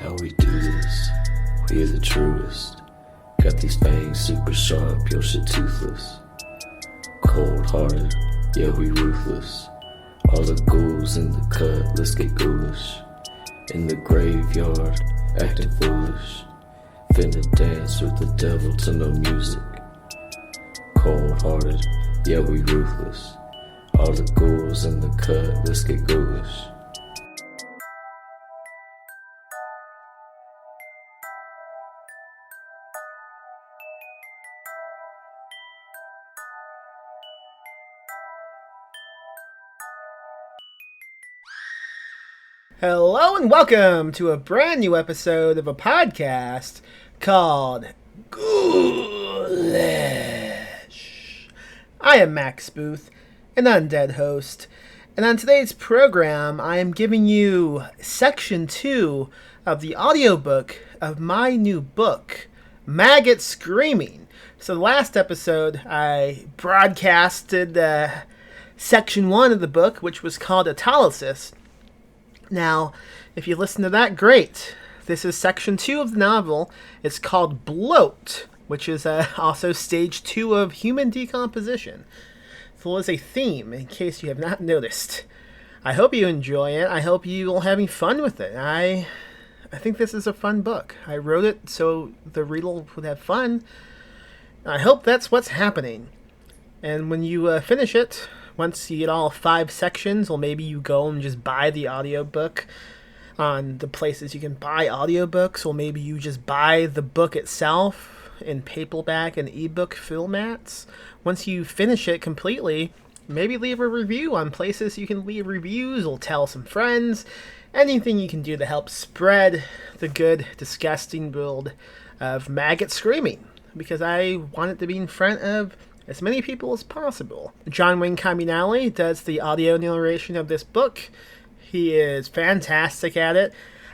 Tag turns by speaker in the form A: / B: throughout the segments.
A: How we do this, we are the truest. Got these fangs super sharp, your shit toothless. Cold-hearted, yeah we ruthless. All the ghouls in the cut, let's get ghoulish. In the graveyard, acting foolish. Finna dance with the devil to no music. Cold-hearted, yeah we ruthless. All the ghouls in the cut, let's get ghoulish.
B: Hello and welcome to a brand new episode of a podcast called Ghoulish. I am Max Booth, an undead host, and on today's program I am giving you section 2 of the audiobook of my new book, MAGGOTS Screaming. So the last episode I broadcasted section 1 of the book, which was called Autolysis. Now, if you listen to that, great. This is section 2 of the novel. It's called Bloat, which is also stage 2 of human decomposition. So there's a theme, in case you have not noticed. I hope you enjoy it. I hope you are having fun with it. I think this is a fun book. I wrote it so the reader would have fun. I hope that's what's happening. And when you finish it, once you get all 5 sections, or maybe you go and just buy the audiobook on the places you can buy audiobooks, or maybe you just buy the book itself in paperback and ebook formats. Once you finish it completely, maybe leave a review on places you can leave reviews, or tell some friends. Anything you can do to help spread the good, disgusting world of Maggots Screaming, because I want it to be in front of as many people as possible. John Wayne Comunale does the audio narration of this book. He is fantastic at it.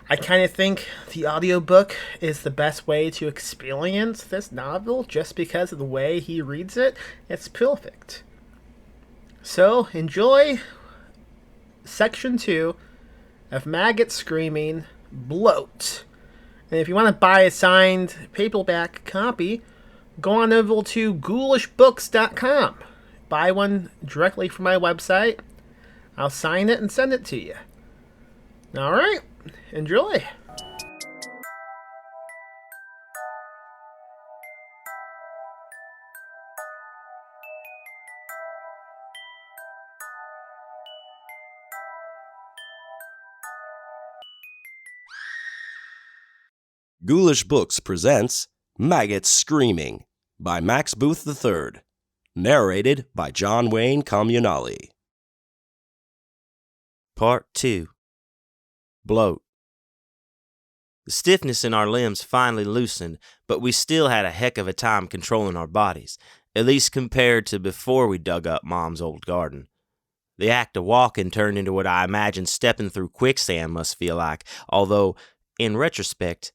B: I kind of think the audiobook is the best way to experience this novel just because of the way he reads it. It's perfect. So, enjoy section 2 of Maggots Screaming, Bloat. And if you want to buy a signed paperback copy, go on over to ghoulishbooks.com. Buy one directly from my website. I'll sign it and send it to you. Alright, enjoy.
C: Ghoulish Books presents Maggots Screaming by Max Booth III. Narrated by John Wayne Comunale.
D: Part 2. Bloat. The stiffness in our limbs finally loosened, but we still had a heck of a time controlling our bodies, at least compared to before we dug up Mom's old garden. The act of walking turned into what I imagined stepping through quicksand must feel like, although, in retrospect,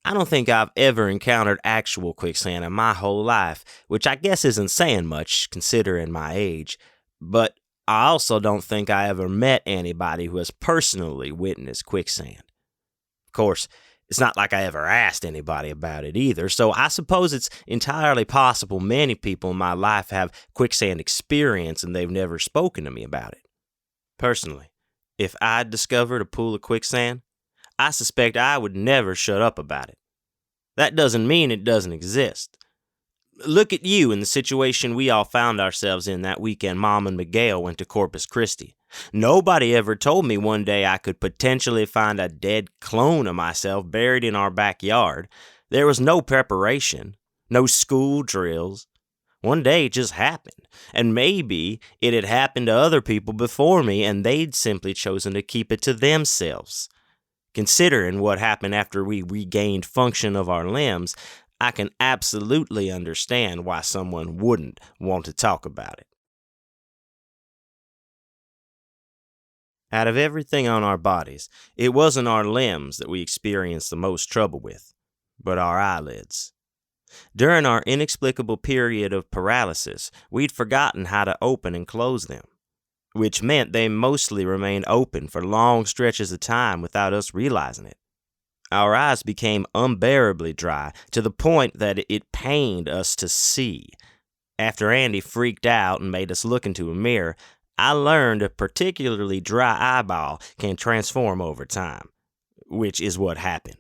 D: I don't think I've ever encountered actual quicksand in my whole life, which I guess isn't saying much considering my age, but I also don't think I ever met anybody who has personally witnessed quicksand. Of course, it's not like I ever asked anybody about it either, so I suppose it's entirely possible many people in my life have quicksand experience and they've never spoken to me about it. Personally, if I'd discovered a pool of quicksand, I suspect I would never shut up about it. That doesn't mean it doesn't exist. Look at you in the situation we all found ourselves in that weekend Mom and Miguel went to Corpus Christi. Nobody ever told me one day I could potentially find a dead clone of myself buried in our backyard. There was no preparation, no school drills. One day it just happened, and maybe it had happened to other people before me and they'd simply chosen to keep it to themselves. Considering what happened after we regained function of our limbs, I can absolutely understand why someone wouldn't want to talk about it. Out of everything on our bodies, it wasn't our limbs that we experienced the most trouble with, but our eyelids. During our inexplicable period of paralysis, we'd forgotten how to open and close them, which meant they mostly remained open for long stretches of time without us realizing it. Our eyes became unbearably dry, to the point that it pained us to see. After Andy freaked out and made us look into a mirror, I learned a particularly dry eyeball can transform over time, which is what happened.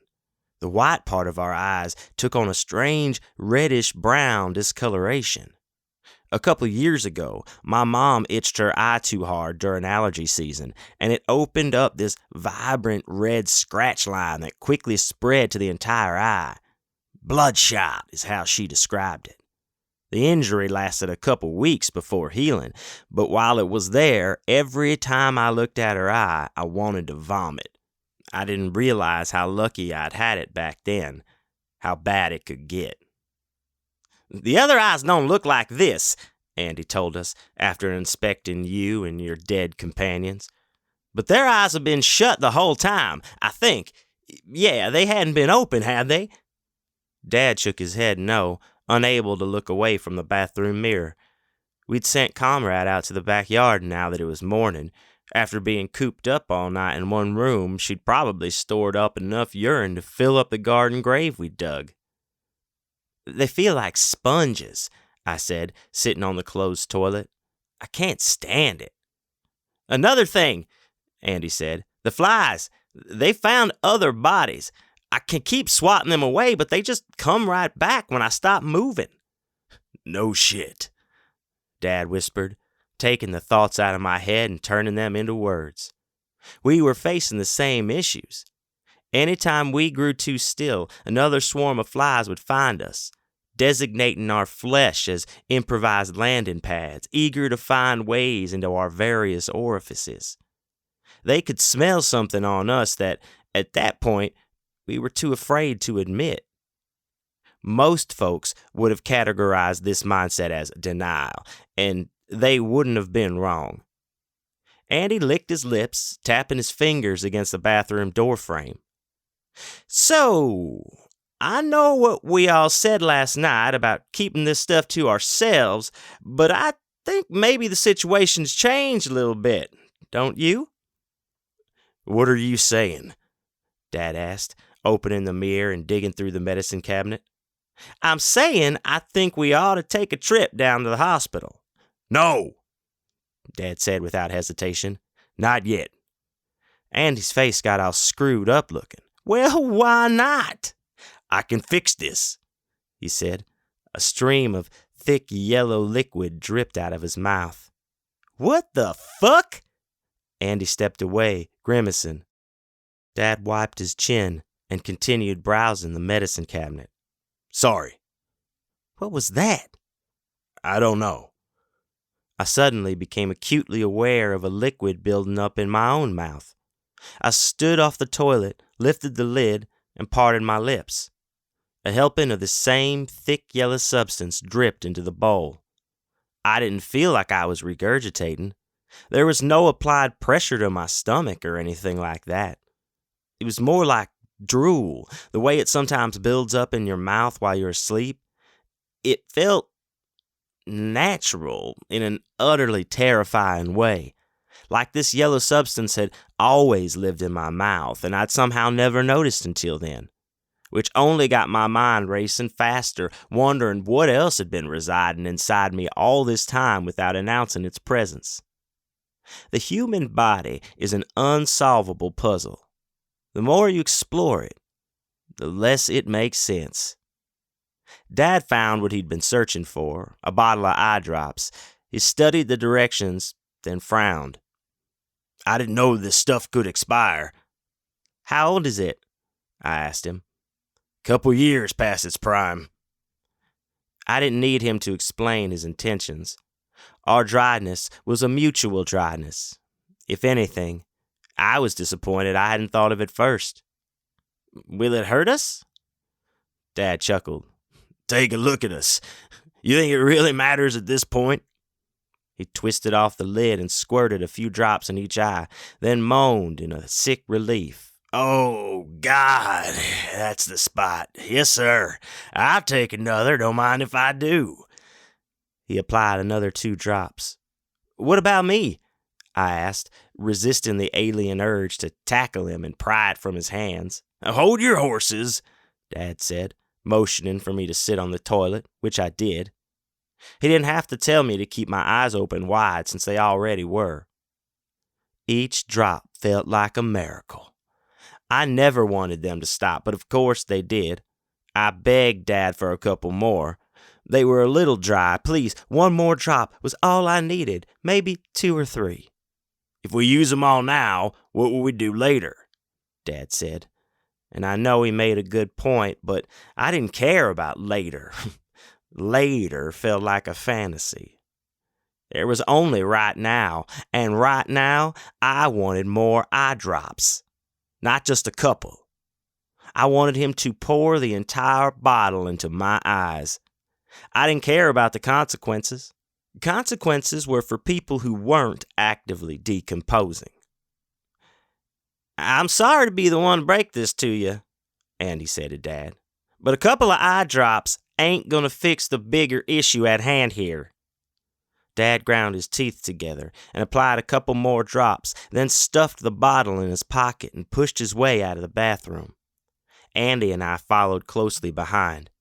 D: The white part of our eyes took on a strange reddish-brown discoloration. A couple years ago, my mom itched her eye too hard during allergy season, and it opened up this vibrant red scratch line that quickly spread to the entire eye. Bloodshot is how she described it. The injury lasted a couple weeks before healing, but while it was there, every time I looked at her eye, I wanted to vomit. I didn't realize how lucky I'd had it back then, how bad it could get. "The other eyes don't look like this," Andy told us after inspecting you and your dead companions. "But their eyes have been shut the whole time, I think. Yeah, they hadn't been open, had they?" Dad shook his head no, unable to look away from the bathroom mirror. We'd sent Comrade out to the backyard now that it was morning. After being cooped up all night in one room, she'd probably stored up enough urine to fill up the garden grave we dug. "They feel like sponges," I said, sitting on the closed toilet. "I can't stand it." "Another thing," Andy said, "the flies, they found other bodies. I can keep swatting them away, but they just come right back when I stop moving." "No shit," Dad whispered, taking the thoughts out of my head and turning them into words. We were facing the same issues. Anytime we grew too still, another swarm of flies would find us, designating our flesh as improvised landing pads, eager to find ways into our various orifices. They could smell something on us that, at that point, we were too afraid to admit. Most folks would have categorized this mindset as denial, and they wouldn't have been wrong. Andy licked his lips, tapping his fingers against the bathroom doorframe. "So, I know what we all said last night about keeping this stuff to ourselves, but I think maybe the situation's changed a little bit, don't you?" "What are you saying?" Dad asked, opening the mirror and digging through the medicine cabinet. "I'm saying I think we ought to take a trip down to the hospital." "No," Dad said without hesitation. "Not yet." Andy's face got all screwed up looking. "Well, why not?" "I can fix this," he said. A stream of thick yellow liquid dripped out of his mouth. "What the fuck?" Andy stepped away, grimacing. Dad wiped his chin and continued browsing the medicine cabinet. "Sorry." "What was that?" "I don't know." I suddenly became acutely aware of a liquid building up in my own mouth. I stood off the toilet, lifted the lid, and parted my lips. A helping of the same thick yellow substance dripped into the bowl. I didn't feel like I was regurgitating. There was no applied pressure to my stomach or anything like that. It was more like drool, the way it sometimes builds up in your mouth while you're asleep. It felt natural in an utterly terrifying way, like this yellow substance had always lived in my mouth, and I'd somehow never noticed until then, which only got my mind racing faster, wondering what else had been residing inside me all this time without announcing its presence. The human body is an unsolvable puzzle. The more you explore it, the less it makes sense. Dad found what he'd been searching for, a bottle of eye drops. He studied the directions, then frowned. "I didn't know this stuff could expire." "How old is it?" I asked him. "Couple years past its prime." I didn't need him to explain his intentions. Our dryness was a mutual dryness. If anything, I was disappointed I hadn't thought of it first. "Will it hurt us?" Dad chuckled. "Take a look at us. You think it really matters at this point?" He twisted off the lid and squirted a few drops in each eye, then moaned in a sick relief. "Oh, God, that's the spot. Yes, sir. I'll take another. Don't mind if I do." He applied another 2 drops. "What about me?" I asked, resisting the alien urge to tackle him and pry it from his hands. "Hold your horses," Dad said, motioning for me to sit on the toilet, which I did. He didn't have to tell me to keep my eyes open wide since they already were. Each drop felt like a miracle. I never wanted them to stop, but of course they did. I begged Dad for a couple more. They were a little dry. Please, one more drop was all I needed, maybe 2 or 3. "If we use them all now, what will we do later?" Dad said. And I know he made a good point, but I didn't care about later. Later felt like a fantasy. There was only right now, and right now I wanted more eye drops. Not just a couple. I wanted him to pour the entire bottle into my eyes. I didn't care about the consequences. Consequences were for people who weren't actively decomposing. "I'm sorry to be the one to break this to you," Andy said to Dad, "but a couple of eye drops ain't gonna fix the bigger issue at hand here." Dad ground his teeth together and applied a couple more drops, then stuffed the bottle in his pocket and pushed his way out of the bathroom. Andy and I followed closely behind.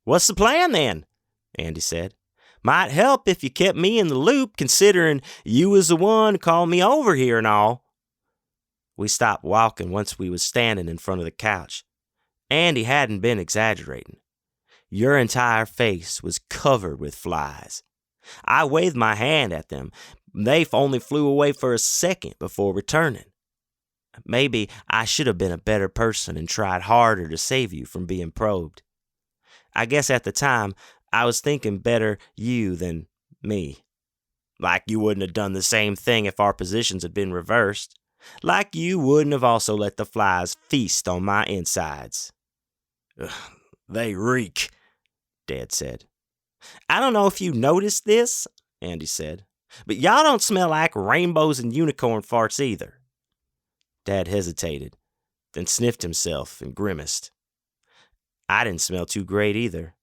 D: "What's the plan then?" Andy said. "Might help if you kept me in the loop, considering you was the one who called me over here and all." We stopped walking once we was standing in front of the couch. Andy hadn't been exaggerating. Your entire face was covered with flies. I waved my hand at them. They only flew away for a second before returning. Maybe I should have been a better person and tried harder to save you from being probed. I guess at the time, I was thinking better you than me. Like you wouldn't have done the same thing if our positions had been reversed. Like you wouldn't have also let the flies feast on my insides. "Ugh, they reek," Dad said. "I don't know if you noticed this," Andy said, "but y'all don't smell like rainbows and unicorn farts either." Dad hesitated, then sniffed himself and grimaced. I didn't smell too great either.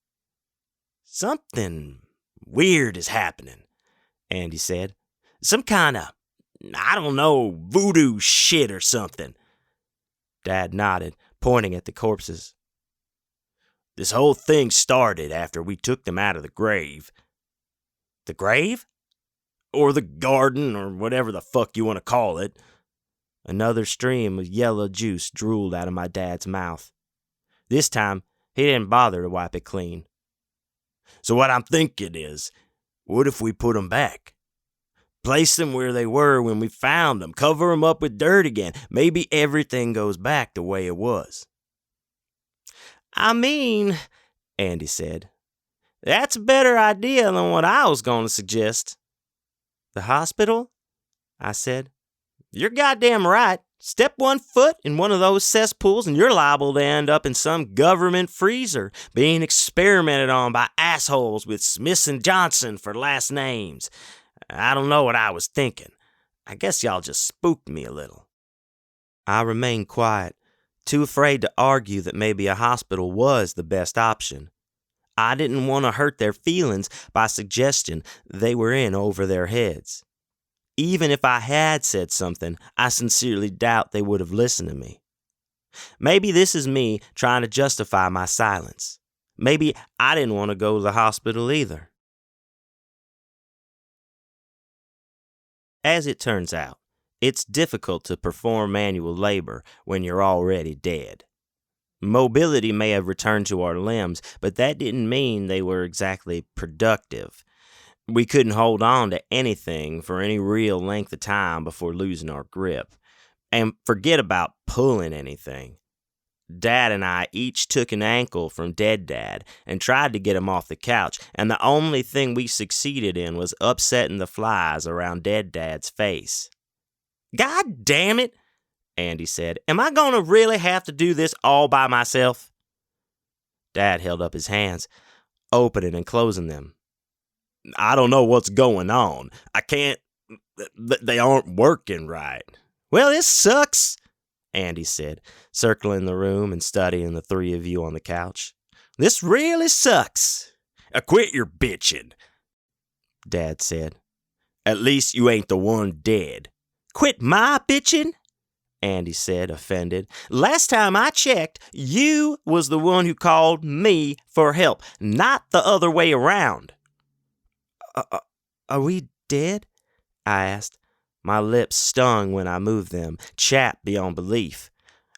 D: "Something weird is happening," Andy said. "Some kind of, I don't know, voodoo shit or something." Dad nodded, pointing at the corpses. "This whole thing started after we took them out of the grave." "The grave?" "Or the garden, or whatever the fuck you want to call it." Another stream of yellow juice drooled out of my dad's mouth. This time, he didn't bother to wipe it clean. "So what I'm thinking is, what if we put them back? Place them where they were when we found them, cover them up with dirt again. Maybe everything goes back the way it was." "I mean," Andy said, "that's a better idea than what I was going to suggest." "The hospital?" I said. "You're goddamn right. Step one foot in one of those cesspools and you're liable to end up in some government freezer being experimented on by assholes with Smith and Johnson for last names. I don't know what I was thinking. I guess y'all just spooked me a little." I remained quiet, too afraid to argue that maybe a hospital was the best option. I didn't want to hurt their feelings by suggesting they were in over their heads. Even if I had said something, I sincerely doubt they would have listened to me. Maybe this is me trying to justify my silence. Maybe I didn't want to go to the hospital either. As it turns out, it's difficult to perform manual labor when you're already dead. Mobility may have returned to our limbs, but that didn't mean they were exactly productive. We couldn't hold on to anything for any real length of time before losing our grip. And forget about pulling anything. Dad and I each took an ankle from Dead Dad and tried to get him off the couch, and the only thing we succeeded in was upsetting the flies around Dead Dad's face. "God damn it," Andy said. "Am I going to really have to do this all by myself?" Dad held up his hands, opening and closing them. "I don't know what's going on. I can't... They aren't working right." "Well, this sucks," Andy said, circling the room and studying the three of you on the couch. "This really sucks." "Quit your bitching," Dad said. At least you ain't the one dead. Quit my bitchin', Andy said, offended. Last time I checked, you was the one who called me for help, not the other way around. Are we dead? I asked. My lips stung when I moved them, chapped beyond belief.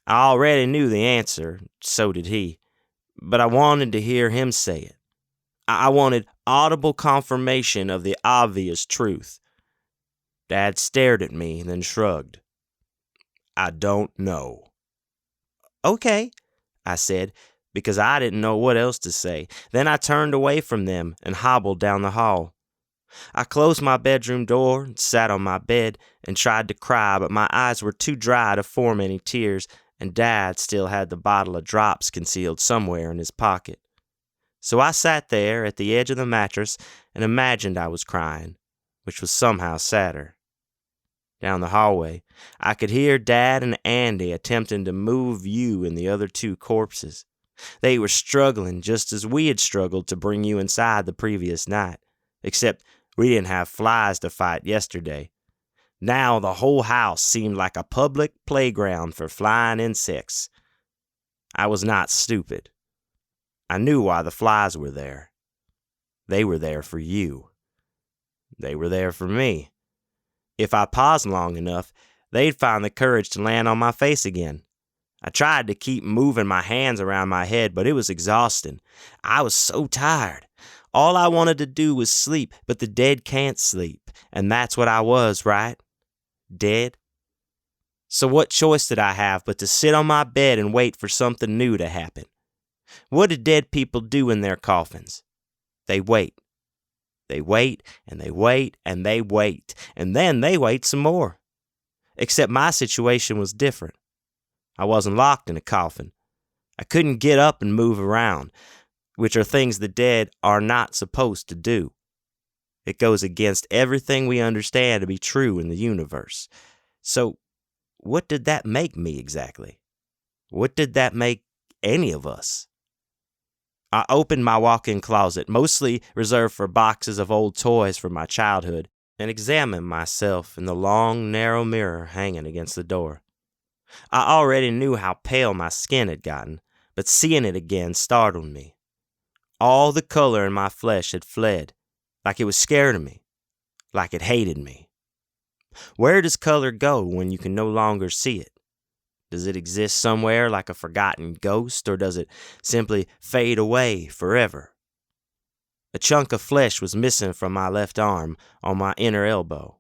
D: I already knew the answer, so did he, but I wanted to hear him say it. I wanted audible confirmation of the obvious truth. Dad stared at me, then shrugged. I don't know. Okay, I said, because I didn't know what else to say. Then I turned away from them and hobbled down the hall. I closed my bedroom door, sat on my bed, and tried to cry, but my eyes were too dry to form any tears, and Dad still had the bottle of drops concealed somewhere in his pocket. So I sat there at the edge of the mattress and imagined I was crying, which was somehow sadder. Down the hallway, I could hear Dad and Andy attempting to move you and the other two corpses. They were struggling just as we had struggled to bring you inside the previous night, except we didn't have flies to fight yesterday. Now the whole house seemed like a public playground for flying insects. I was not stupid. I knew why the flies were there. They were there for you. They were there for me. If I paused long enough, they'd find the courage to land on my face again. I tried to keep moving my hands around my head, but it was exhausting. I was so tired. All I wanted to do was sleep, but the dead can't sleep, and that's what I was, right? Dead. So what choice did I have but to sit on my bed and wait for something new to happen? What do dead people do in their coffins? They wait. They wait, and they wait, and they wait, and then they wait some more. Except my situation was different. I wasn't locked in a coffin. I couldn't get up and move around, which are things the dead are not supposed to do. It goes against everything we understand to be true in the universe. So, what did that make me exactly? What did that make any of us? I opened my walk-in closet, mostly reserved for boxes of old toys from my childhood, and examined myself in the long, narrow mirror hanging against the door. I already knew how pale my skin had gotten, but seeing it again startled me. All the color in my flesh had fled, like it was scared of me, like it hated me. Where does color go when you can no longer see it? Does it exist somewhere like a forgotten ghost, or does it simply fade away forever? A chunk of flesh was missing from my left arm on my inner elbow.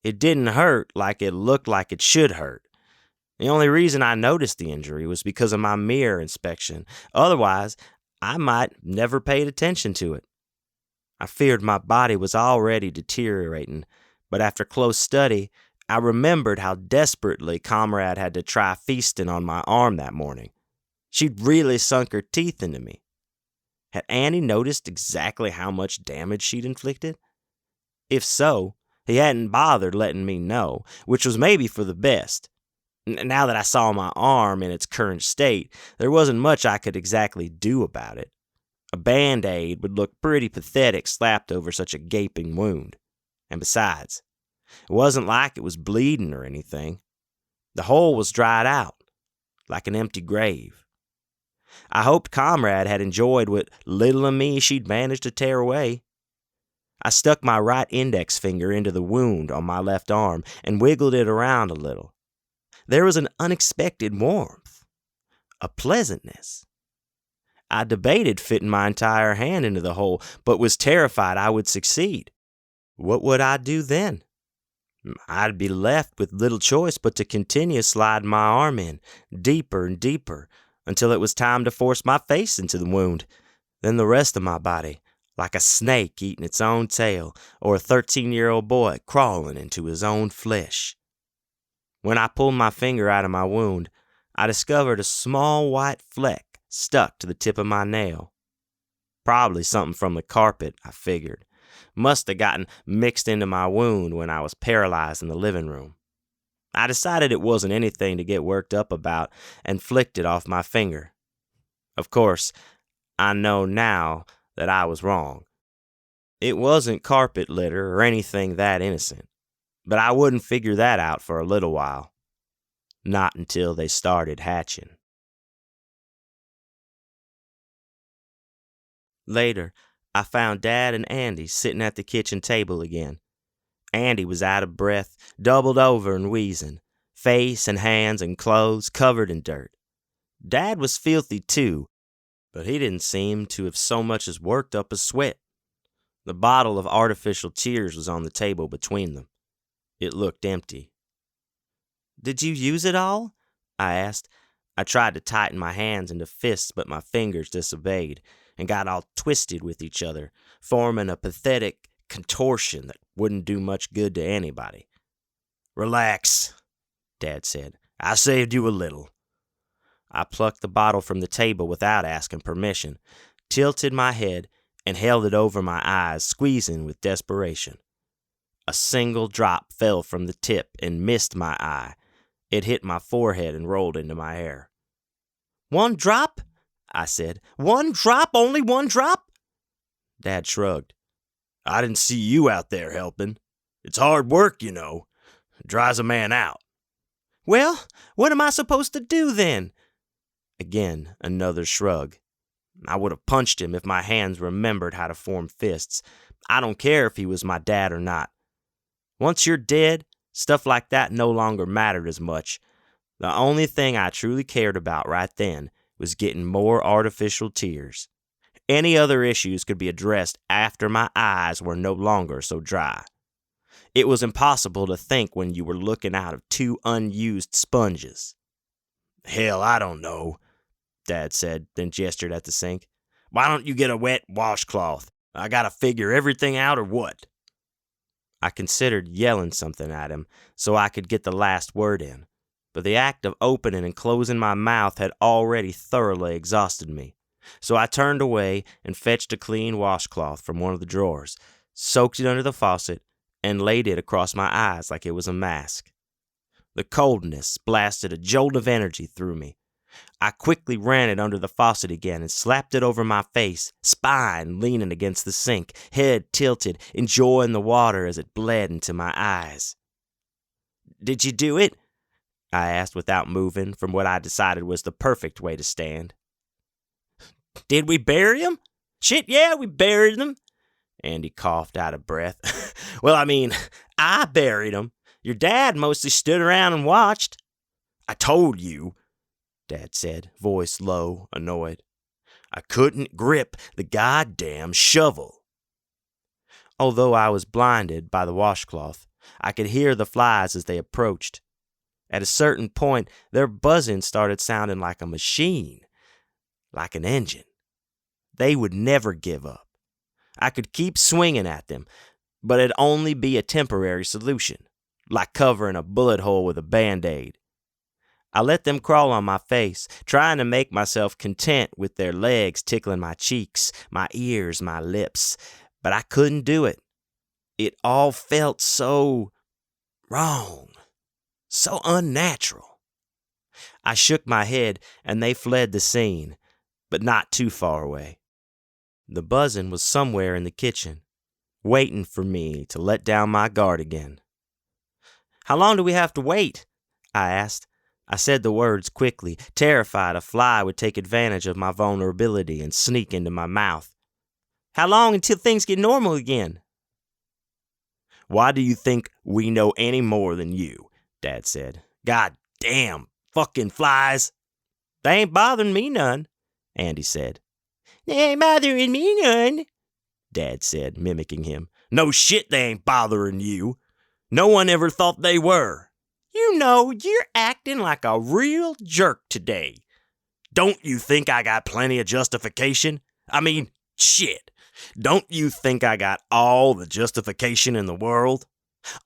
D: It didn't hurt like it looked like it should hurt. The only reason I noticed the injury was because of my mirror inspection. Otherwise, I might never paid attention to it. I feared my body was already deteriorating, but after close study, I remembered how desperately Comrade had to try feasting on my arm that morning. She'd really sunk her teeth into me. Had Annie noticed exactly how much damage she'd inflicted? If so, he hadn't bothered letting me know, which was maybe for the best. Now that I saw my arm in its current state, there wasn't much I could exactly do about it. A Band-Aid would look pretty pathetic slapped over such a gaping wound. And besides, it wasn't like it was bleeding or anything. The hole was dried out, like an empty grave. I hoped Comrade had enjoyed what little of me she'd managed to tear away. I stuck my right index finger into the wound on my left arm and wiggled it around a little. There was an unexpected warmth, a pleasantness. I debated fitting my entire hand into the hole, but was terrified I would succeed. What would I do then? I'd be left with little choice but to continue sliding my arm in, deeper and deeper, until it was time to force my face into the wound, then the rest of my body, like a snake eating its own tail, or a 13-year-old boy crawling into his own flesh. When I pulled my finger out of my wound, I discovered a small white fleck stuck to the tip of my nail. Probably something from the carpet, I figured. Must have gotten mixed into my wound when I was paralyzed in the living room. I decided it wasn't anything to get worked up about and flicked it off my finger. Of course, I know now that I was wrong. It wasn't carpet litter or anything that innocent, but I wouldn't figure that out for a little while. Not until they started hatching. Later, I found Dad and Andy sitting at the kitchen table again. Andy was out of breath, doubled over and wheezing, face and hands and clothes covered in dirt. Dad was filthy too, but he didn't seem to have so much as worked up a sweat. The bottle of artificial tears was on the table between them. It looked empty. "Did you use it all?" I asked. I tried to tighten my hands into fists, but my fingers disobeyed and got all twisted with each other, forming a pathetic contortion that wouldn't do much good to anybody. "Relax," Dad said. "I saved you a little." I plucked the bottle from the table without asking permission, tilted my head, and held it over my eyes, squeezing with desperation. A single drop fell from the tip and missed my eye. It hit my forehead and rolled into my hair. "One drop?" I said. "One drop? Only one drop?" Dad shrugged. "I didn't see you out there helping. It's hard work, you know. It dries a man out." "Well, what am I supposed to do then?" Again, another shrug. I would have punched him if my hands remembered how to form fists. I don't care if he was my dad or not. Once you're dead, stuff like that no longer mattered as much. The only thing I truly cared about right then was getting more artificial tears. Any other issues could be addressed after my eyes were no longer so dry. It was impossible to think when you were looking out of two unused sponges. "Hell, I don't know," Dad said, then gestured at the sink. "Why don't you get a wet washcloth? I gotta figure everything out or what?" I considered yelling something at him so I could get the last word in, but the act of opening and closing my mouth had already thoroughly exhausted me. So I turned away and fetched a clean washcloth from one of the drawers, soaked it under the faucet, and laid it across my eyes like it was a mask. The coldness blasted a jolt of energy through me. I quickly ran it under the faucet again and slapped it over my face, spine leaning against the sink, head tilted, enjoying the water as it bled into my eyes. "Did you do it?" I asked without moving from what I decided was the perfect way to stand. "Did we bury him? Shit, yeah, we buried him." Andy coughed out of breath. "Well, I buried him. Your dad mostly stood around and watched." "I told you," Dad said, voice low, annoyed. "I couldn't grip the goddamn shovel." Although I was blinded by the washcloth, I could hear the flies as they approached. At a certain point, their buzzing started sounding like a machine, like an engine. They would never give up. I could keep swinging at them, but it'd only be a temporary solution, like covering a bullet hole with a Band-Aid. I let them crawl on my face, trying to make myself content with their legs tickling my cheeks, my ears, my lips, but I couldn't do it. It all felt so wrong, so unnatural. I shook my head, and they fled the scene, but not too far away. The buzzing was somewhere in the kitchen, waiting for me to let down my guard again. "How long do we have to wait?" I asked. I said the words quickly, terrified a fly would take advantage of my vulnerability and sneak into my mouth. "How long until things get normal again?" "Why do you think we know any more than you?" Dad said. "God damn fucking flies." "They ain't bothering me none," Andy said. "They ain't bothering me none," Dad said, mimicking him. "No shit they ain't bothering you. No one ever thought they were. You know, you're acting like a real jerk today. Don't you think I got plenty of justification? Shit. Don't you think I got all the justification in the world?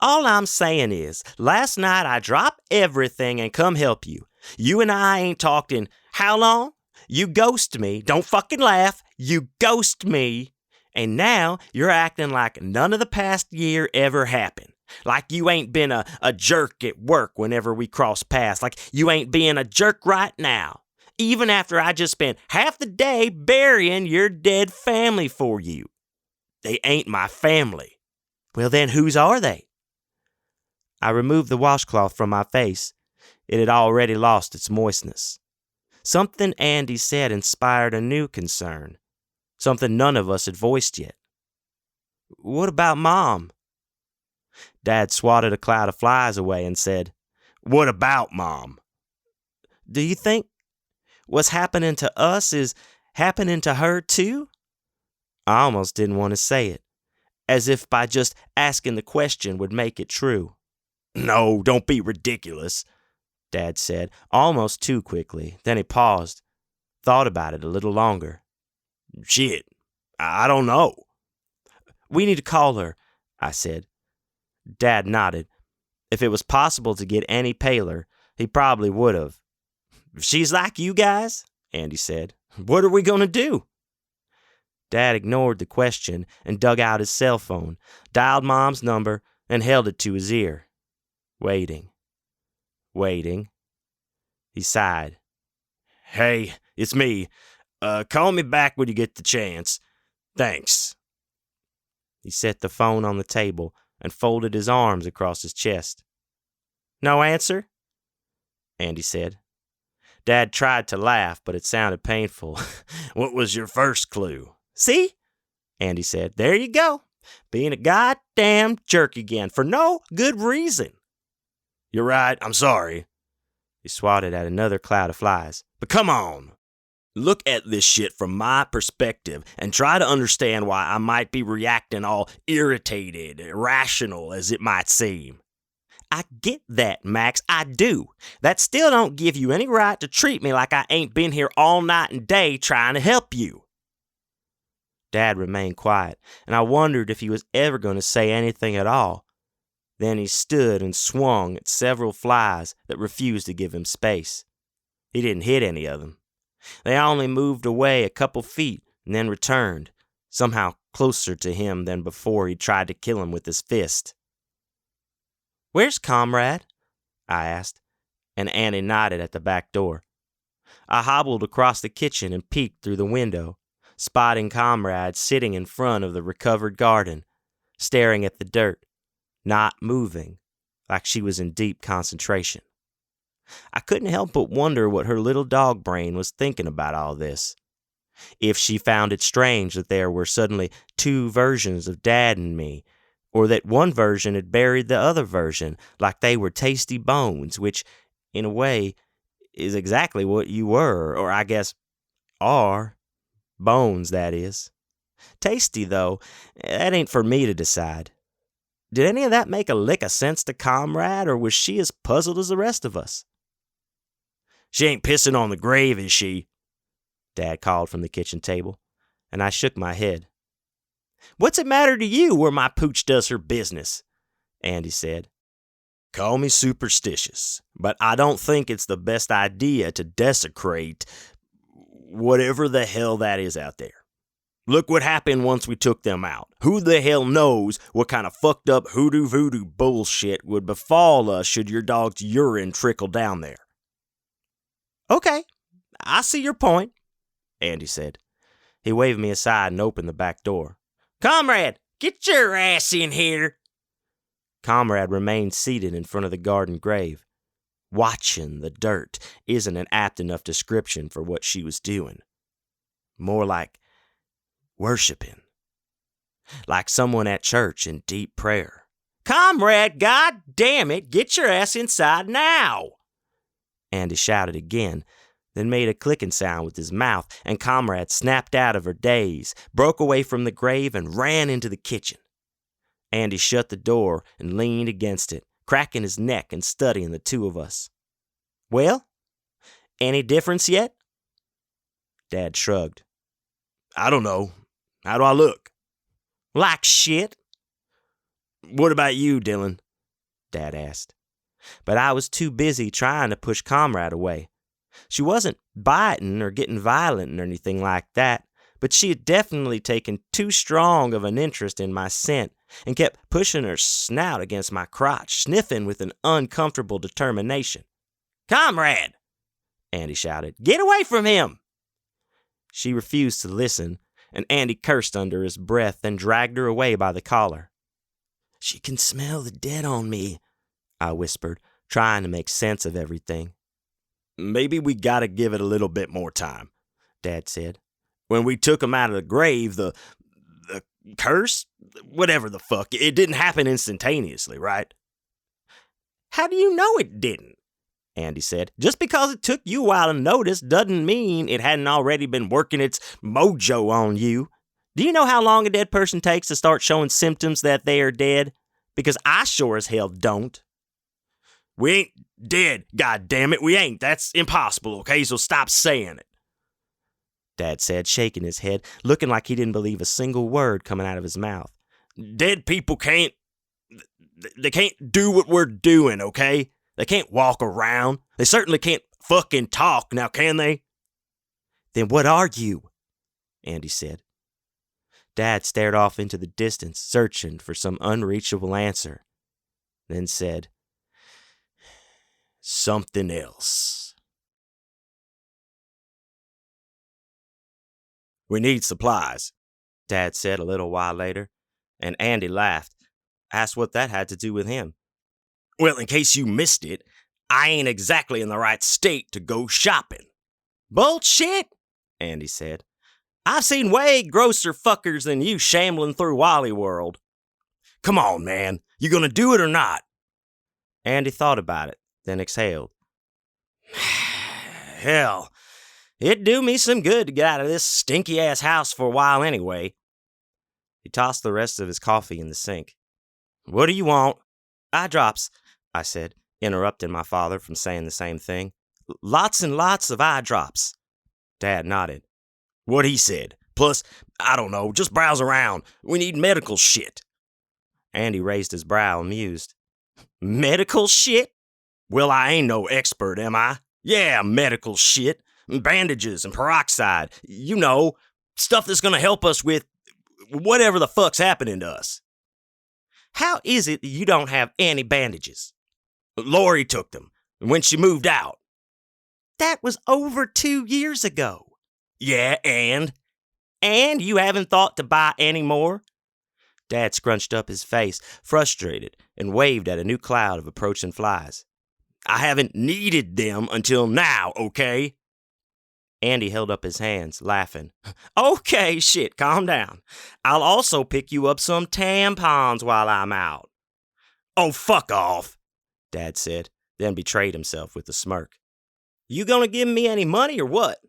D: All I'm saying is, last night I dropped everything and come help you. You and I ain't talked in how long? You ghost me. Don't fucking laugh. You ghost me. And now you're acting like none of the past year ever happened. Like you ain't been a jerk at work whenever we cross paths. Like you ain't being a jerk right now. Even after I just spent half the day burying your dead family for you. They ain't my family. Well, then whose are they? I removed the washcloth from my face. It had already lost its moistness. Something Andy said inspired a new concern, something none of us had voiced yet. What about Mom? Dad swatted a cloud of flies away and said, What about Mom? Do you think what's happening to us is happening to her too? I almost didn't want to say it, as if by just asking the question would make it true. No, don't be ridiculous, Dad said, almost too quickly. Then he paused, thought about it a little longer. Shit, I don't know. We need to call her, I said. Dad nodded. If it was possible to get any paler, he probably would have. If she's like you guys, Andy said, what are we going to do? Dad ignored the question and dug out his cell phone, dialed Mom's number, and held it to his ear. Waiting. He sighed. Hey, it's me. Call me back when you get the chance. Thanks. He set the phone on the table and folded his arms across his chest. No answer? Andy said. Dad tried to laugh, but it sounded painful. What was your first clue? See? Andy said. There you go. Being a goddamn jerk again, for no good reason. You're right, I'm sorry. He swatted at another cloud of flies. But come on. Look at this shit from my perspective and try to understand why I might be reacting all irritated, irrational as it might seem. I get that, Max, I do. That still don't give you any right to treat me like I ain't been here all night and day trying to help you. Dad remained quiet, and I wondered if he was ever going to say anything at all. Then he stood and swung at several flies that refused to give him space. He didn't hit any of them. They only moved away a couple feet and then returned, somehow closer to him than before he tried to kill him with his fist. Where's Comrade? I asked, and Annie nodded at the back door. I hobbled across the kitchen and peeked through the window, spotting Comrade sitting in front of the recovered garden, staring at the dirt, not moving, like she was in deep concentration. I couldn't help but wonder what her little dog brain was thinking about all this. If she found it strange that there were suddenly two versions of Dad and me, or that one version had buried the other version like they were tasty bones, which, in a way, is exactly what you were, or I guess are. Bones, that is. Tasty, though, that ain't for me to decide. Did any of that make a lick of sense to Comrade, or was she as puzzled as the rest of us? She ain't pissing on the grave, is she? Dad called from the kitchen table, and I shook my head. What's it matter to you where my pooch does her business? Andy said. Call me superstitious, but I don't think it's the best idea to desecrate whatever the hell that is out there. Look what happened once we took them out. Who the hell knows what kind of fucked up hoodoo voodoo bullshit would befall us should your dog's urine trickle down there. Okay, I see your point, Andy said. He waved me aside and opened the back door. Comrade, get your ass in here. Comrade remained seated in front of the garden grave. Watching the dirt isn't an apt enough description for what she was doing. More like worshiping. Like someone at church in deep prayer. Comrade, God damn it, get your ass inside now. Andy shouted again, then made a clicking sound with his mouth, and Comrade snapped out of her daze, broke away from the grave, and ran into the kitchen. Andy shut the door and leaned against it, cracking his neck and studying the two of us. Well, any difference yet? Dad shrugged. I don't know. How do I look? Like shit. What about you, Dylan? Dad asked. But I was too busy trying to push Comrade away. She wasn't biting or getting violent or anything like that, but she had definitely taken too strong of an interest in my scent and kept pushing her snout against my crotch, sniffing with an uncomfortable determination. Comrade! Andy shouted. Get away from him! She refused to listen, and Andy cursed under his breath, then dragged her away by the collar. "She can smell the dead on me," I whispered, trying to make sense of everything. "Maybe we gotta give it a little bit more time," Dad said. "When we took him out of the grave, the curse? Whatever the fuck, it didn't happen instantaneously, right?" "How do you know it didn't?" Andy said. "Just because it took you a while to notice doesn't mean it hadn't already been working its mojo on you. Do you know how long a dead person takes to start showing symptoms that they are dead? Because I sure as hell don't." "We ain't dead, goddammit, we ain't. That's impossible, okay? So stop saying it," Dad said, shaking his head, looking like he didn't believe a single word coming out of his mouth. "Dead people can't do what we're doing, okay? They can't walk around. They certainly can't fucking talk, now can they?" "Then what are you?" Andy said. Dad stared off into the distance, searching for some unreachable answer, then said, "Something else." "We need supplies," Dad said a little while later, and Andy laughed, asked what that had to do with him. "Well, in case you missed it, I ain't exactly in the right state to go shopping." "Bullshit," Andy said. "I've seen way grosser fuckers than you shambling through Wally World." "Come on, man. You gonna do it or not?" Andy thought about it, then exhaled. "Hell, it'd do me some good to get out of this stinky-ass house for a while anyway." He tossed the rest of his coffee in the sink. "What do you want?" "Eye drops," I said, interrupting my father from saying the same thing. "Lots and lots of eye drops." Dad nodded. "What he said. Plus, I don't know, just browse around. We need medical shit." Andy raised his brow, amused. "Medical shit?" "Well, I ain't no expert, am I? Yeah, medical shit. Bandages and peroxide. You know, stuff that's gonna help us with whatever the fuck's happening to us." "How is it that you don't have any bandages?" "Lori took them when she moved out." "That was over 2 years ago." "Yeah, and you haven't thought to buy any more?" Dad scrunched up his face, frustrated, and waved at a new cloud of approaching flies. "I haven't needed them until now, okay?" Andy held up his hands, laughing. "Okay, shit, calm down. I'll also pick you up some tampons while I'm out." "Oh, fuck off," Dad said, then betrayed himself with a smirk. "You gonna give me any money or what?"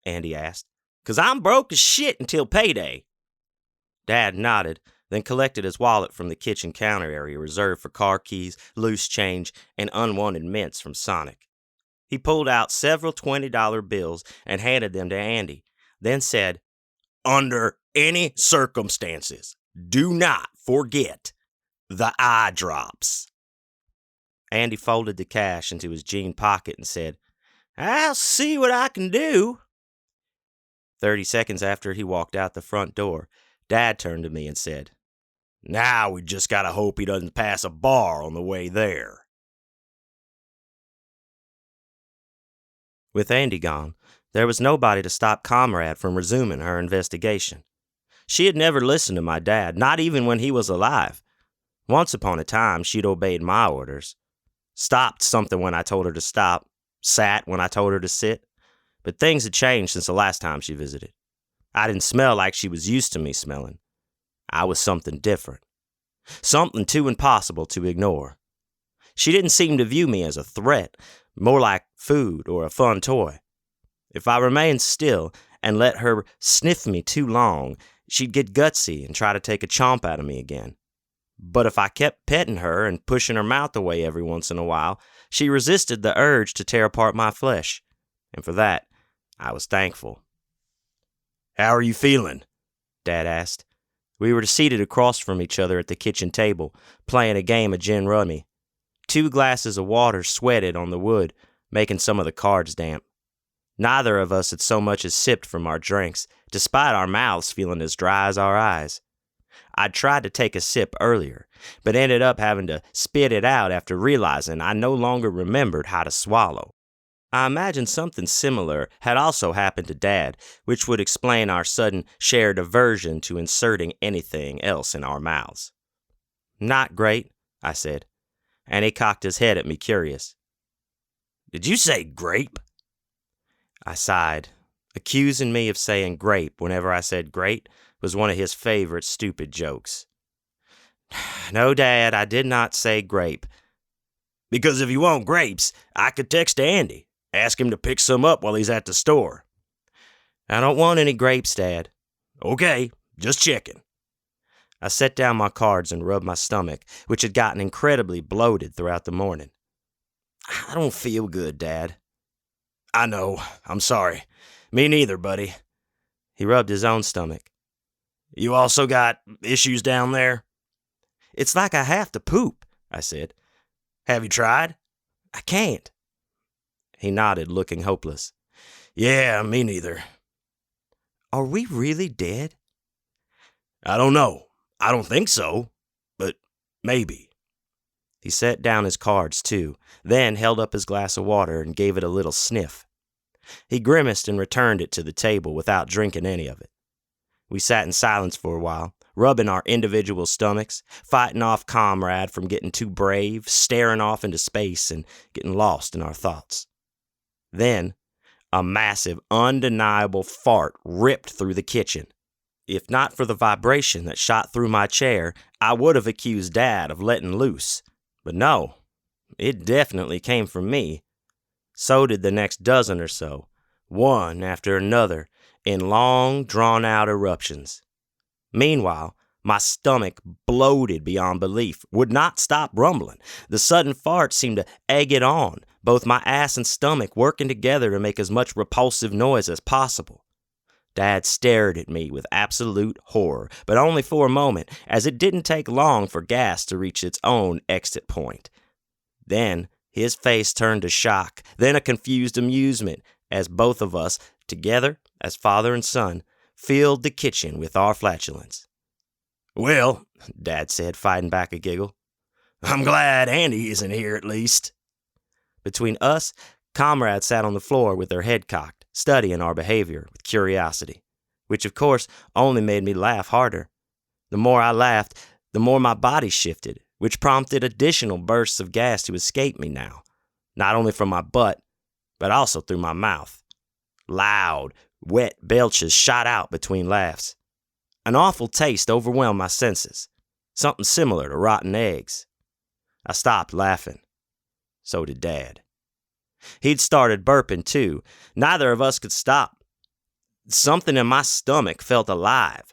D: Andy asked. "'Cause I'm broke as shit until payday." Dad nodded, then collected his wallet from the kitchen counter area reserved for car keys, loose change, and unwanted mints from Sonic. He pulled out several $20 bills and handed them to Andy, then said, "Under any circumstances, do not forget the eye drops." Andy folded the cash into his jean pocket and said, "I'll see what I can do." 30 seconds after he walked out the front door, Dad turned to me and said, "Now we just gotta hope he doesn't pass a bar on the way there." With Andy gone, there was nobody to stop Comrade from resuming her investigation. She had never listened to my dad, not even when he was alive. Once upon a time, she'd obeyed my orders. Stopped something when I told her to stop, sat when I told her to sit. But things had changed since the last time she visited. I didn't smell like she was used to me smelling. I was something different. Something too impossible to ignore. She didn't seem to view me as a threat, more like food or a fun toy. If I remained still and let her sniff me too long, she'd get gutsy and try to take a chomp out of me again. But if I kept petting her and pushing her mouth away every once in a while, she resisted the urge to tear apart my flesh. And for that, I was thankful. "How are you feeling?" Dad asked. We were seated across from each other at the kitchen table, playing a game of gin rummy. 2 glasses of water sweated on the wood, making some of the cards damp. Neither of us had so much as sipped from our drinks, despite our mouths feeling as dry as our eyes. I'd tried to take a sip earlier, but ended up having to spit it out after realizing I no longer remembered how to swallow. I imagine something similar had also happened to Dad, which would explain our sudden shared aversion to inserting anything else in our mouths. "Not great," I said, and he cocked his head at me curious. "Did you say grape?" I sighed. Accusing me of saying grape whenever I said great was one of his favorite stupid jokes. "No, Dad, I did not say grape." "Because if you want grapes, I could text Andy. Ask him to pick some up while he's at the store." "I don't want any grapes, Dad." "Okay, just checking." I set down my cards and rubbed my stomach, which had gotten incredibly bloated throughout the morning. "I don't feel good, Dad." "I know. I'm sorry. Me neither, buddy." He rubbed his own stomach. "You also got issues down there?" "It's like I have to poop," I said. "Have you tried?" "I can't." He nodded, looking hopeless. "Yeah, me neither." "Are we really dead?" "I don't know. I don't think so, but maybe." He set down his cards, too, then held up his glass of water and gave it a little sniff. He grimaced and returned it to the table without drinking any of it. We sat in silence for a while, rubbing our individual stomachs, fighting off comrade from getting too brave, staring off into space, and getting lost in our thoughts. Then, a massive, undeniable fart ripped through the kitchen. If not for the vibration that shot through my chair, I would have accused Dad of letting loose. But no, it definitely came from me. So did the next dozen or so, one after another, in long, drawn-out eruptions. Meanwhile, my stomach, bloated beyond belief, would not stop rumbling. The sudden fart seemed to egg it on, both my ass and stomach working together to make as much repulsive noise as possible. Dad stared at me with absolute horror, but only for a moment, as it didn't take long for gas to reach its own exit point. Then his face turned to shock, then a confused amusement, as both of us, together as father and son, filled the kitchen with our flatulence. "Well," Dad said, fighting back a giggle, "I'm glad Andy isn't here at least." Between us, comrade sat on the floor with her head cocked, studying our behavior with curiosity, which of course only made me laugh harder. The more I laughed, the more my body shifted, which prompted additional bursts of gas to escape me now, not only from my butt, but also through my mouth. Loud, wet belches shot out between laughs. An awful taste overwhelmed my senses, something similar to rotten eggs. I stopped laughing. So did Dad. He'd started burping, too. Neither of us could stop. Something in my stomach felt alive.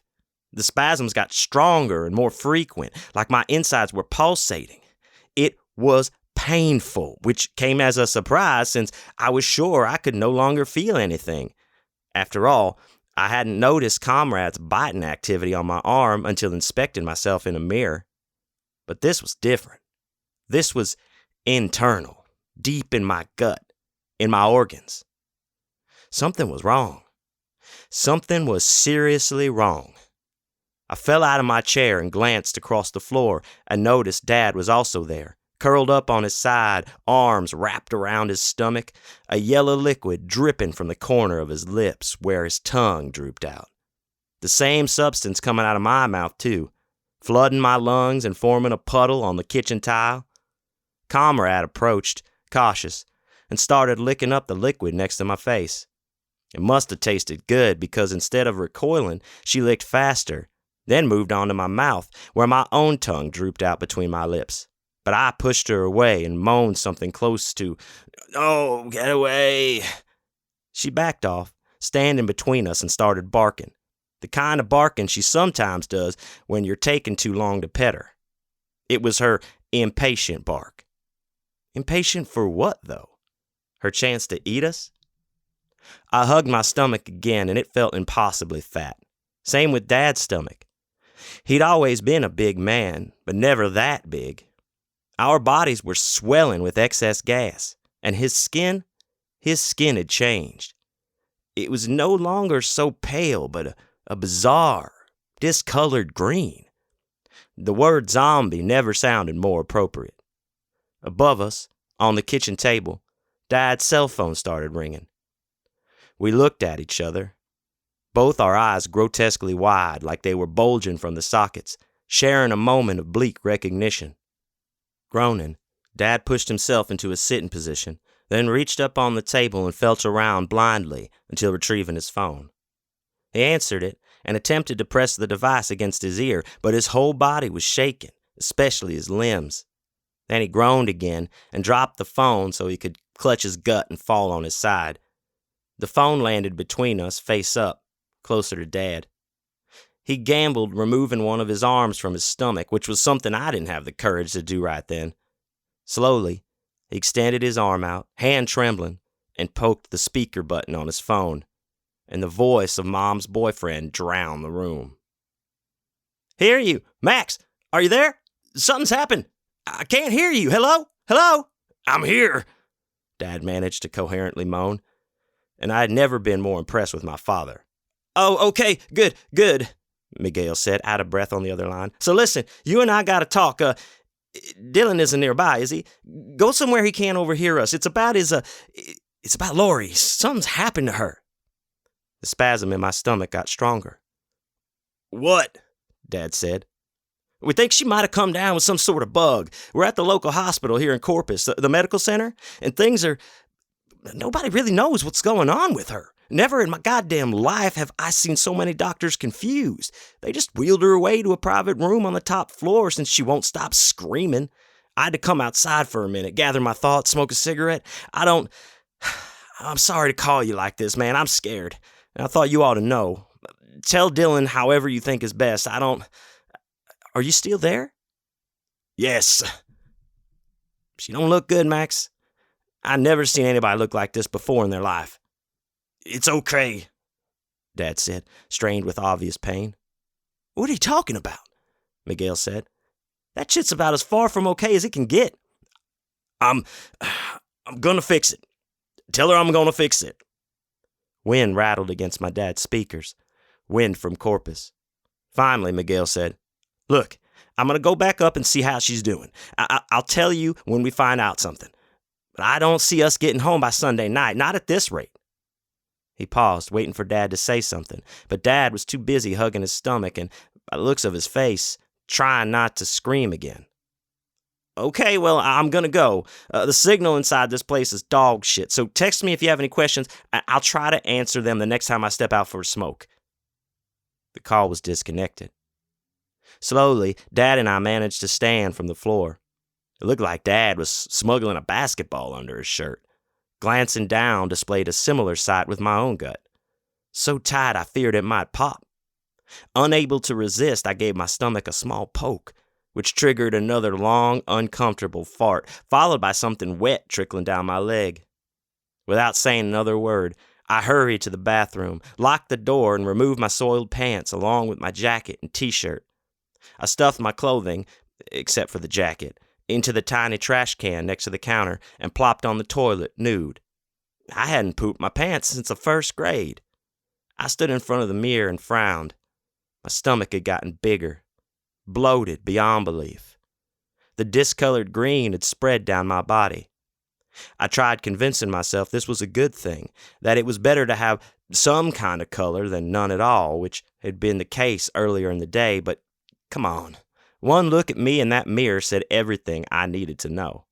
D: The spasms got stronger and more frequent, like my insides were pulsating. It was painful, which came as a surprise since I was sure I could no longer feel anything. After all, I hadn't noticed comrade's biting activity on my arm until inspecting myself in a mirror. But this was different. This was internal, deep in my gut, in my organs. Something was wrong. Something was seriously wrong. I fell out of my chair and glanced across the floor and noticed Dad was also there, curled up on his side, arms wrapped around his stomach, a yellow liquid dripping from the corner of his lips where his tongue drooped out. The same substance coming out of my mouth, too, flooding my lungs and forming a puddle on the kitchen tile. Comrade approached, cautious, and started licking up the liquid next to my face. It must have tasted good because instead of recoiling, she licked faster, then moved on to my mouth, where my own tongue drooped out between my lips. But I pushed her away and moaned something close to, "Oh, get away." She backed off, standing between us, and started barking. The kind of barking she sometimes does when you're taking too long to pet her. It was her impatient bark. Impatient for what, though? Her chance to eat us? I hugged my stomach again, and it felt impossibly fat. Same with Dad's stomach. He'd always been a big man, but never that big. Our bodies were swelling with excess gas, and his skin had changed. It was no longer so pale, but a bizarre, discolored green. The word zombie never sounded more appropriate. Above us, on the kitchen table, Dad's cell phone started ringing. We looked at each other, both our eyes grotesquely wide like they were bulging from the sockets, sharing a moment of bleak recognition. Groaning, Dad pushed himself into a sitting position, then reached up on the table and felt around blindly until retrieving his phone. He answered it and attempted to press the device against his ear, but his whole body was shaking, especially his limbs. Then he groaned again and dropped the phone so he could clutch his gut and fall on his side. The phone landed between us, face up, closer to Dad. He gambled removing one of his arms from his stomach, which was something I didn't have the courage to do right then. Slowly, he extended his arm out, hand trembling, and poked the speaker button on his phone, and the voice of Mom's boyfriend drowned the room. "Hear you! Max, are you there? Something's happened! I can't hear you! Hello? Hello? I'm here!" Dad managed to coherently moan, and I had never been more impressed with my father. "Oh, okay, good," Miguel said, out of breath on the other line. "So listen, you and I gotta talk. Dylan isn't nearby, is he? Go somewhere he can't overhear us. It's about Lori. Something's happened to her." The spasm in my stomach got stronger. "What?" Dad said. "We think she might have come down with some sort of bug. We're at the local hospital here in Corpus, the medical center, and nobody really knows what's going on with her. Never in my goddamn life have I seen so many doctors confused. They just wheeled her away to a private room on the top floor since she won't stop screaming. I had to come outside for a minute, gather my thoughts, smoke a cigarette. I'm sorry to call you like this, man. I'm scared. And I thought you ought to know. Tell Dylan however you think is best. Are you still there?" "Yes." "She don't look good, Max. I never seen anybody look like this before in their life." "It's okay," Dad said, strained with obvious pain. "What are you talking about?" Miguel said. "That shit's about as far from okay as it can get." I'm gonna fix it. Tell her I'm gonna fix it." Wind rattled against my dad's speakers. Wind from Corpus. Finally, Miguel said, "Look, I'm gonna go back up and see how she's doing. I'll tell you when we find out something. But I don't see us getting home by Sunday night, not at this rate." He paused, waiting for Dad to say something, but Dad was too busy hugging his stomach and, by the looks of his face, trying not to scream again. "Okay, well, I'm gonna go. The signal inside this place is dog shit, so text me if you have any questions. I'll try to answer them the next time I step out for a smoke." The call was disconnected. Slowly, Dad and I managed to stand from the floor. It looked like Dad was smuggling a basketball under his shirt. Glancing down displayed a similar sight with my own gut. So tight I feared it might pop. Unable to resist, I gave my stomach a small poke, which triggered another long, uncomfortable fart, followed by something wet trickling down my leg. Without saying another word, I hurried to the bathroom, locked the door, and removed my soiled pants along with my jacket and t-shirt. I stuffed my clothing, except for the jacket, into the tiny trash can next to the counter and plopped on the toilet nude. I hadn't pooped my pants since the first grade. I stood in front of the mirror and frowned. My stomach had gotten bigger, bloated beyond belief. The discolored green had spread down my body. I tried convincing myself this was a good thing, that it was better to have some kind of color than none at all, which had been the case earlier in the day, but come on. One look at me in that mirror said everything I needed to know.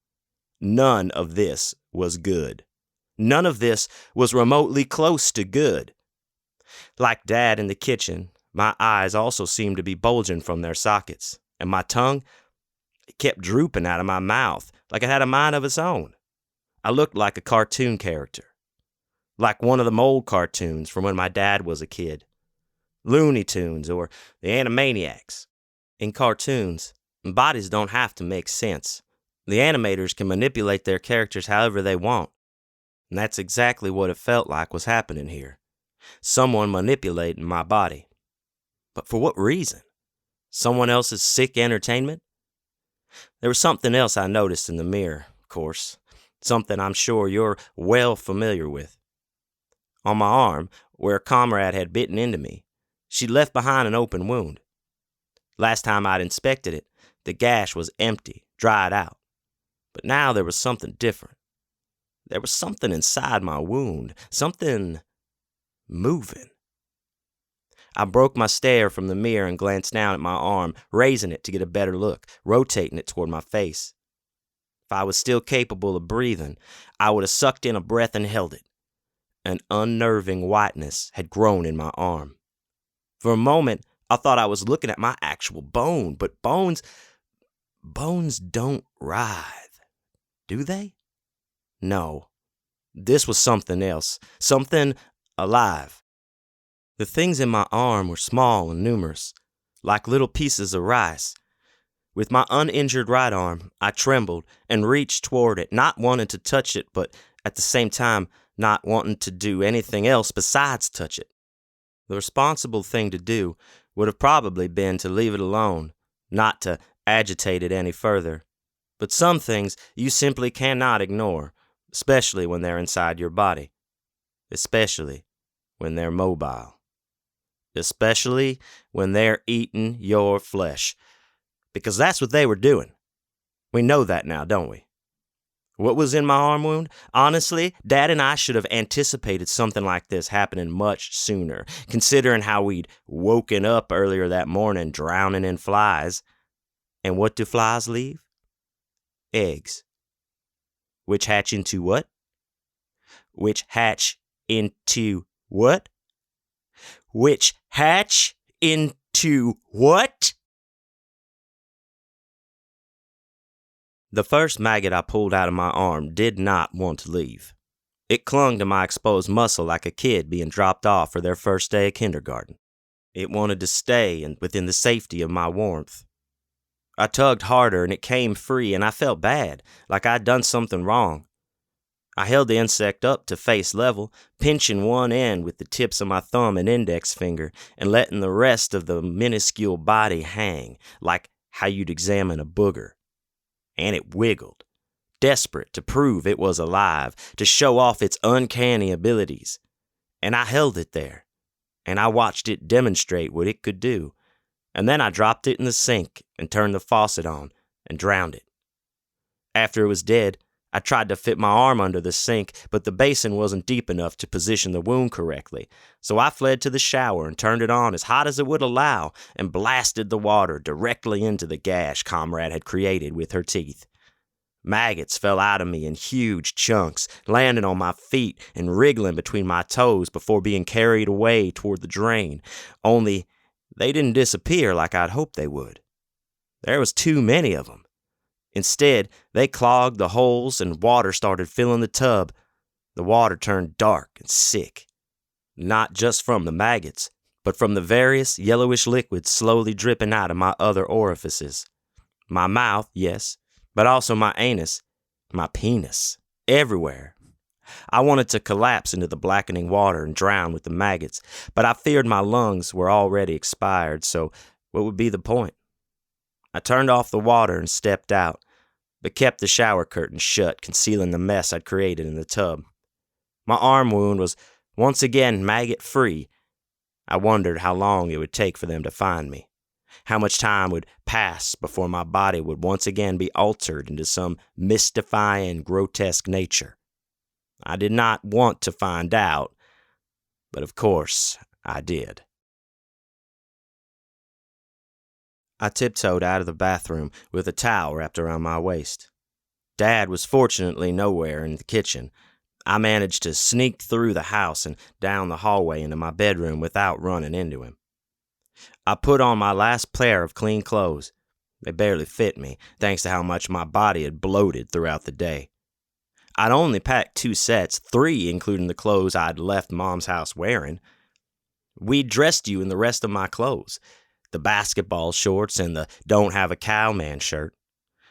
D: None of this was good. None of this was remotely close to good. Like Dad in the kitchen, my eyes also seemed to be bulging from their sockets, and my tongue kept drooping out of my mouth like it had a mind of its own. I looked like a cartoon character, like one of the old cartoons from when my dad was a kid. Looney Tunes or the Animaniacs. In cartoons, bodies don't have to make sense. The animators can manipulate their characters however they want. And that's exactly what it felt like was happening here. Someone manipulating my body. But for what reason? Someone else's sick entertainment? There was something else I noticed in the mirror, of course. Something I'm sure you're well familiar with. On my arm, where a comrade had bitten into me, she'd left behind an open wound. Last time I'd inspected it, the gash was empty, dried out. But now there was something different. There was something inside my wound, something moving. I broke my stare from the mirror and glanced down at my arm, raising it to get a better look, rotating it toward my face. If I was still capable of breathing, I would have sucked in a breath and held it. An unnerving whiteness had grown in my arm. For a moment, I thought I was looking at my actual bone, but bones don't writhe, do they? No, this was something else, something alive. The things in my arm were small and numerous, like little pieces of rice. With my uninjured right arm, I trembled and reached toward it, not wanting to touch it, but at the same time, not wanting to do anything else besides touch it. The responsible thing to do would have probably been to leave it alone, not to agitate it any further. But some things you simply cannot ignore, especially when they're inside your body. Especially when they're mobile. Especially when they're eating your flesh. Because that's what they were doing. We know that now, don't we? What was in my arm wound? Honestly, Dad and I should have anticipated something like this happening much sooner, considering how we'd woken up earlier that morning drowning in flies. And what do flies leave? Eggs. Which hatch into what? Which hatch into what? Which hatch into what? The first maggot I pulled out of my arm did not want to leave. It clung to my exposed muscle like a kid being dropped off for their first day of kindergarten. It wanted to stay within the safety of my warmth. I tugged harder and it came free, and I felt bad, like I'd done something wrong. I held the insect up to face level, pinching one end with the tips of my thumb and index finger and letting the rest of the minuscule body hang, like how you'd examine a booger. And it wiggled, desperate to prove it was alive, to show off its uncanny abilities. And I held it there, and I watched it demonstrate what it could do. And then I dropped it in the sink and turned the faucet on and drowned it. After it was dead, I tried to fit my arm under the sink, but the basin wasn't deep enough to position the wound correctly. So I fled to the shower and turned it on as hot as it would allow and blasted the water directly into the gash Comrade had created with her teeth. Maggots fell out of me in huge chunks, landing on my feet and wriggling between my toes before being carried away toward the drain. Only they didn't disappear like I'd hoped they would. There was too many of them. Instead, they clogged the holes and water started filling the tub. The water turned dark and sick. Not just from the maggots, but from the various yellowish liquids slowly dripping out of my other orifices. My mouth, yes, but also my anus, my penis, everywhere. I wanted to collapse into the blackening water and drown with the maggots, but I feared my lungs were already expired, so what would be the point? I turned off the water and stepped out, but kept the shower curtain shut, concealing the mess I'd created in the tub. My arm wound was once again maggot-free. I wondered how long it would take for them to find me, how much time would pass before my body would once again be altered into some mystifying, grotesque nature. I did not want to find out, but of course I did. I tiptoed out of the bathroom with a towel wrapped around my waist. Dad was fortunately nowhere in the kitchen. I managed to sneak through the house and down the hallway into my bedroom without running into him. I put on my last pair of clean clothes. They barely fit me, thanks to how much my body had bloated throughout the day. I'd only packed 2 sets, 3 including the clothes I'd left Mom's house wearing. We dressed you in the rest of my clothes. The basketball shorts and the don't have a cowman shirt.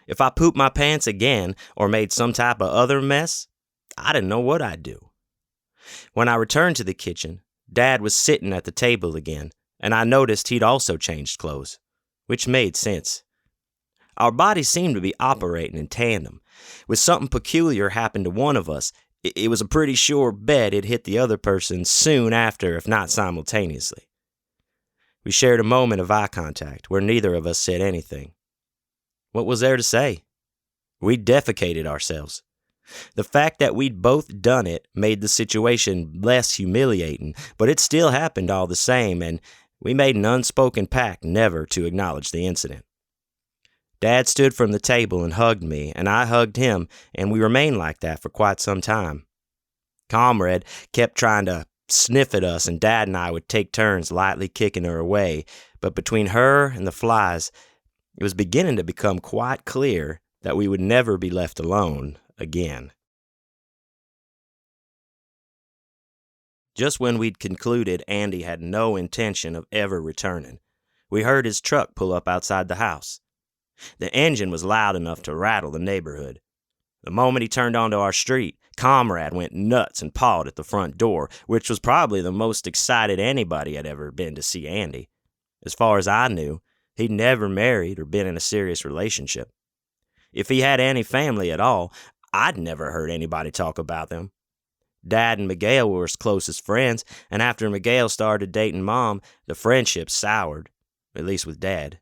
D: If I pooped my pants again or made some type of other mess, I didn't know what I'd do. When I returned to the kitchen, Dad was sitting at the table again, and I noticed he'd also changed clothes, which made sense. Our bodies seemed to be operating in tandem. When something peculiar happened to one of us, it was a pretty sure bet it hit the other person soon after, if not simultaneously. We shared a moment of eye contact where neither of us said anything. What was there to say? We defecated ourselves. The fact that we'd both done it made the situation less humiliating, but it still happened all the same, and we made an unspoken pact never to acknowledge the incident. Dad stood from the table and hugged me, and I hugged him, and we remained like that for quite some time. Comrade kept trying to sniff at us, and Dad and I would take turns lightly kicking her away, but between her and the flies, it was beginning to become quite clear that we would never be left alone again. Just when we'd concluded Andy had no intention of ever returning, we heard his truck pull up outside the house. The engine was loud enough to rattle the neighborhood. The moment he turned onto our street, Comrade went nuts and pawed at the front door, which was probably the most excited anybody had ever been to see Andy. As far as I knew, he'd never married or been in a serious relationship. If he had any family at all, I'd never heard anybody talk about them. Dad and Miguel were his closest friends, and after Miguel started dating Mom, the friendship soured, at least with Dad.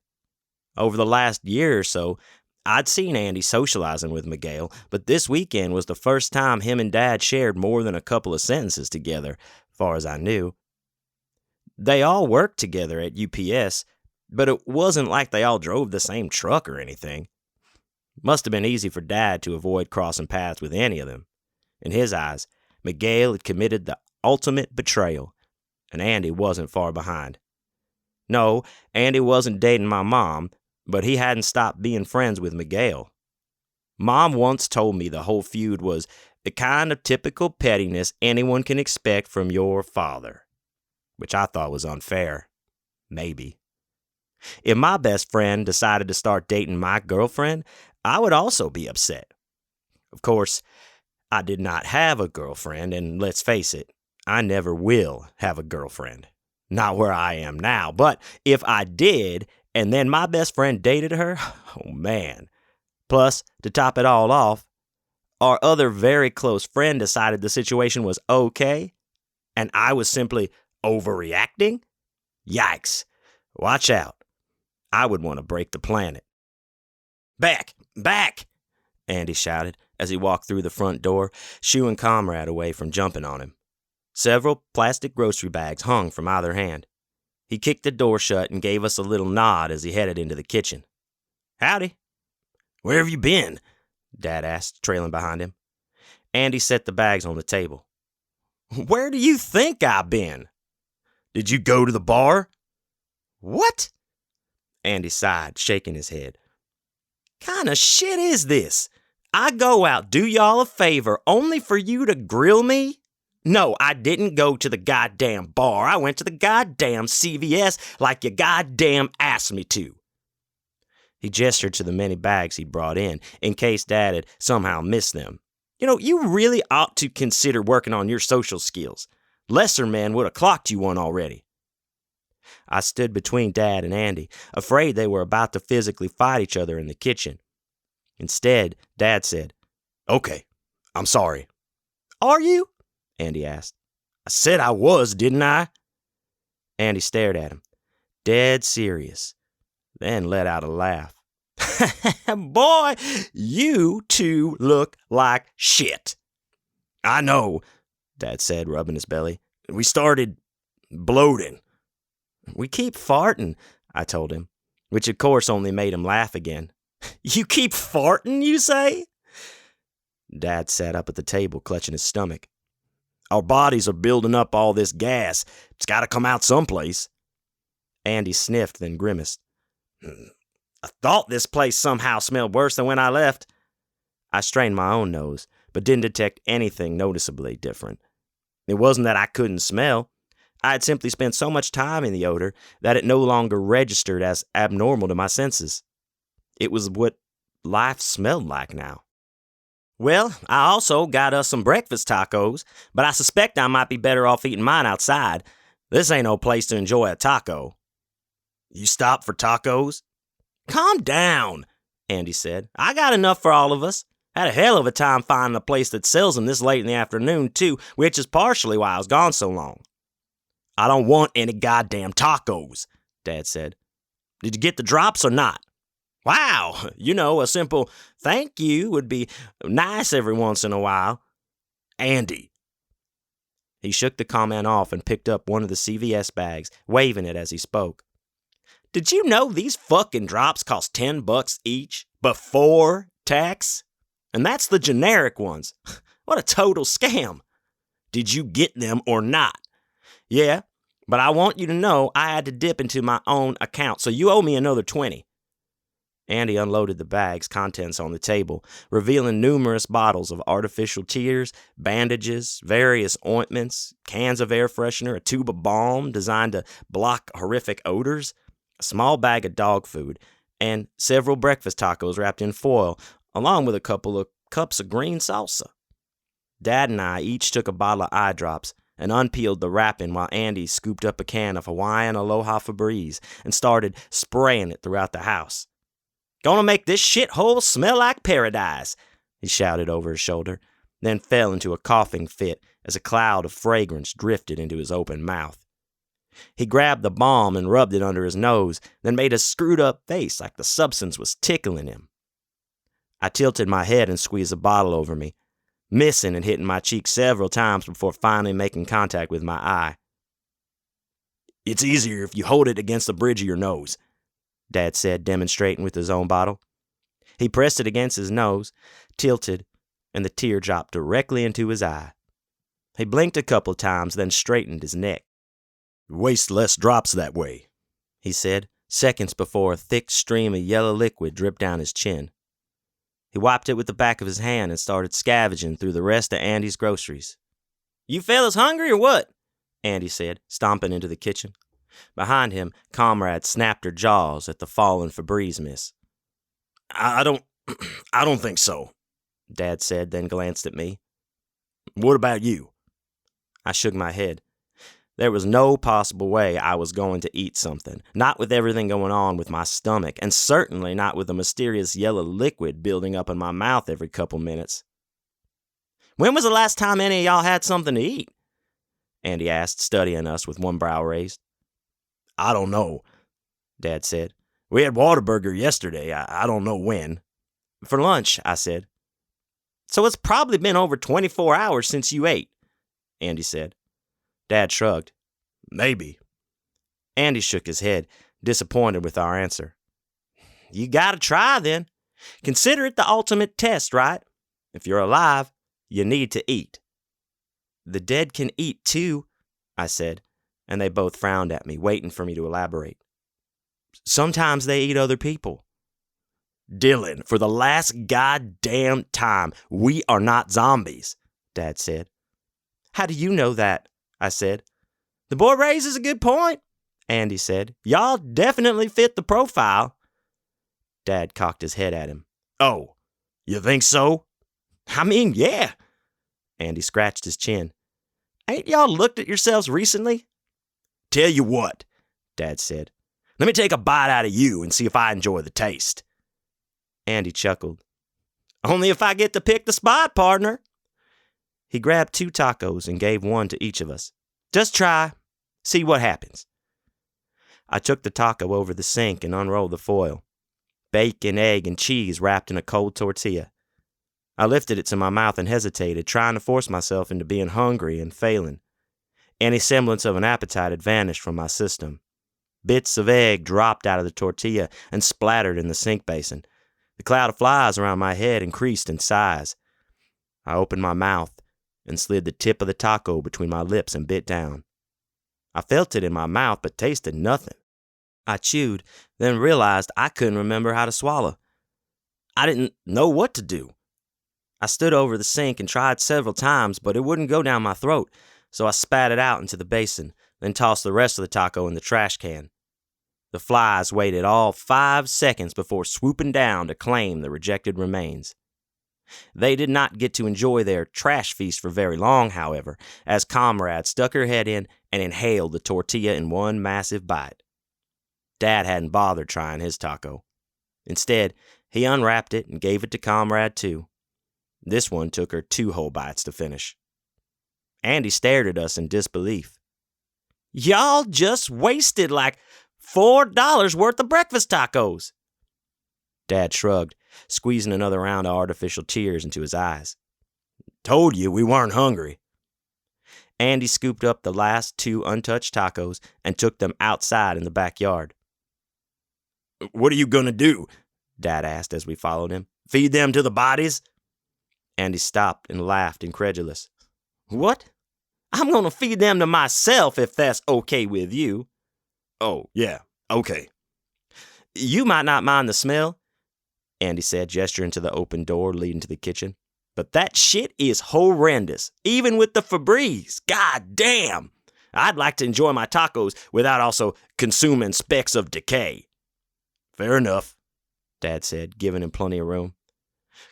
D: Over the last year or so, I'd seen Andy socializing with Miguel, but this weekend was the first time him and Dad shared more than a couple of sentences together, as far as I knew. They all worked together at UPS, but it wasn't like they all drove the same truck or anything. Must have been easy for Dad to avoid crossing paths with any of them. In his eyes, Miguel had committed the ultimate betrayal, and Andy wasn't far behind. No, Andy wasn't dating my mom, but he hadn't stopped being friends with Miguel. Mom once told me the whole feud was the kind of typical pettiness anyone can expect from your father, which I thought was unfair. Maybe. If my best friend decided to start dating my girlfriend, I would also be upset. Of course, I did not have a girlfriend, and let's face it, I never will have a girlfriend. Not where I am now, but if I did, and then my best friend dated her, oh man. Plus, to top it all off, our other very close friend decided the situation was okay, and I was simply overreacting? Yikes. Watch out. I would want to break the planet. Back! Back! Andy shouted as he walked through the front door, shooing Comrade away from jumping on him. Several plastic grocery bags hung from either hand. He kicked the door shut and gave us a little nod as he headed into the kitchen. Howdy. Where have you been? Dad asked, trailing behind him. Andy set the bags on the table. Where do you think I've been? Did you go to the bar? What? Andy sighed, shaking his head. Kind of shit is this? I go out, do y'all a favor, only for you to grill me? No, I didn't go to the goddamn bar. I went to the goddamn CVS like you goddamn asked me to. He gestured to the many bags he'd brought in case Dad had somehow missed them. You know, you really ought to consider working on your social skills. Lesser men would have clocked you one already. I stood between Dad and Andy, afraid they were about to physically fight each other in the kitchen. Instead, Dad said, Okay, I'm sorry. Are you? Andy asked. I said I was, didn't I? Andy stared at him, dead serious, then let out a laugh. Boy, you two look like shit. I know, Dad said, rubbing his belly. We started bloating. We keep farting, I told him, which of course only made him laugh again. You keep farting, you say? Dad sat up at the table, clutching his stomach. Our bodies are building up all this gas. It's got to come out someplace. Andy sniffed, then grimaced. I thought this place somehow smelled worse than when I left. I strained my own nose, but didn't detect anything noticeably different. It wasn't that I couldn't smell. I had simply spent so much time in the odor that it no longer registered as abnormal to my senses. It was what life smelled like now. Well, I also got us some breakfast tacos, but I suspect I might be better off eating mine outside. This ain't no place to enjoy a taco. You stopped for tacos? Calm down, Andy said. I got enough for all of us. Had a hell of a time finding a place that sells them this late in the afternoon, too, which is partially why I was gone so long. I don't want any goddamn tacos, Dad said. Did you get the drops or not? Wow, a simple thank you would be nice every once in a while. Andy. He shook the comment off and picked up one of the CVS bags, waving it as he spoke. Did you know these fucking drops cost $10 each? Before tax? And that's the generic ones. What a total scam. Did you get them or not? Yeah, but I want you to know I had to dip into my own account, so you owe me another 20. Andy unloaded the bag's contents on the table, revealing numerous bottles of artificial tears, bandages, various ointments, cans of air freshener, a tube of balm designed to block horrific odors, a small bag of dog food, and several breakfast tacos wrapped in foil, along with a couple of cups of green salsa. Dad and I each took a bottle of eye drops and unpeeled the wrapping while Andy scooped up a can of Hawaiian Aloha Febreze and started spraying it throughout the house. Gonna make this shithole smell like paradise, he shouted over his shoulder, then fell into a coughing fit as a cloud of fragrance drifted into his open mouth. He grabbed the balm and rubbed it under his nose, then made a screwed-up face like the substance was tickling him. I tilted my head and squeezed the bottle over me, missing and hitting my cheek several times before finally making contact with my eye. It's easier if you hold it against the bridge of your nose, Dad said, demonstrating with his own bottle. He pressed it against his nose, tilted, and the tear dropped directly into his eye. He blinked a couple times, then straightened his neck. Waste less drops that way, he said, seconds before a thick stream of yellow liquid dripped down his chin. He wiped it with the back of his hand and started scavenging through the rest of Andy's groceries. You fellas hungry or what? Andy said, stomping into the kitchen. Behind him, Comrade snapped her jaws at the fallen Febreze miss. I don't think so, Dad said, then glanced at me. What about you? I shook my head. There was no possible way I was going to eat something, not with everything going on with my stomach, and certainly not with the mysterious yellow liquid building up in my mouth every couple minutes. When was the last time any of y'all had something to eat? Andy asked, studying us with one brow raised. I don't know, Dad said. We had Whataburger yesterday. I don't know when. For lunch, I said. So it's probably been over 24 hours since you ate, Andy said. Dad shrugged. Maybe. Andy shook his head, disappointed with our answer. You gotta try then. Consider it the ultimate test, right? If you're alive, you need to eat. The dead can eat too, I said, and they both frowned at me, waiting for me to elaborate. Sometimes they eat other people. Dylan, for the last goddamn time, we are not zombies, Dad said. How do you know that? I said. The boy raises a good point, Andy said. Y'all definitely fit the profile. Dad cocked his head at him. Oh, you think so? I mean, yeah. Andy scratched his chin. Ain't y'all looked at yourselves recently? Tell you what, Dad said. Let me take a bite out of you and see if I enjoy the taste. Andy chuckled. Only if I get to pick the spot, partner. He grabbed 2 tacos and gave one to each of us. Just try. See what happens. I took the taco over the sink and unrolled the foil. Bacon, egg, and cheese wrapped in a cold tortilla. I lifted it to my mouth and hesitated, trying to force myself into being hungry and failing. Any semblance of an appetite had vanished from my system. Bits of egg dropped out of the tortilla and splattered in the sink basin. The cloud of flies around my head increased in size. I opened my mouth and slid the tip of the taco between my lips and bit down. I felt it in my mouth but tasted nothing. I chewed, then realized I couldn't remember how to swallow. I didn't know what to do. I stood over the sink and tried several times, but it wouldn't go down my throat, so I spat it out into the basin, then tossed the rest of the taco in the trash can. The flies waited all 5 seconds before swooping down to claim the rejected remains. They did not get to enjoy their trash feast for very long, however, as Comrade stuck her head in and inhaled the tortilla in one massive bite. Dad hadn't bothered trying his taco. Instead, he unwrapped it and gave it to Comrade too. This one took her 2 whole bites to finish. Andy stared at us in disbelief. Y'all just wasted like $4 worth of breakfast tacos. Dad shrugged, squeezing another round of artificial tears into his eyes. Told you we weren't hungry. Andy scooped up the last 2 untouched tacos and took them outside in the backyard. What are you going to do? Dad asked as we followed him. Feed them to the bodies? Andy stopped and laughed, incredulous. What? I'm going to feed them to myself if that's okay with you. Oh, yeah, okay. You might not mind the smell, Andy said, gesturing to the open door leading to the kitchen. But that shit is horrendous, even with the Febreze. God damn! I'd like to enjoy my tacos without also consuming specks of decay. Fair enough, Dad said, giving him plenty of room.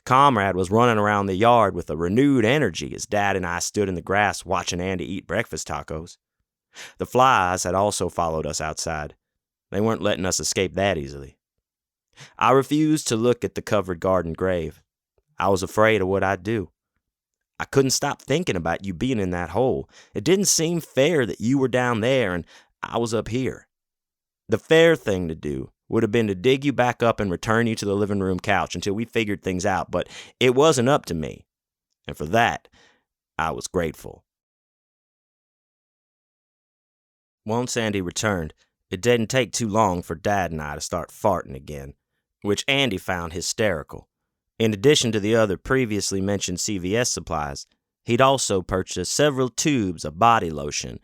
D: Comrade was running around the yard with a renewed energy as Dad and I stood in the grass watching Andy eat breakfast tacos. The flies had also followed us outside. They weren't letting us escape that easily. I refused to look at the covered garden grave. I was afraid of what I'd do. I couldn't stop thinking about you being in that hole. It didn't seem fair that you were down there and I was up here. The fair thing to do would have been to dig you back up and return you to the living room couch until we figured things out, but it wasn't up to me. And for that, I was grateful. Once Andy returned, it didn't take too long for Dad and I to start farting again, which Andy found hysterical. In addition to the other previously mentioned CVS supplies, he'd also purchased several tubes of body lotion,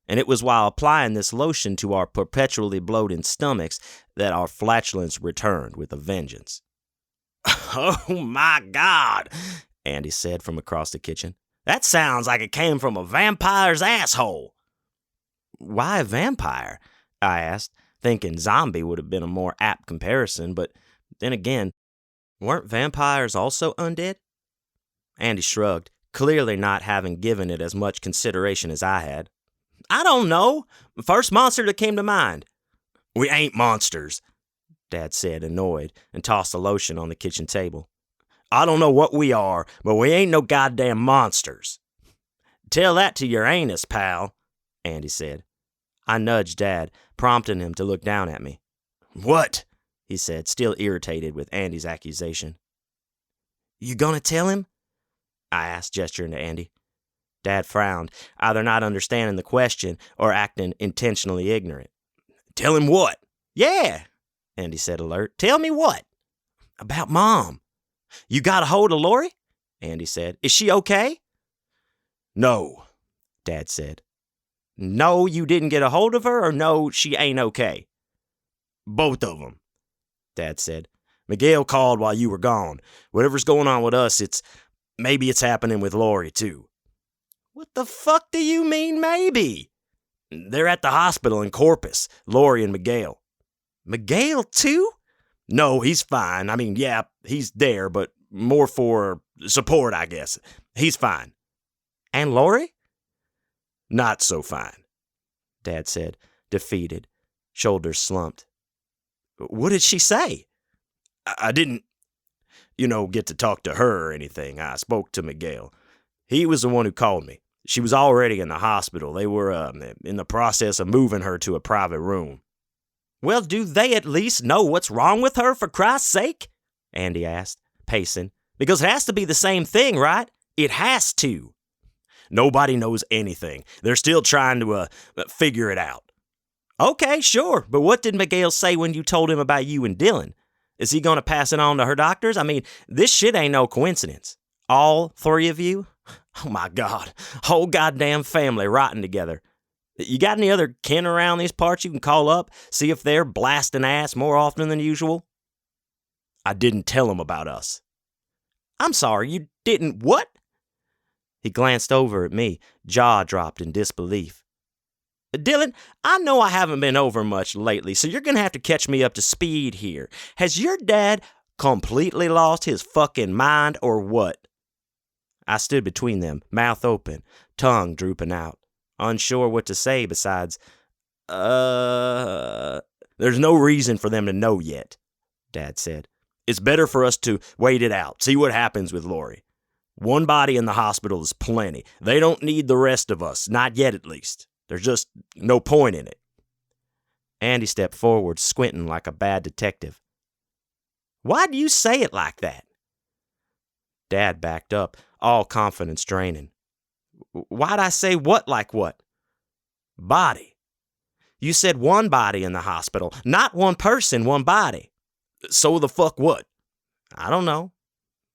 D: and it was while applying this lotion to our perpetually bloated stomachs that our flatulence returned with a vengeance. Oh my God, Andy said from across the kitchen. That sounds like it came from a vampire's asshole. Why a vampire? I asked, thinking zombie would have been a more apt comparison, but then again, weren't vampires also undead? Andy shrugged, clearly not having given it as much consideration as I had. I don't know. First monster that came to mind. We ain't monsters, Dad said, annoyed, and tossed the lotion on the kitchen table. I don't know what we are, but we ain't no goddamn monsters. Tell that to your anus, pal, Andy said. I nudged Dad, prompting him to look down at me. What? He said, still irritated with Andy's accusation. You gonna tell him? I asked, gesturing to Andy. Dad frowned, either not understanding the question or acting intentionally ignorant. Tell him what? Yeah, Andy said, alert. Tell me what? About Mom. You got a hold of Lori? Andy said. Is she okay? No, Dad said. No, you didn't get a hold of her, or no, she ain't okay? Both of them, Dad said. Miguel called while you were gone. Whatever's going on with us, maybe it's happening with Lori, too. What the fuck do you mean, maybe? They're at the hospital in Corpus, Lori and Miguel. Miguel, too? No, he's fine. I mean, yeah, he's there, but more for support, I guess. He's fine. And Lori? Not so fine, Dad said, defeated, shoulders slumped. What did she say? I didn't, get to talk to her or anything. I spoke to Miguel. He was the one who called me. She was already in the hospital. They were in the process of moving her to a private room. Well, do they at least know what's wrong with her, for Christ's sake? Andy asked, pacing. Because it has to be the same thing, right? It has to. Nobody knows anything. They're still trying to figure it out. Okay, sure. But what did Miguel say when you told him about you and Dylan? Is he going to pass it on to her doctors? I mean, this shit ain't no coincidence. All 3 of you? Oh my God. Whole goddamn family rotting together. You got any other kin around these parts you can call up, see if they're blasting ass more often than usual? I didn't tell them about us. I'm sorry, you didn't what? He glanced over at me, jaw dropped in disbelief. Dylan, I know I haven't been over much lately, so you're going to have to catch me up to speed here. Has your dad completely lost his fucking mind or what? I stood between them, mouth open, tongue drooping out, unsure what to say besides, there's no reason for them to know yet, Dad said. It's better for us to wait it out, see what happens with Lori. One body in the hospital is plenty. They don't need the rest of us, not yet at least. There's just no point in it. Andy stepped forward, squinting like a bad detective. Why do you say it like that? Dad backed up, all confidence draining. Why'd I say what like what? Body. You said one body in the hospital, not one person, one body. So the fuck what? I don't know.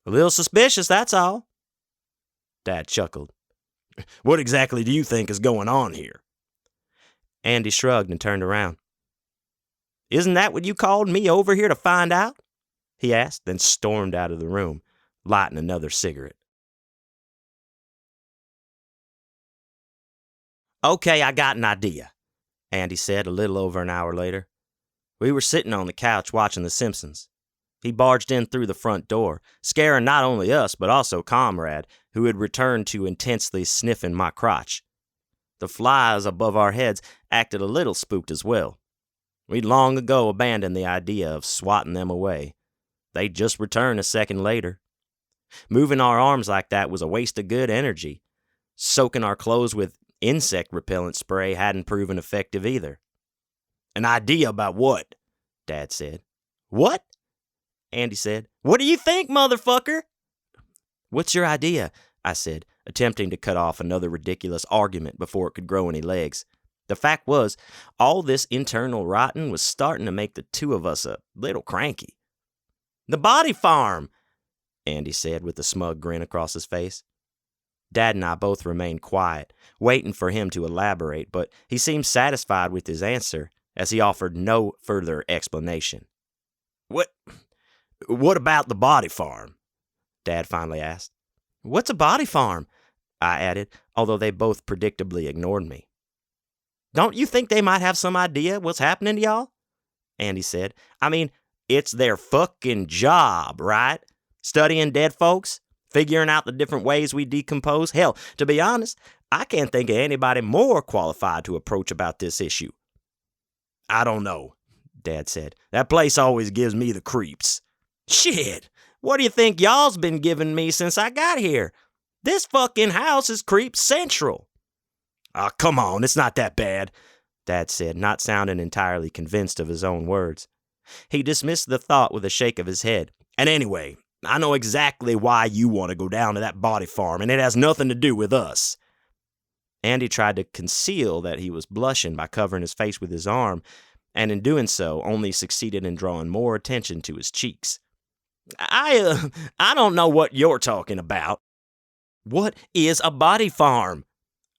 D: A little suspicious, that's all. Dad chuckled. What exactly do you think is going on here? Andy shrugged and turned around. Isn't that what you called me over here to find out? He asked, then stormed out of the room, lighting another cigarette. Okay, I got an idea, Andy said a little over an hour later. We were sitting on the couch watching The Simpsons. He barged in through the front door, scaring not only us but also Comrade, who had returned to intensely sniffing my crotch. The flies above our heads acted a little spooked as well. We'd long ago abandoned the idea of swatting them away. They'd just return a second later. Moving our arms like that was a waste of good energy. Soaking our clothes with insect repellent spray hadn't proven effective either. An idea about what? Dad said. What? Andy said. What do you think, motherfucker? What's your idea? I said, attempting to cut off another ridiculous argument before it could grow any legs. The fact was, all this internal rotting was starting to make the two of us a little cranky. The body farm, Andy said with a smug grin across his face. Dad and I both remained quiet, waiting for him to elaborate, but he seemed satisfied with his answer as he offered no further explanation. What about the body farm? Dad finally asked. What's a body farm? I added, although they both predictably ignored me. Don't you think they might have some idea what's happening to y'all? Andy said. I mean, it's their fucking job, right? Studying dead folks, figuring out the different ways we decompose. Hell, to be honest, I can't think of anybody more qualified to approach about this issue. I don't know, Dad said. That place always gives me the creeps. Shit, what do you think y'all's been giving me since I got here? This fucking house is creep central. Ah, come on, it's not that bad, Dad said, not sounding entirely convinced of his own words. He dismissed the thought with a shake of his head. And anyway, I know exactly why you want to go down to that body farm, and it has nothing to do with us. Andy tried to conceal that he was blushing by covering his face with his arm, and in doing so only succeeded in drawing more attention to his cheeks. I don't know what you're talking about. What is a body farm?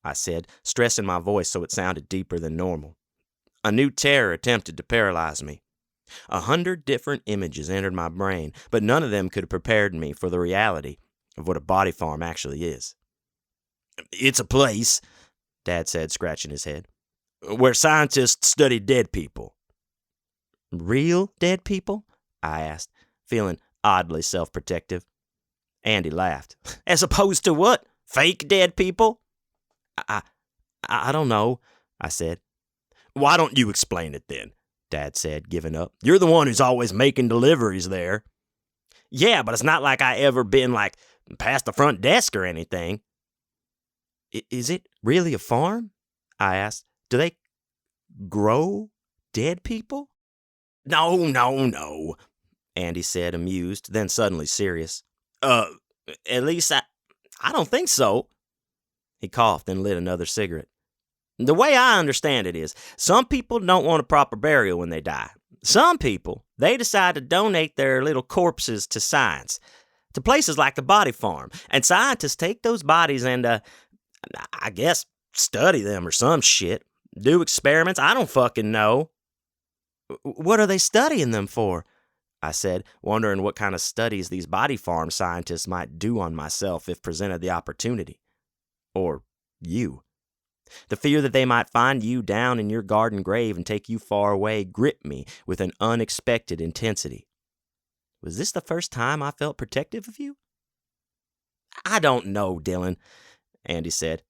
D: I said, stressing my voice so it sounded deeper than normal. A new terror attempted to paralyze me. 100 different images entered my brain, but none of them could have prepared me for the reality of what a body farm actually is. It's a place, Dad said, scratching his head, where scientists study dead people. Real dead people? I asked, feeling oddly self-protective. Andy laughed. As opposed to what? Fake dead people? I don't know, I said. Why don't you explain it then? Dad said, giving up. You're the one who's always making deliveries there. Yeah, but it's not like I ever been, past the front desk or anything. Is it really a farm? I asked. Do they grow dead people? No, Andy said, amused, then suddenly serious. At least I don't think so. He coughed and lit another cigarette. The way I understand it is, some people don't want a proper burial when they die. Some people, they decide to donate their little corpses to science, to places like the body farm. And scientists take those bodies and, I guess, study them or some shit. Do experiments. I don't fucking know. What are they studying them for? I said, wondering what kind of studies these body farm scientists might do on myself if presented the opportunity. Or you. The fear that they might find you down in your garden grave and take you far away gripped me with an unexpected intensity. Was this the first time I felt protective of you? I don't know, Dylan, Andy said.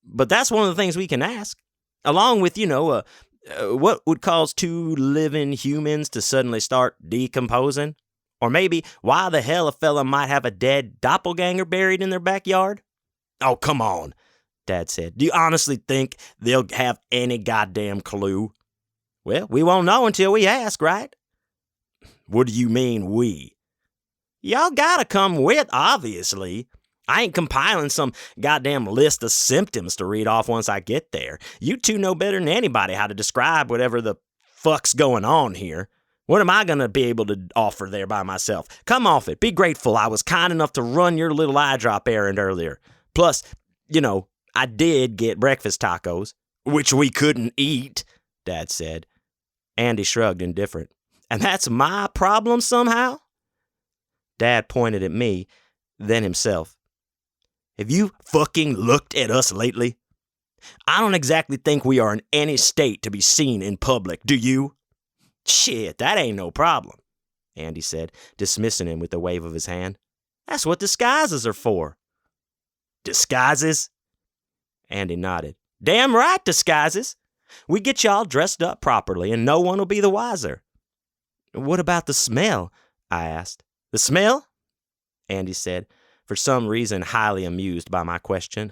D: But that's one of the things we can ask. Along with, what would cause two living humans to suddenly start decomposing? Or maybe why the hell a fella might have a dead doppelganger buried in their backyard? Oh, come on, Dad said. Do you honestly think they'll have any goddamn clue? Well, we won't know until we ask, right? What do you mean, we? Y'all gotta come with, obviously. I ain't compiling some goddamn list of symptoms to read off once I get there. You two know better than anybody how to describe whatever the fuck's going on here. What am I gonna be able to offer there by myself? Come off it. Be grateful I was kind enough to run your little eye drop errand earlier. Plus, I did get breakfast tacos, which we couldn't eat, Dad said. Andy shrugged, indifferent. And that's my problem somehow? Dad pointed at me, then himself. Have you fucking looked at us lately? I don't exactly think we are in any state to be seen in public, do you? Shit, that ain't no problem, Andy said, dismissing him with a wave of his hand. That's what disguises are for. Disguises? Andy nodded. Damn right, disguises. We get y'all dressed up properly and no one will be the wiser. What about the smell? I asked. The smell? Andy said, for some reason highly amused by my question.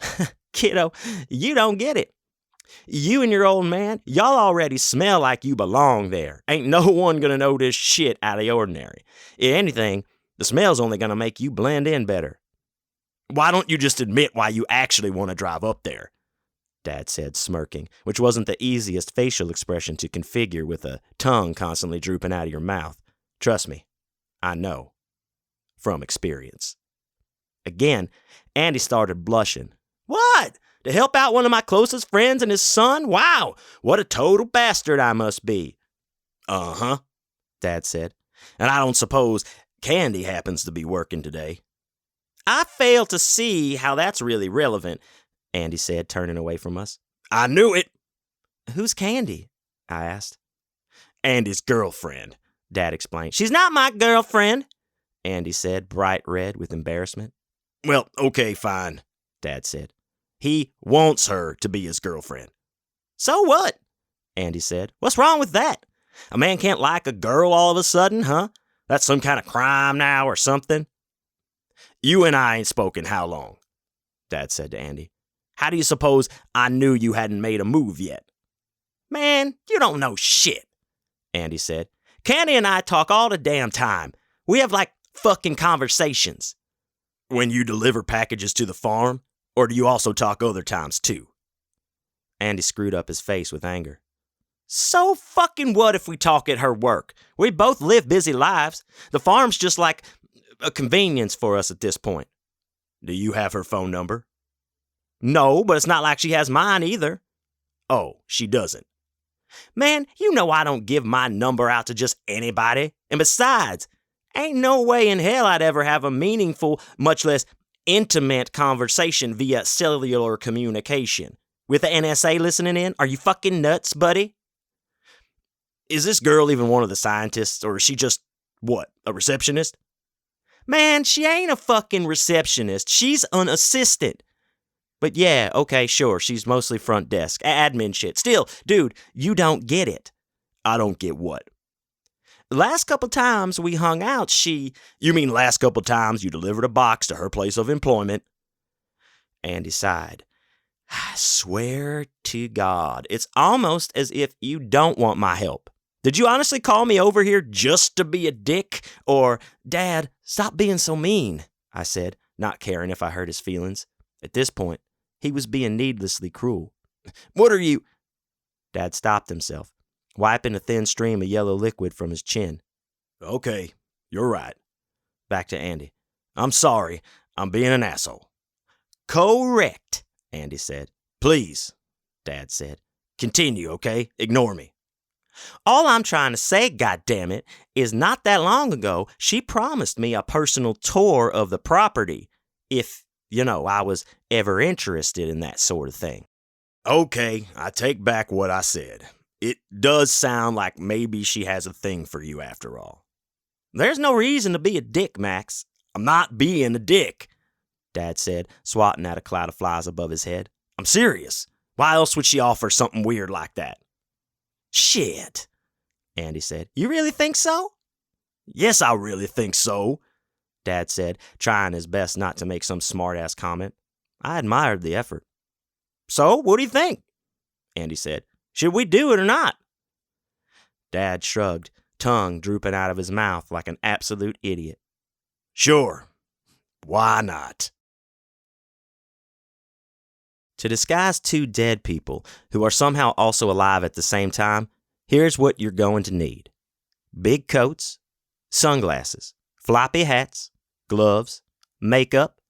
D: Kiddo, you don't get it. You and your old man, y'all already smell like you belong there. Ain't no one gonna notice shit out of the ordinary. If anything, the smell's only gonna make you blend in better. Why don't you just admit why you actually want to drive up there? Dad said, smirking, which wasn't the easiest facial expression to configure with a tongue constantly drooping out of your mouth. Trust me, I know. From experience. Again, Andy started blushing. What? To help out one of my closest friends and his son? Wow, what a total bastard I must be. Uh-huh, Dad said. And I don't suppose Candy happens to be working today. I fail to see how that's really relevant, Andy said, turning away from us. I knew it. Who's Candy? I asked. Andy's girlfriend, Dad explained. She's not my girlfriend, Andy said, bright red with embarrassment. Well, okay, fine, Dad said. He wants her to be his girlfriend. So what? Andy said. What's wrong with that? A man can't like a girl all of a sudden, huh? That's some kind of crime now or something? You and I ain't spoken how long? Dad said to Andy. How do you suppose I knew you hadn't made a move yet? Man, you don't know shit, Andy said. Candy and I talk all the damn time. We have like fucking conversations. When you deliver packages to the farm? Or do you also talk other times, too? Andy screwed up his face with anger. So fucking what if we talk at her work? We both live busy lives. The farm's just like a convenience for us at this point. Do you have her phone number? No, but it's not like she has mine either. Oh, she doesn't. Man, you know I don't give my number out to just anybody. And besides, ain't no way in hell I'd ever have a meaningful, much less intimate conversation via cellular communication. With the NSA listening in? Are you fucking nuts, buddy? Is this girl even one of the scientists, or is she just, what, a receptionist? Man, she ain't a fucking receptionist. She's an assistant. But yeah, okay, sure, she's mostly front desk, admin shit. Still, dude, you don't get it. I don't get what? Last couple times we hung out, You mean last couple times you delivered a box to her place of employment? Andy sighed. I swear to God, it's almost as if you don't want my help. Did you honestly call me over here just to be a dick? Or, Dad, stop being so mean, I said, not caring if I hurt his feelings. At this point, he was being needlessly cruel. What are you... Dad stopped himself, wiping a thin stream of yellow liquid from his chin. Okay, you're right. Back to Andy. I'm sorry, I'm being an asshole. Correct, Andy said. Please, Dad said. Continue, okay? Ignore me. All I'm trying to say, goddammit, is not that long ago, she promised me a personal tour of the property, if, I was ever interested in that sort of thing. Okay, I take back what I said. It does sound like maybe she has a thing for you after all. There's no reason to be a dick, Max. I'm not being a dick, Dad said, swatting at a cloud of flies above his head. I'm serious. Why else would she offer something weird like that? Shit, Andy said. You really think so? Yes, I really think so, Dad said, trying his best not to make some smart-ass comment. I admired the effort. So, what do you think? Andy said. Should we do it or not? Dad shrugged, tongue drooping out of his mouth like an absolute idiot. Sure. Why not? To disguise two dead people who are somehow also alive at the same time, here's what you're going to need. Big coats, sunglasses, floppy hats, gloves, makeup,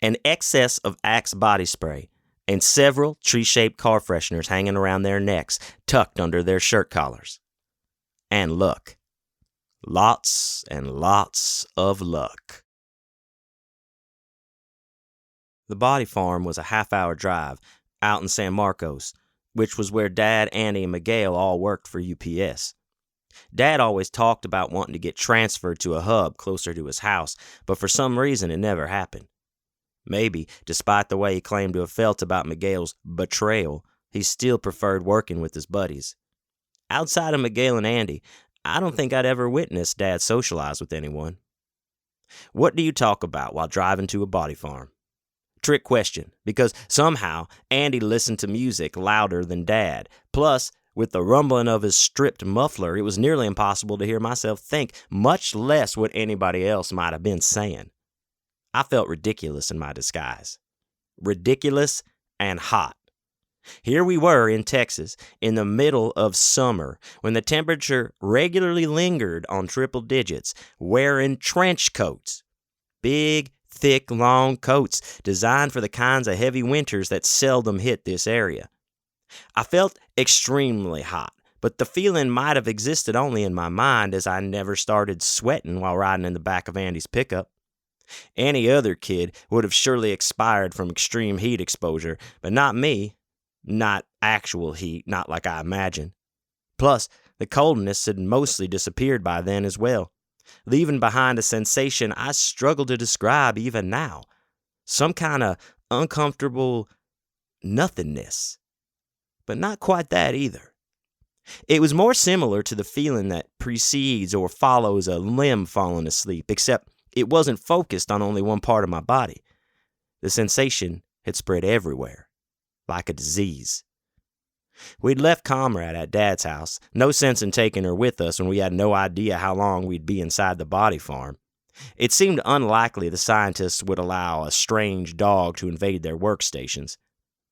D: an excess of Axe body spray, and several tree-shaped car fresheners hanging around their necks, tucked under their shirt collars. And luck. Lots and lots of luck. The body farm was a half-hour drive out in San Marcos, which was where Dad, Andy, and Miguel all worked for UPS. Dad always talked about wanting to get transferred to a hub closer to his house, but for some reason it never happened. Maybe, despite the way he claimed to have felt about Miguel's betrayal, he still preferred working with his buddies. Outside of Miguel and Andy, I don't think I'd ever witnessed Dad socialize with anyone. What do you talk about while driving to a body farm? Trick question, because somehow Andy listened to music louder than Dad. Plus, with the rumbling of his stripped muffler, it was nearly impossible to hear myself think, much less what anybody else might have been saying. I felt ridiculous in my disguise. Ridiculous and hot. Here we were in Texas, in the middle of summer, when the temperature regularly lingered on triple digits, wearing trench coats. Big, thick, long coats designed for the kinds of heavy winters that seldom hit this area. I felt extremely hot, but the feeling might have existed only in my mind, as I never started sweating while riding in the back of Andy's pickup. Any other kid would have surely expired from extreme heat exposure, but not me. Not actual heat, not like I imagined. Plus, the coldness had mostly disappeared by then as well, leaving behind a sensation I struggle to describe even now. Some kind of uncomfortable nothingness. But not quite that either. It was more similar to the feeling that precedes or follows a limb falling asleep, except it wasn't focused on only one part of my body. The sensation had spread everywhere, like a disease. We'd left Comrade at Dad's house. No sense in taking her with us when we had no idea how long we'd be inside the body farm. It seemed unlikely the scientists would allow a strange dog to invade their workstations.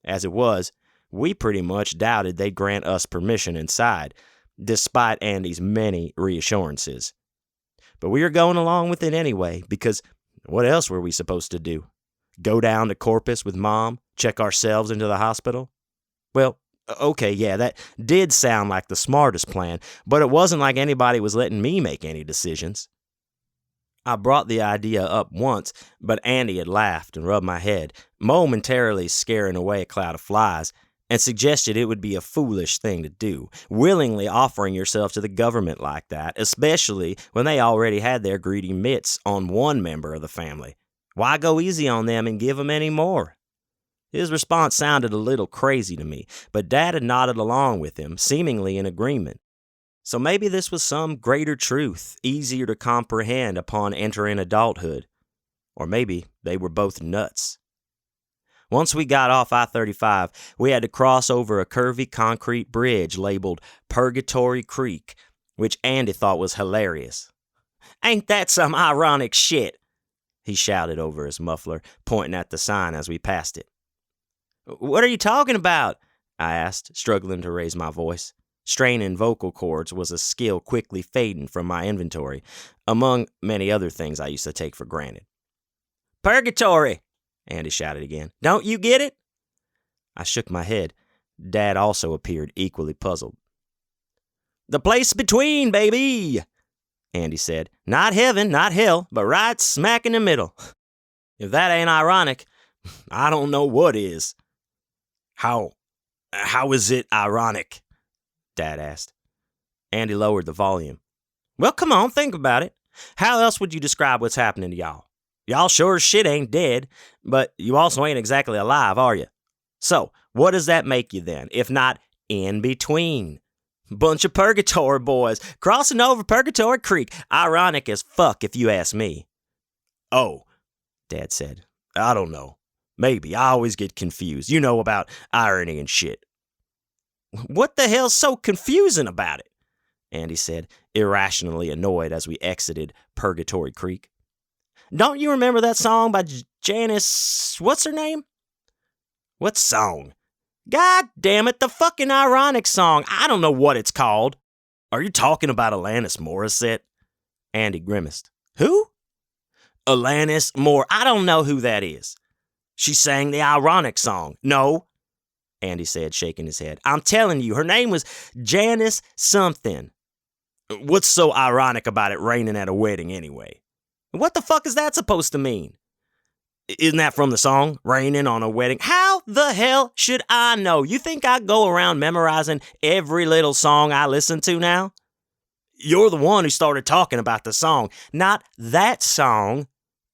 D: As it was, we pretty much doubted they'd grant us permission inside, despite Andy's many reassurances. But we were going along with it anyway, because what else were we supposed to do? Go down to Corpus with Mom? Check ourselves into the hospital? Well, okay, yeah, that did sound like the smartest plan, but it wasn't like anybody was letting me make any decisions. I brought the idea up once, but Andy had laughed and rubbed my head, momentarily scaring away a cloud of flies, and suggested it would be a foolish thing to do, willingly offering yourself to the government like that, especially when they already had their greedy mitts on one member of the family. Why go easy on them and give them any more? His response sounded a little crazy to me, but Dad had nodded along with him, seemingly in agreement. So maybe this was some greater truth, easier to comprehend upon entering adulthood. Or maybe they were both nuts. Once we got off I-35, we had to cross over a curvy concrete bridge labeled Purgatory Creek, which Andy thought was hilarious. "Ain't that some ironic shit?" he shouted over his muffler, pointing at the sign as we passed it. "What are you talking about?" I asked, struggling to raise my voice. Straining vocal cords was a skill quickly fading from my inventory, among many other things I used to take for granted. "Purgatory!" Andy shouted again. "Don't you get it?" I shook my head. Dad also appeared equally puzzled. "The place between, baby," Andy said. "Not heaven, not hell, but right smack in the middle. If that ain't ironic, I don't know what is." How is it ironic?" Dad asked. Andy lowered the volume. "Well, come on, think about it. How else would you describe what's happening to y'all? Y'all sure as shit ain't dead, but you also ain't exactly alive, are you? So, what does that make you then, if not in between? Bunch of purgatory boys crossing over Purgatory Creek. Ironic as fuck, if you ask me." "Oh," Dad said. "I don't know. Maybe. I always get confused. You know about irony and shit." "What the hell's so confusing about it?" Andy said, irrationally annoyed as we exited Purgatory Creek. Don't you remember that song by Janice... what's her name? What song? God damn it, the fucking ironic song. I don't know what it's called. Are you talking about Alanis Morissette? Andy grimaced. Who? Alanis Moore. I don't know who that is. She sang the ironic song. No, Andy said, shaking his head. I'm telling you, her name was Janice something. What's so ironic about it raining at a wedding anyway? What the fuck is that supposed to mean? Isn't that from the song, Raining on a Wedding? How the hell should I know? You think I go around memorizing every little song I listen to now? You're the one who started talking about the song, not that song,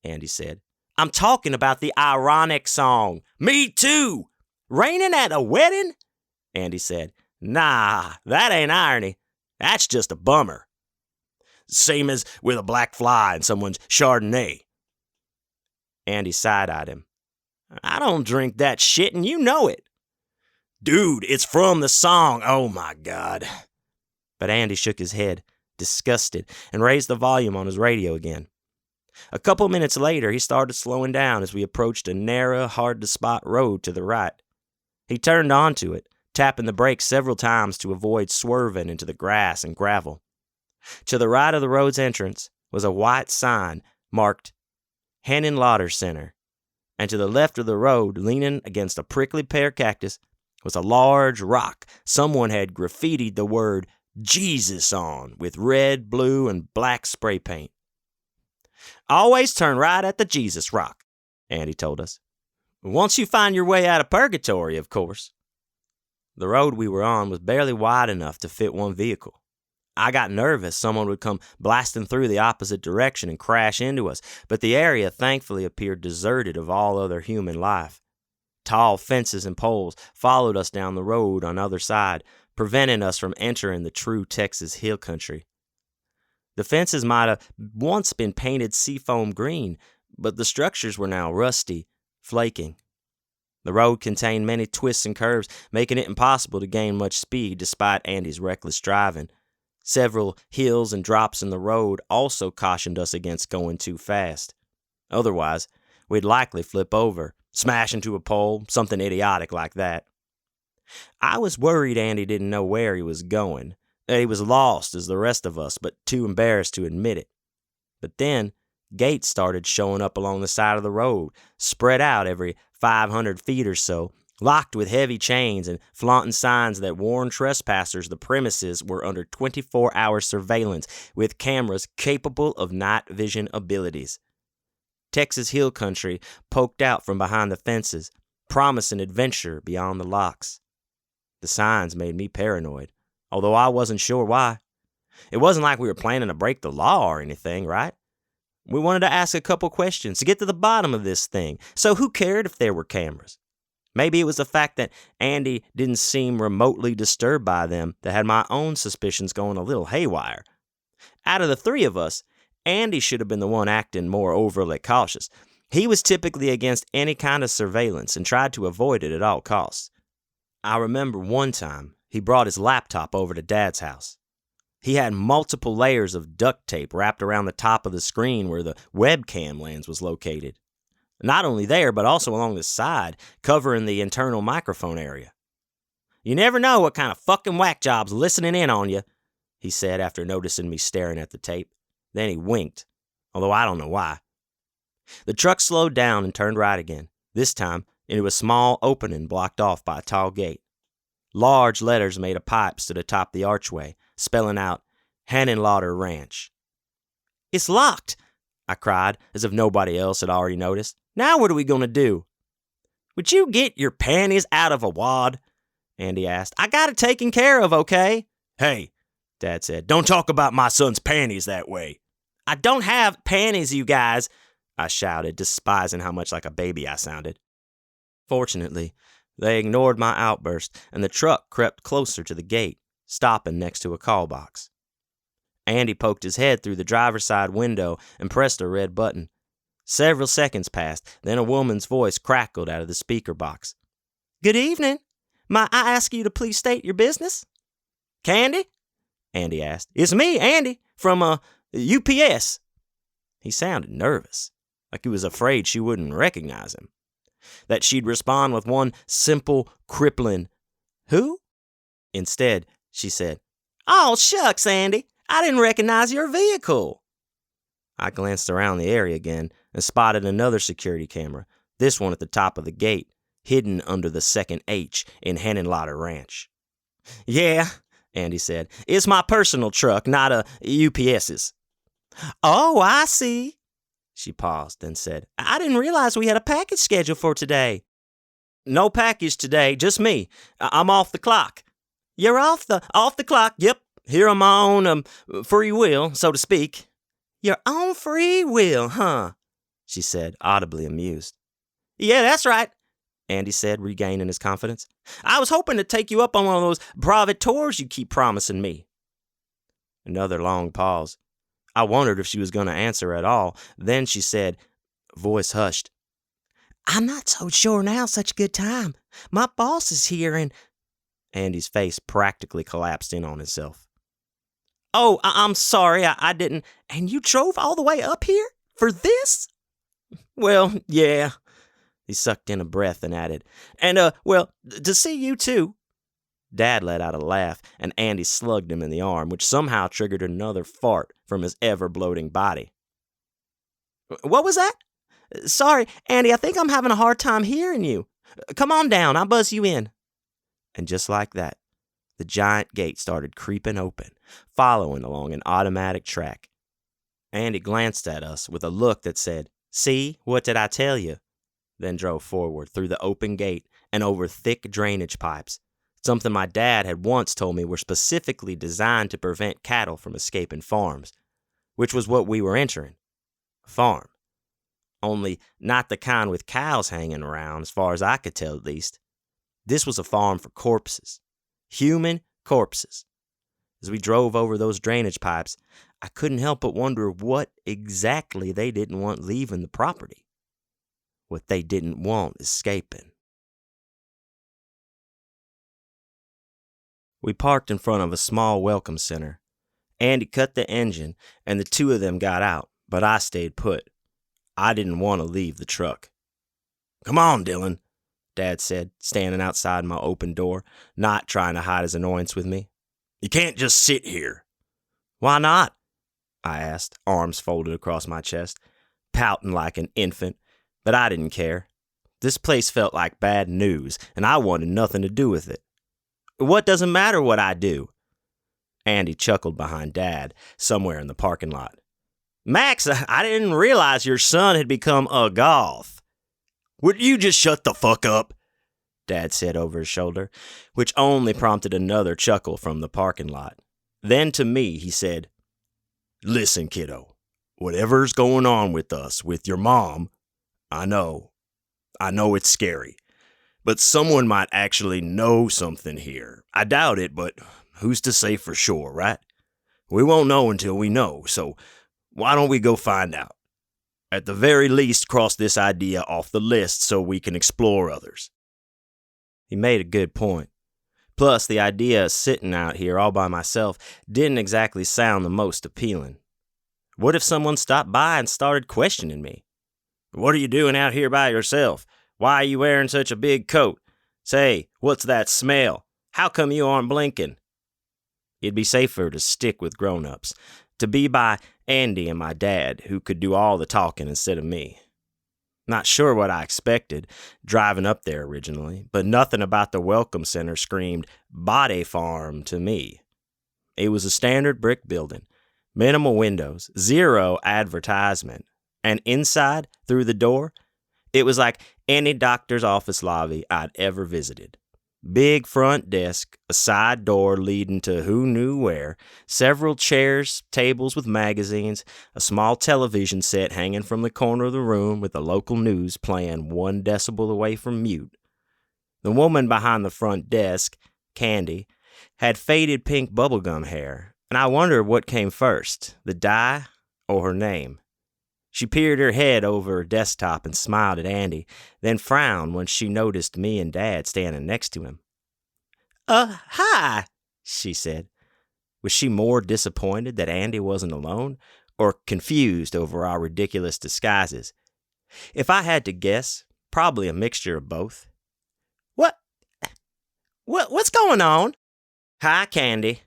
D: Andy said. I'm talking about the ironic song. Me too. Raining at a wedding? Andy said. Nah, that ain't irony. That's just a bummer. Same as with a black fly in someone's Chardonnay. Andy side-eyed him. I don't drink that shit, and you know it. Dude, it's from the song. Oh, my God. But Andy shook his head, disgusted, and raised the volume on his radio again. A couple minutes later, he started slowing down as we approached a narrow, hard-to-spot road to the right. He turned onto it, tapping the brakes several times to avoid swerving into the grass and gravel. To the right of the road's entrance was a white sign marked Heathenish Center, and to the left of the road, leaning against a prickly pear cactus, was a large rock someone had graffitied the word Jesus on with red, blue, and black spray paint. Always turn right at the Jesus rock, Andy told us. Once you find your way out of purgatory, of course. The road we were on was barely wide enough to fit one vehicle. I got nervous someone would come blasting through the opposite direction and crash into us, but the area thankfully appeared deserted of all other human life. Tall fences and poles followed us down the road on either side, preventing us from entering the true Texas hill country. The fences might have once been painted seafoam green, but the structures were now rusty, flaking. The road contained many twists and curves, making it impossible to gain much speed despite Andy's reckless driving. Several hills and drops in the road also cautioned us against going too fast. Otherwise, we'd likely flip over, smash into a pole, something idiotic like that. I was worried Andy didn't know where he was going, that he was lost as the rest of us, but too embarrassed to admit it. But then, gates started showing up along the side of the road, spread out every 500 feet or so, locked with heavy chains and flaunting signs that warned trespassers the premises were under 24-hour surveillance with cameras capable of night vision abilities. Texas hill country poked out from behind the fences, promising adventure beyond the locks. The signs made me paranoid, although I wasn't sure why. It wasn't like we were planning to break the law or anything, right? We wanted to ask a couple questions to get to the bottom of this thing, so who cared if there were cameras? Maybe it was the fact that Andy didn't seem remotely disturbed by them that had my own suspicions going a little haywire. Out of the three of us, Andy should have been the one acting more overly cautious. He was typically against any kind of surveillance and tried to avoid it at all costs. I remember one time he brought his laptop over to Dad's house. He had multiple layers of duct tape wrapped around the top of the screen where the webcam lens was located. Not only there, but also along the side, covering the internal microphone area. You never know what kind of fucking whack job's listening in on you, he said after noticing me staring at the tape. Then he winked, although I don't know why. The truck slowed down and turned right again, this time into a small opening blocked off by a tall gate. Large letters made of pipes stood atop the archway, spelling out Heathenish Ranch. It's locked, I cried, as if nobody else had already noticed. Now what are we going to do? Would you get your panties out of a wad? Andy asked. I got it taken care of, okay? Hey, Dad said, don't talk about my son's panties that way. I don't have panties, you guys, I shouted, despising how much like a baby I sounded. Fortunately, they ignored my outburst, and the truck crept closer to the gate, stopping next to a call box. Andy poked his head through the driver's side window and pressed a red button. Several seconds passed, then a woman's voice crackled out of the speaker box. Good evening. Might I ask you to please state your business? Candy? Andy asked. "It's me, Andy, from UPS. He sounded nervous, like he was afraid she wouldn't recognize him. That she'd respond with one simple, crippling, "Who?" Instead, she said, "Oh, shucks, Andy. I didn't recognize your vehicle." I glanced around the area again and spotted another security camera, this one at the top of the gate, hidden under the second H in Henenlotter Ranch. "Yeah," Andy said. "It's my personal truck, not a UPS's. "Oh, I see." She paused, then said, "I didn't realize we had a package scheduled for today." "No package today, just me. I'm off the clock." "You're off the clock, yep. Here on my own free will, so to speak." "Your own free will, huh?" she said, audibly amused. "Yeah, that's right," Andy said, regaining his confidence. "I was hoping to take you up on one of those private tours you keep promising me." Another long pause. I wondered if she was going to answer at all. Then she said, voice hushed, "I'm not so sure now's such a good time. My boss is here and—" Andy's face practically collapsed in on itself. "Oh, I'm sorry, I didn't—" "And you drove all the way up here? For this?" "Well, yeah." He sucked in a breath and added, "And, well, to see you too." Dad let out a laugh, and Andy slugged him in the arm, which somehow triggered another fart from his ever-bloating body. "What was that?" "Sorry, Andy, I think I'm having a hard time hearing you. Come on down, I'll buzz you in." And just like that, the giant gate started creeping open, following along an automatic track. Andy glanced at us with a look that said, "See, what did I tell you?" Then drove forward through the open gate and over thick drainage pipes, something my dad had once told me were specifically designed to prevent cattle from escaping farms, which was what we were entering. A farm. Only not the kind with cows hanging around, as far as I could tell at least. This was a farm for corpses. Human corpses. As we drove over those drainage pipes, I couldn't help but wonder what exactly they didn't want leaving the property. What they didn't want escaping. We parked in front of a small welcome center. Andy cut the engine, and the two of them got out, but I stayed put. I didn't want to leave the truck. "Come on, Dylan," Dad said, standing outside my open door, not trying to hide his annoyance with me. "You can't just sit here." "Why not?" I asked, arms folded across my chest, pouting like an infant, but I didn't care. This place felt like bad news, and I wanted nothing to do with it. "What doesn't matter what I do?" Andy chuckled behind Dad, somewhere in the parking lot. "Max, I didn't realize your son had become a goth." "Would you just shut the fuck up?" Dad said over his shoulder, which only prompted another chuckle from the parking lot. Then to me, he said, "Listen, kiddo, whatever's going on with us, with your mom, I know it's scary. But someone might actually know something here. I doubt it, but who's to say for sure, right? We won't know until we know, so why don't we go find out? At the very least, cross this idea off the list so we can explore others." He made a good point. Plus, the idea of sitting out here all by myself didn't exactly sound the most appealing. What if someone stopped by and started questioning me? "What are you doing out here by yourself? Why are you wearing such a big coat? Say, what's that smell? How come you aren't blinking?" It'd be safer to stick with grown-ups, to be by Andy and my dad, who could do all the talking instead of me. Not sure what I expected, driving up there originally, but nothing about the welcome center screamed body farm to me. It was a standard brick building, minimal windows, zero advertisement, and inside, through the door, it was like any doctor's office lobby I'd ever visited. Big front desk, a side door leading to who knew where, several chairs, tables with magazines, a small television set hanging from the corner of the room with the local news playing 1 decibel away from mute. The woman behind the front desk, Candy, had faded pink bubblegum hair, and I wondered what came first, the dye or her name. She peered her head over her desktop and smiled at Andy, then frowned when she noticed me and Dad standing next to him. Hi," she said. Was she more disappointed that Andy wasn't alone, or confused over our ridiculous disguises? If I had to guess, probably a mixture of both. What's going on? Hi, Candy,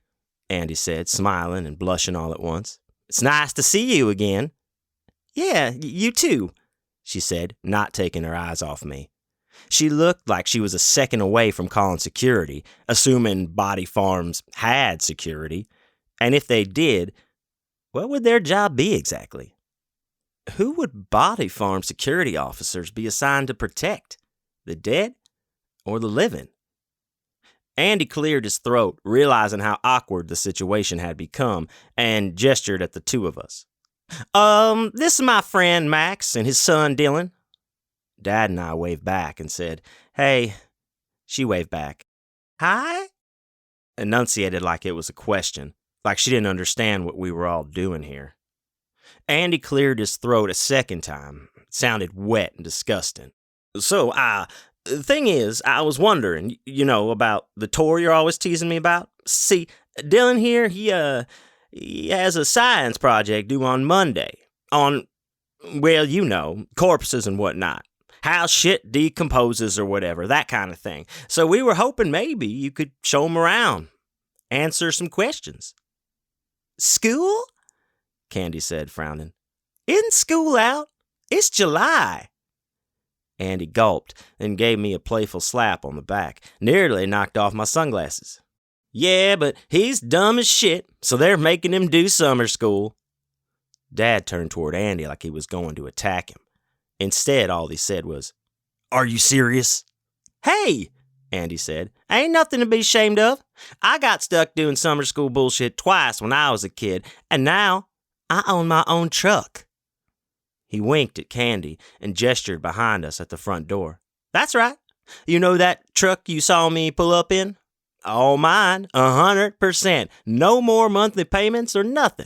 D: Andy said, smiling and blushing all at once. It's nice to see you again. Yeah, you too, she said, not taking her eyes off me. She looked like she was a second away from calling security, assuming Body Farms had security. And if they did, what would their job be exactly? Who would Body Farm security officers be assigned to protect? The dead or the living? Andy cleared his throat, realizing how awkward the situation had become, and gestured at the two of us. This is my friend Max and his son Dylan. Dad and I waved back and said, Hey. She waved back. Hi? Enunciated like it was a question, like she didn't understand what we were all doing here. Andy cleared his throat a second time. It sounded wet and disgusting. So, the thing is, I was wondering, about the tour you're always teasing me about. See, Dylan here, he has a science project due on Monday. On, corpses and whatnot. How shit decomposes or whatever, that kind of thing. So we were hoping maybe you could show him around. Answer some questions. School? Candy said, frowning. Isn't school out? It's July. Andy gulped and gave me a playful slap on the back, nearly knocked off my sunglasses. Yeah, but he's dumb as shit, so they're making him do summer school. Dad turned toward Andy like he was going to attack him. Instead, all he said was, Are you serious? Hey, Andy said, ain't nothing to be ashamed of. I got stuck doing summer school bullshit twice when I was a kid, and now I own my own truck. He winked at Candy and gestured behind us at the front door. That's right. You know that truck you saw me pull up in? All mine, 100%. No more monthly payments or nothing.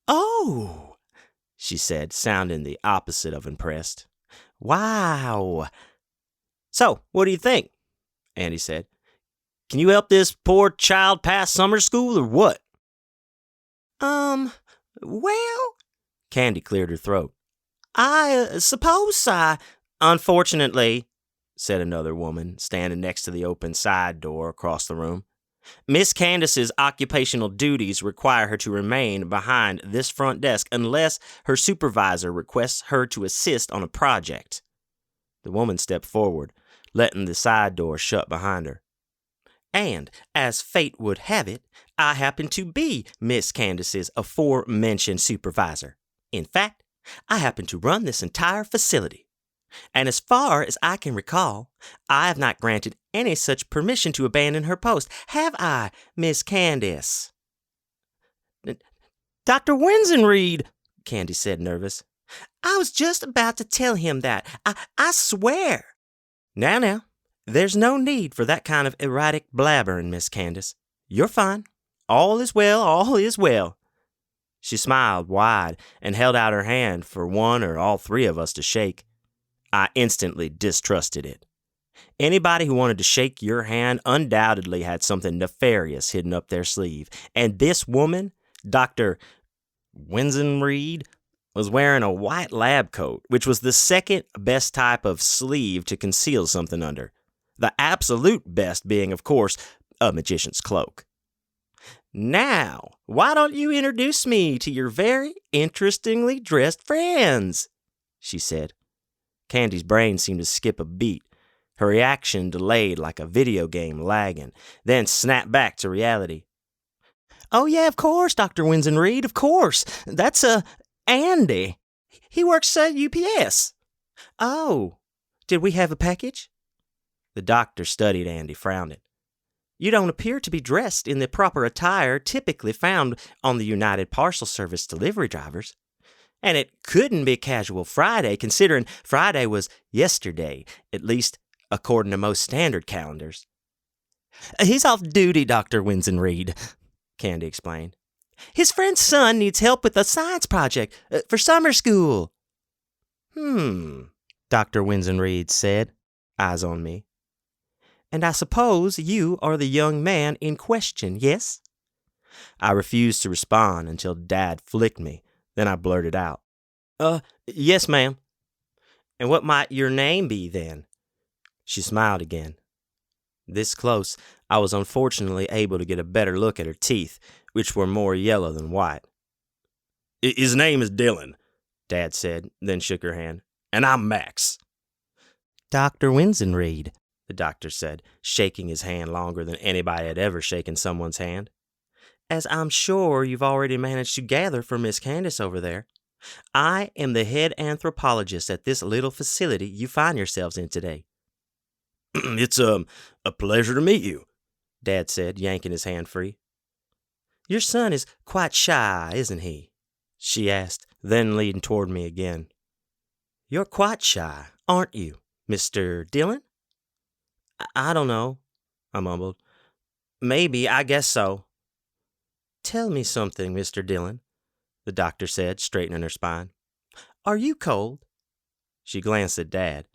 D: Oh, she said, sounding the opposite of impressed. Wow. So, what do you think? Andy said. Can you help this poor child pass summer school or what? Well, Candy cleared her throat. I suppose I... Unfortunately, said another woman, standing next to the open side door across the room, Miss Candace's occupational duties require her to remain behind this front desk unless her supervisor requests her to assist on a project. The woman stepped forward, letting the side door shut behind her. And, as fate would have it, I happen to be Miss Candace's aforementioned supervisor. In fact, I happen to run this entire facility. And as far as I can recall, I have not granted any such permission to abandon her post. Have I, Miss Candace? Dr. Winsenreed, Candy said, nervous. I was just about to tell him that. I swear. Now, there's no need for that kind of erratic blabbering, Miss Candace. You're fine. All is well, all is well. She smiled wide and held out her hand for one or all three of us to shake. I instantly distrusted it. Anybody who wanted to shake your hand undoubtedly had something nefarious hidden up their sleeve. And this woman, Dr. Winsenreed, was wearing a white lab coat, which was the second best type of sleeve to conceal something under. The absolute best being, of course, a magician's cloak. Now, why don't you introduce me to your very interestingly dressed friends? She said. Candy's brain seemed to skip a beat. Her reaction delayed like a video game lagging, then snapped back to reality. Oh yeah, of course, Dr. Winsenreed, of course. That's Andy. He works at UPS. Oh, did we have a package? The doctor studied Andy, frowning. You don't appear to be dressed in the proper attire typically found on the United Parcel Service delivery drivers. And it couldn't be Casual Friday, considering Friday was yesterday, at least according to most standard calendars. He's off duty, Dr. Winsenreed, Candy explained. His friend's son needs help with a science project for summer school. Dr. Winsenreed said, eyes on me. And I suppose you are the young man in question, yes? I refused to respond until Dad flicked me. Then I blurted out, yes, ma'am. And what might your name be then? She smiled again. This close, I was unfortunately able to get a better look at her teeth, which were more yellow than white. His name is Dylan, Dad said, then shook her hand. And I'm Max. Dr. Winsenreed, the doctor said, shaking his hand longer than anybody had ever shaken someone's hand. As I'm sure you've already managed to gather from Miss Candace over there, I am the head anthropologist at this little facility you find yourselves in today. It's a pleasure to meet you, Dad said, yanking his hand free. Your son is quite shy, isn't he? She asked, then leaned toward me again. You're quite shy, aren't you, Mr. Dillon? I don't know, I mumbled. Maybe, I guess so. Tell me something, Mr. Dillon, the doctor said, straightening her spine. Are you cold? She glanced at Dad.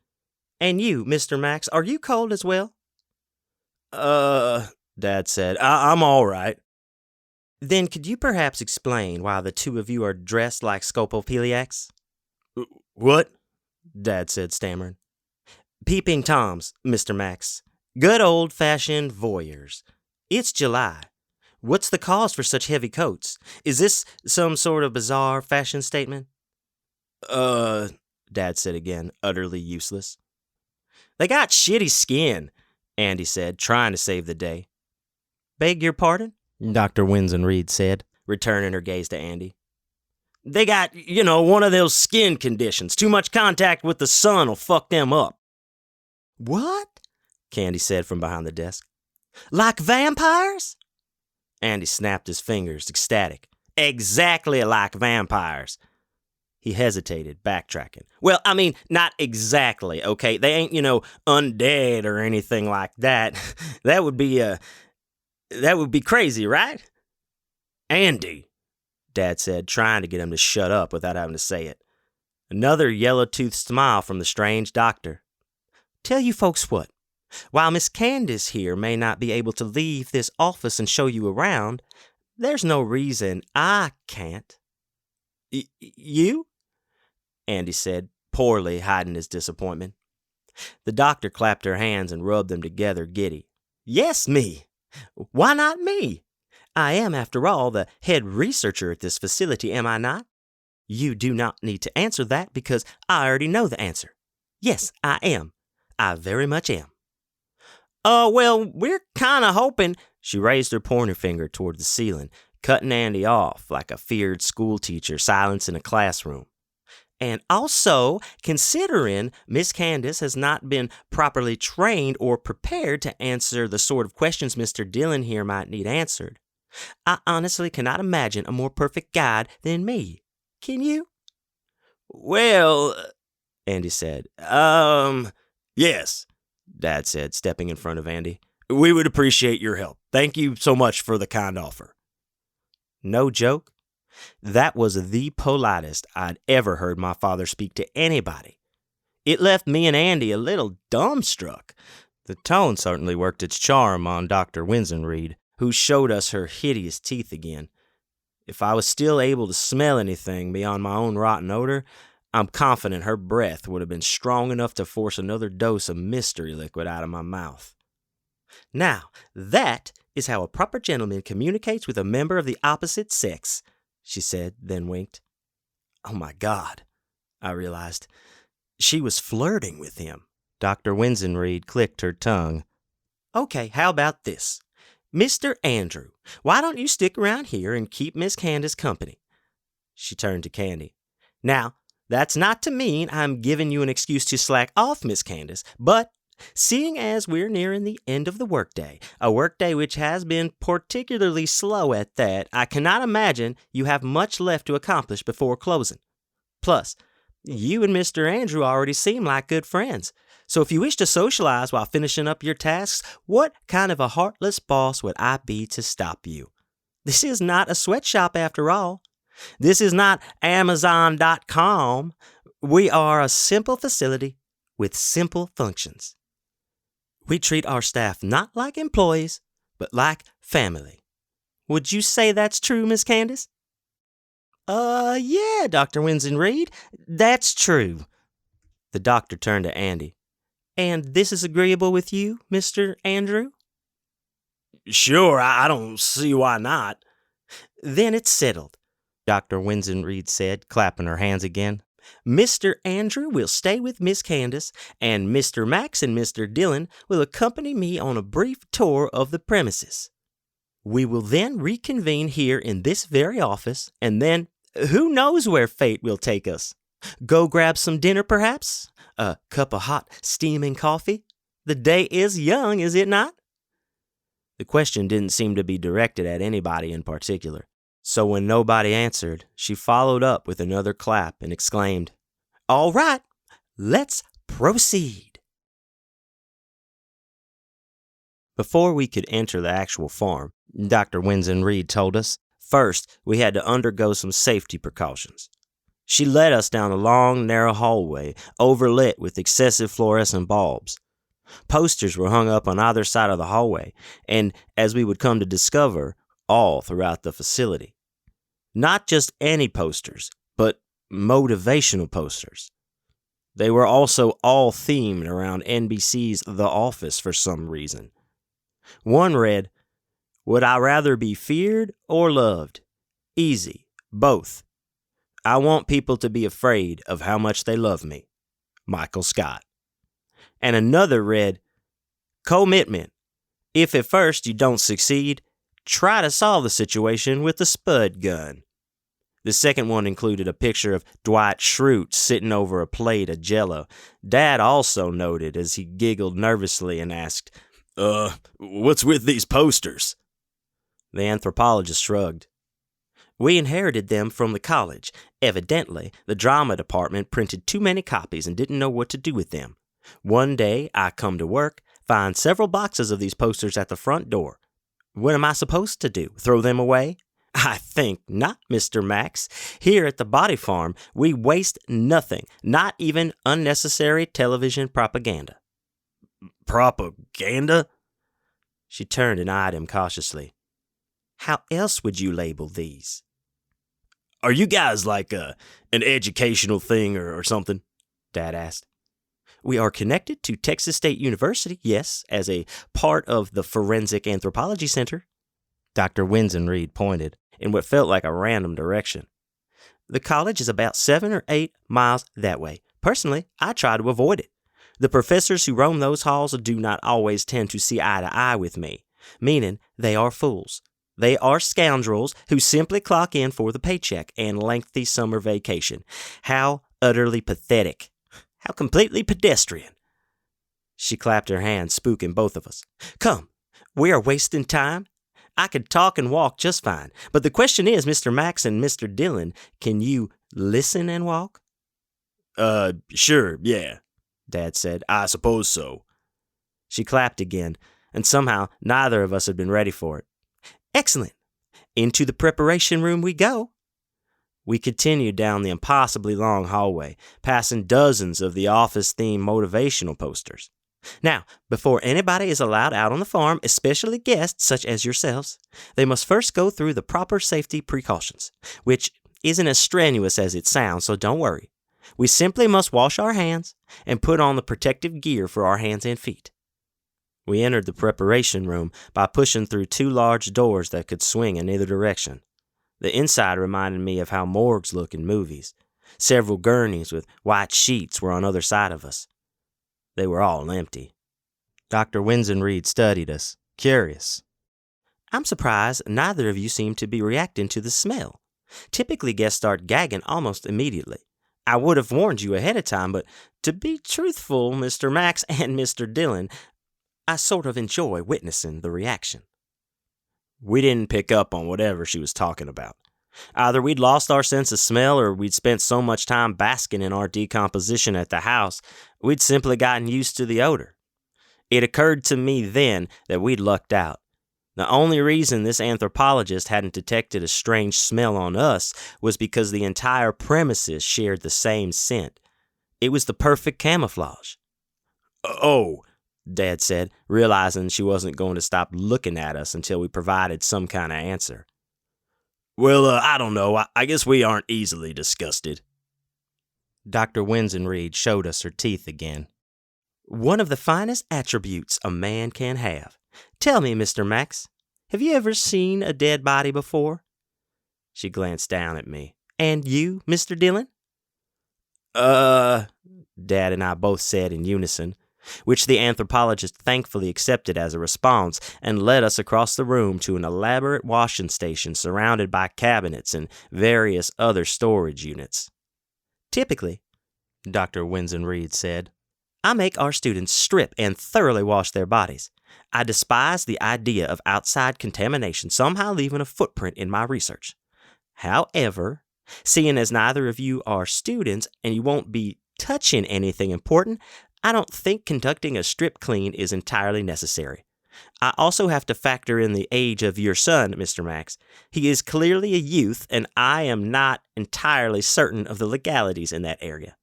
D: And you, Mr. Max, are you cold as well? Dad said, I'm all right. Then could you perhaps explain why the two of you are dressed like scopophiliacs? What? Dad said, stammering. Peeping Toms, Mr. Max. Good old-fashioned voyeurs. It's July. What's the cause for such heavy coats? Is this some sort of bizarre fashion statement? Dad said again, utterly useless. They got shitty skin, Andy said, trying to save the day. Beg your pardon? Dr. Winsenreed said, returning her gaze to Andy. They got, one of those skin conditions. Too much contact with the sun will fuck them up. What? Candy said from behind the desk. Like vampires? Andy snapped his fingers, ecstatic. Exactly like vampires. He hesitated, backtracking. Well, I mean, not exactly, okay? They ain't, undead or anything like that. That would be crazy, right? Andy, Dad said, trying to get him to shut up without having to say it. Another yellow-toothed smile from the strange doctor. Tell you folks what. While Miss Candace here may not be able to leave this office and show you around, there's no reason I can't. You? Andy said, poorly hiding his disappointment. The doctor clapped her hands and rubbed them together, giddy. Yes, me. Why not me? I am, after all, the head researcher at this facility, am I not? You do not need to answer that because I already know the answer. Yes, I am. I very much am. Well, we're kind of hoping, she raised her pointer finger toward the ceiling, cutting Andy off like a feared schoolteacher silencing a classroom. And also, considering Miss Candace has not been properly trained or prepared to answer the sort of questions Mr. Dillon here might need answered, I honestly cannot imagine a more perfect guide than me. Can you? Well, Andy said, yes, Dad said, stepping in front of Andy. We would appreciate your help. Thank you so much for the kind offer. No joke. That was the politest I'd ever heard my father speak to anybody. It left me and Andy a little dumbstruck. The tone certainly worked its charm on Dr. Winsenreed, who showed us her hideous teeth again. If I was still able to smell anything beyond my own rotten odor, I'm confident her breath would have been strong enough to force another dose of mystery liquid out of my mouth. Now, that is how a proper gentleman communicates with a member of the opposite sex, she said, then winked. Oh my God, I realized. She was flirting with him. Dr. Winsenreed clicked her tongue. Okay, how about this? Mr. Andrew, why don't you stick around here and keep Miss Candace company? She turned to Candy. Now, that's not to mean I'm giving you an excuse to slack off, Miss Candace, but seeing as we're nearing the end of the workday, a workday which has been particularly slow at that, I cannot imagine you have much left to accomplish before closing. Plus, you and Mr. Andrew already seem like good friends, so if you wish to socialize while finishing up your tasks, what kind of a heartless boss would I be to stop you? This is not a sweatshop after all. This is not Amazon.com. We are a simple facility with simple functions. We treat our staff not like employees, but like family. Would you say that's true, Miss Candace? Yeah, Dr. Winston Reed, that's true. The doctor turned to Andy. And this is agreeable with you, Mr. Andrew?
E: Sure, I don't see why not.
D: Then it's settled, Dr. Winston Reed said, clapping her hands again. Mr. Andrew will stay with Miss Candace, and Mr. Max and Mr. Dillon will accompany me on a brief tour of the premises. We will then reconvene here in this very office, and then who knows where fate will take us? Go grab some dinner, perhaps? A cup of hot, steaming coffee? The day is young, is it not? The question didn't seem to be directed at anybody in particular. So when nobody answered, she followed up with another clap and exclaimed, All right, let's proceed. Before we could enter the actual farm, Dr. Winston Reed told us, first we had to undergo some safety precautions. She led us down a long, narrow hallway, overlit with excessive fluorescent bulbs. Posters were hung up on either side of the hallway, and, as we would come to discover, all throughout the facility. Not just any posters, but motivational posters. They were also all themed around NBC's The Office for some reason. One read, Would I rather be feared or loved? Easy, both. I want people to be afraid of how much they love me. Michael Scott. And another read, Commitment. If at first you don't succeed, try to solve the situation with a spud gun. The second one included a picture of Dwight Schrute sitting over a plate of Jell-O. Dad also noted as he giggled nervously and asked,
E: What's with these posters?
D: The anthropologist shrugged. We inherited them from the college. Evidently, the drama department printed too many copies and didn't know what to do with them. One day, I come to work, find several boxes of these posters at the front door. What am I supposed to do? Throw them away? I think not, Mr. Max. Here at the Body Farm, we waste nothing, not even unnecessary television propaganda.
E: Propaganda?
D: She turned and eyed him cautiously. How else would you label these?
E: Are you guys like an educational thing or something?
D: Dad asked. We are connected to Texas State University, yes, as a part of the Forensic Anthropology Center. Dr. Winston Reed pointed in what felt like a random direction. The college is about 7 or 8 miles that way. Personally, I try to avoid it. The professors who roam those halls do not always tend to see eye to eye with me, meaning they are fools. They are scoundrels who simply clock in for the paycheck and lengthy summer vacation. How utterly pathetic. How completely pedestrian. She clapped her hands, spooking both of us. Come, we are wasting time. I could talk and walk just fine. But the question is, Mr. Max and Mr. Dillon, can you listen and walk?
E: Sure, yeah, Dad said. I suppose so.
D: She clapped again, and somehow neither of us had been ready for it. Excellent. Into the preparation room we go. We continued down the impossibly long hallway, passing dozens of the office-themed motivational posters. Now, before anybody is allowed out on the farm, especially guests such as yourselves, they must first go through the proper safety precautions, which isn't as strenuous as it sounds, so don't worry. We simply must wash our hands and put on the protective gear for our hands and feet. We entered the preparation room by pushing through 2 large doors that could swing in either direction. The inside reminded me of how morgues look in movies. Several gurneys with white sheets were on either side of us. They were all empty. Dr. Winston Reed studied us, curious. I'm surprised neither of you seem to be reacting to the smell. Typically, guests start gagging almost immediately. I would have warned you ahead of time, but to be truthful, Mr. Max and Mr. Dillon, I sort of enjoy witnessing the reaction. We didn't pick up on whatever she was talking about. Either we'd lost our sense of smell or we'd spent so much time basking in our decomposition at the house, we'd simply gotten used to the odor. It occurred to me then that we'd lucked out. The only reason this anthropologist hadn't detected a strange smell on us was because the entire premises shared the same scent. It was the perfect camouflage.
E: Oh,
D: Dad said, realizing she wasn't going to stop looking at us until we provided some kind of answer.
E: Well, I don't know. I guess we aren't easily disgusted.
D: Dr. Winsenreed showed us her teeth again. One of the finest attributes a man can have. Tell me, Mr. Max, have you ever seen a dead body before? She glanced down at me. And you, Mr. Dillon?
E: Dad
D: and I both said in unison, which the anthropologist thankfully accepted as a response and led us across the room to an elaborate washing station surrounded by cabinets and various other storage units. Typically, Dr. Winsenreed said, I make our students strip and thoroughly wash their bodies. I despise the idea of outside contamination somehow leaving a footprint in my research. However, seeing as neither of you are students and you won't be touching anything important, I don't think conducting a strip clean is entirely necessary. I also have to factor in the age of your son, Mr. Max. He is clearly a youth, and I am not entirely certain of the legalities in that area.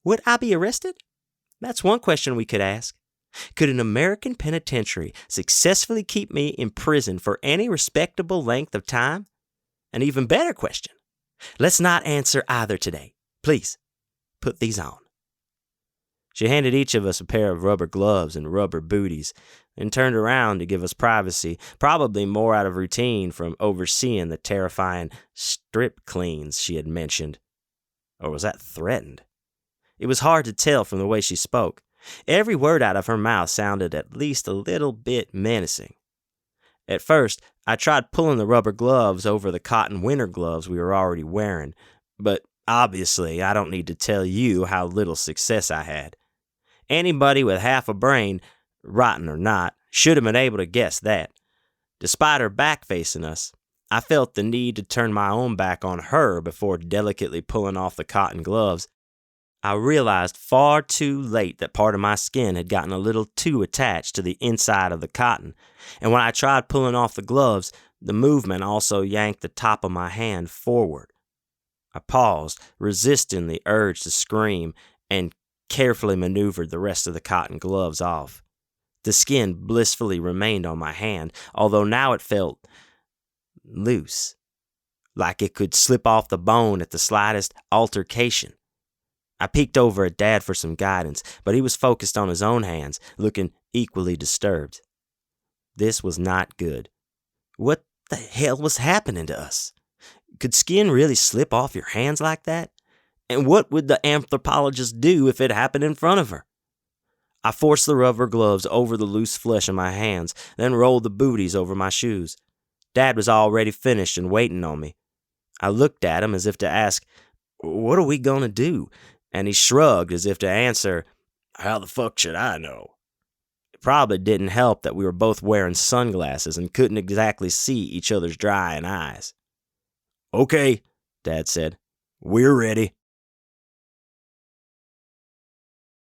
D: Would I be arrested? That's one question we could ask. Could an American penitentiary successfully keep me in prison for any respectable length of time? An even better question. Let's not answer either today. Please, put these on. She handed each of us a pair of rubber gloves and rubber booties, and turned around to give us privacy, probably more out of routine from overseeing the terrifying strip cleans she had mentioned. Or was that threatened? It was hard to tell from the way she spoke. Every word out of her mouth sounded at least a little bit menacing. At first, I tried pulling the rubber gloves over the cotton winter gloves we were already wearing, but obviously I don't need to tell you how little success I had. Anybody with half a brain, rotten or not, should have been able to guess that. Despite her back facing us, I felt the need to turn my own back on her before delicately pulling off the cotton gloves. I realized far too late that part of my skin had gotten a little too attached to the inside of the cotton, and when I tried pulling off the gloves, the movement also yanked the top of my hand forward. I paused, resisting the urge to scream, and carefully maneuvered the rest of the cotton gloves off. The skin blissfully remained on my hand, although now it felt loose, like it could slip off the bone at the slightest altercation. I peeked over at Dad for some guidance, but he was focused on his own hands, looking equally disturbed. This was not good. What the hell was happening to us? Could skin really slip off your hands like that? And what would the anthropologist do if it happened in front of her? I forced the rubber gloves over the loose flesh in my hands, then rolled the booties over my shoes. Dad was already finished and waiting on me. I looked at him as if to ask, "What are we going to do?" And he shrugged as if to answer, "How the fuck should I know?" It probably didn't help that we were both wearing sunglasses and couldn't exactly see each other's drying eyes. "Okay," Dad said. "We're ready."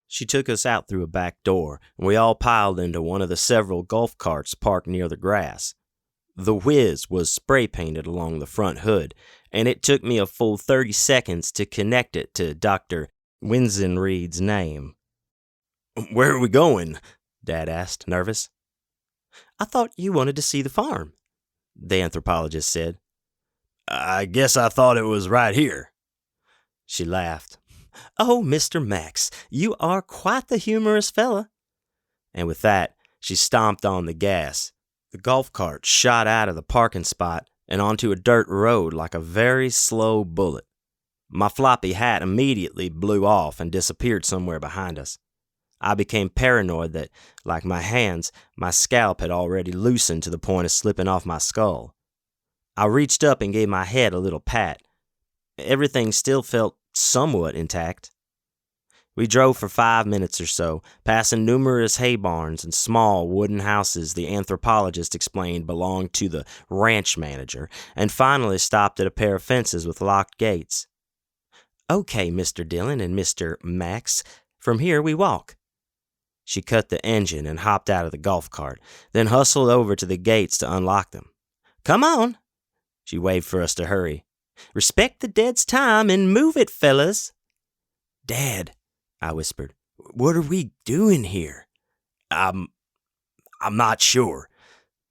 D: She took us out through a back door, and we all piled into one of the several golf carts parked near the grass. The Whiz was spray-painted along the front hood, and it took me a full 30 seconds to connect it to Dr. Winsenreed's name.
E: "Where are we going?"
D: Dad asked, nervous. "I thought you wanted to see the farm," the anthropologist said.
E: "I guess I thought it was right here."
D: She laughed. "Oh, Mr. Max, you are quite the humorous fella." And with that, she stomped on the gas. The golf cart shot out of the parking spot and onto a dirt road like a very slow bullet. My floppy hat immediately blew off and disappeared somewhere behind us. I became paranoid that, like my hands, my scalp had already loosened to the point of slipping off my skull. I reached up and gave my head a little pat. Everything still felt somewhat intact. We drove for 5 minutes or so, passing numerous hay barns and small wooden houses the anthropologist explained belonged to the ranch manager, and finally stopped at a pair of fences with locked gates. "Okay, Mr. Dillon and Mr. Max, from here we walk." She cut the engine and hopped out of the golf cart, then hustled over to the gates to unlock them. "Come on." She waved for us to hurry. "Respect the dead's time and move it, fellas."
E: "Dad," I whispered, "what are we doing here?" I'm not sure,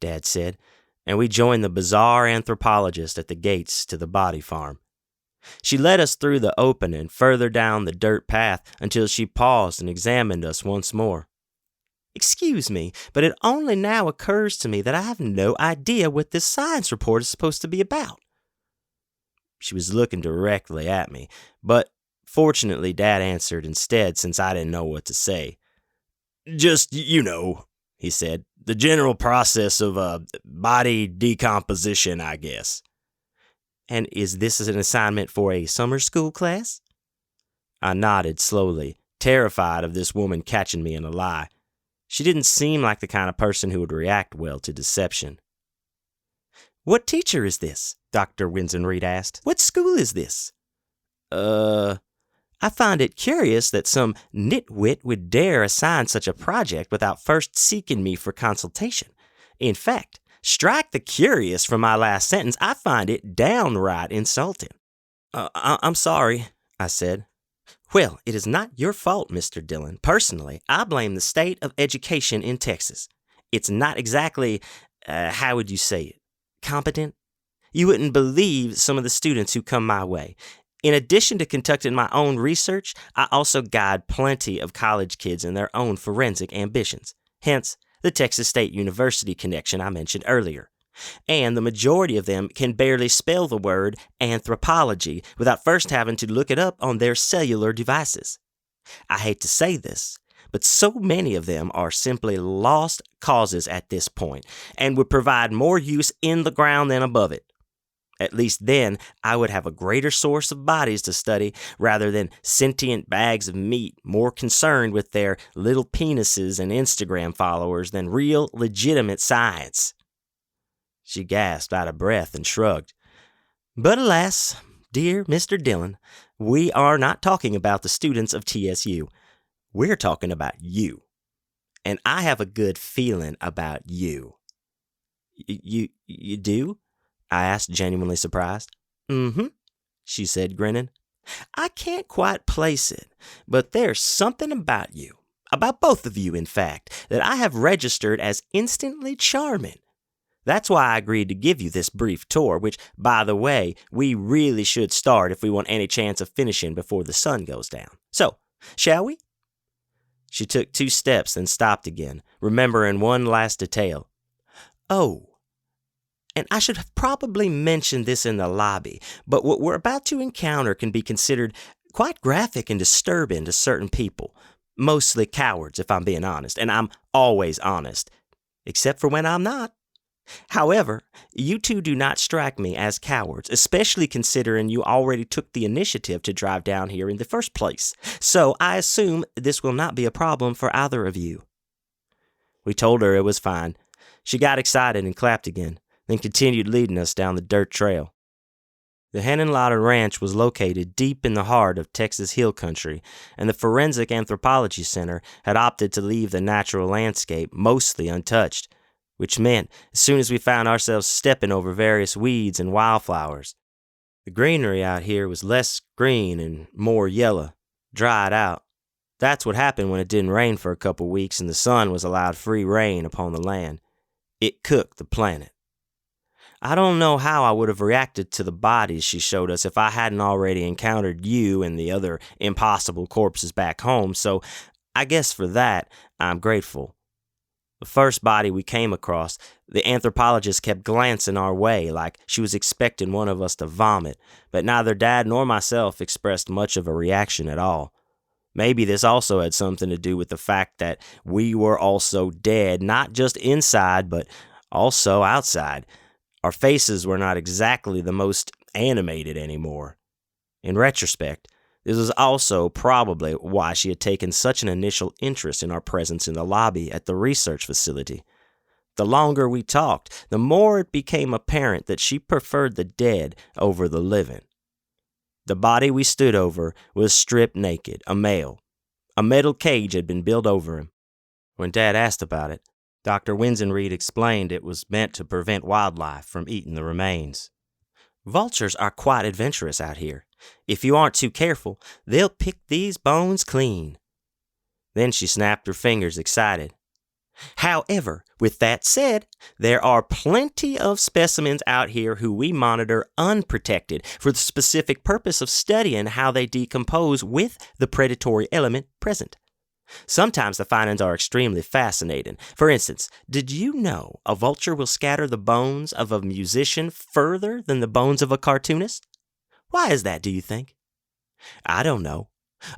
D: Dad said, and we joined the bizarre anthropologist at the gates to the body farm. She led us through the open and further down the dirt path until she paused and examined us once more. Excuse me, but it only now occurs to me that I have no idea what this science report is supposed to be about. She was looking directly at me, but fortunately Dad answered instead since I didn't know what to say.
E: Just, he said, the general process of body decomposition, I guess.
D: And is this an assignment for a summer school class? I nodded slowly, terrified of this woman catching me in a lie. She didn't seem like the kind of person who would react well to deception. What teacher is this? Dr. Winsenreed asked. What school is this? I find it curious that some nitwit would dare assign such a project without first seeking me for consultation. In fact, strike the curious from my last sentence. I find it downright insulting. I'm sorry, I said. Well, it is not your fault, Mr. Dillon. Personally, I blame the state of education in Texas. It's not exactly, how would you say it, competent? You wouldn't believe some of the students who come my way. In addition to conducting my own research, I also guide plenty of college kids in their own forensic ambitions. Hence, the Texas State University connection I mentioned earlier. And the majority of them can barely spell the word anthropology without first having to look it up on their cellular devices. I hate to say this, but so many of them are simply lost causes at this point and would provide more use in the ground than above it. At least then, I would have a greater source of bodies to study rather than sentient bags of meat more concerned with their little penises and Instagram followers than real, legitimate science. She gasped out of breath and shrugged. But alas, dear Mr. Dillon, we are not talking about the students of TSU. We're talking about you. And I have a good feeling about you. You do? I asked, genuinely surprised. Mm-hmm, she said, grinning. I can't quite place it, but there's something about you, about both of you, in fact, that I have registered as instantly charming. That's why I agreed to give you this brief tour, which, by the way, we really should start if we want any chance of finishing before the sun goes down. So, shall we? She took 2 steps, then stopped again, remembering one last detail. Oh, and I should have probably mentioned this in the lobby, but what we're about to encounter can be considered quite graphic and disturbing to certain people. Mostly cowards, if I'm being honest, and I'm always honest, except for when I'm not. However, you two do not strike me as cowards, especially considering you already took the initiative to drive down here in the first place. So I assume this will not be a problem for either of you. We told her it was fine. She got excited and clapped again, then continued leading us down the dirt trail. The Henenlotter Ranch was located deep in the heart of Texas Hill Country, and the Forensic Anthropology Center had opted to leave the natural landscape mostly untouched, which meant as soon as we found ourselves stepping over various weeds and wildflowers. The greenery out here was less green and more yellow, dried out. That's what happened when it didn't rain for a couple weeks and the sun was allowed free reign upon the land. It cooked the planet. I don't know how I would have reacted to the bodies she showed us if I hadn't already encountered you and the other impossible corpses back home, so I guess for that, I'm grateful. The first body we came across, the anthropologist kept glancing our way like she was expecting one of us to vomit, but neither Dad nor myself expressed much of a reaction at all. Maybe this also had something to do with the fact that we were also dead, not just inside, but also outside. Our faces were not exactly the most animated anymore. In retrospect, this was also probably why she had taken such an initial interest in our presence in the lobby at the research facility. The longer we talked, the more it became apparent that she preferred the dead over the living. The body we stood over was stripped naked, a male. A metal cage had been built over him. When Dad asked about it, Dr. Winsenreed explained it was meant to prevent wildlife from eating the remains. Vultures are quite adventurous out here. If you aren't too careful, they'll pick these bones clean. Then she snapped her fingers, excited. However, with that said, there are plenty of specimens out here who we monitor unprotected for the specific purpose of studying how they decompose with the predatory element present. Sometimes the findings are extremely fascinating. For instance, did you know a vulture will scatter the bones of a musician further than the bones of a cartoonist? Why is that, do you think? I don't know.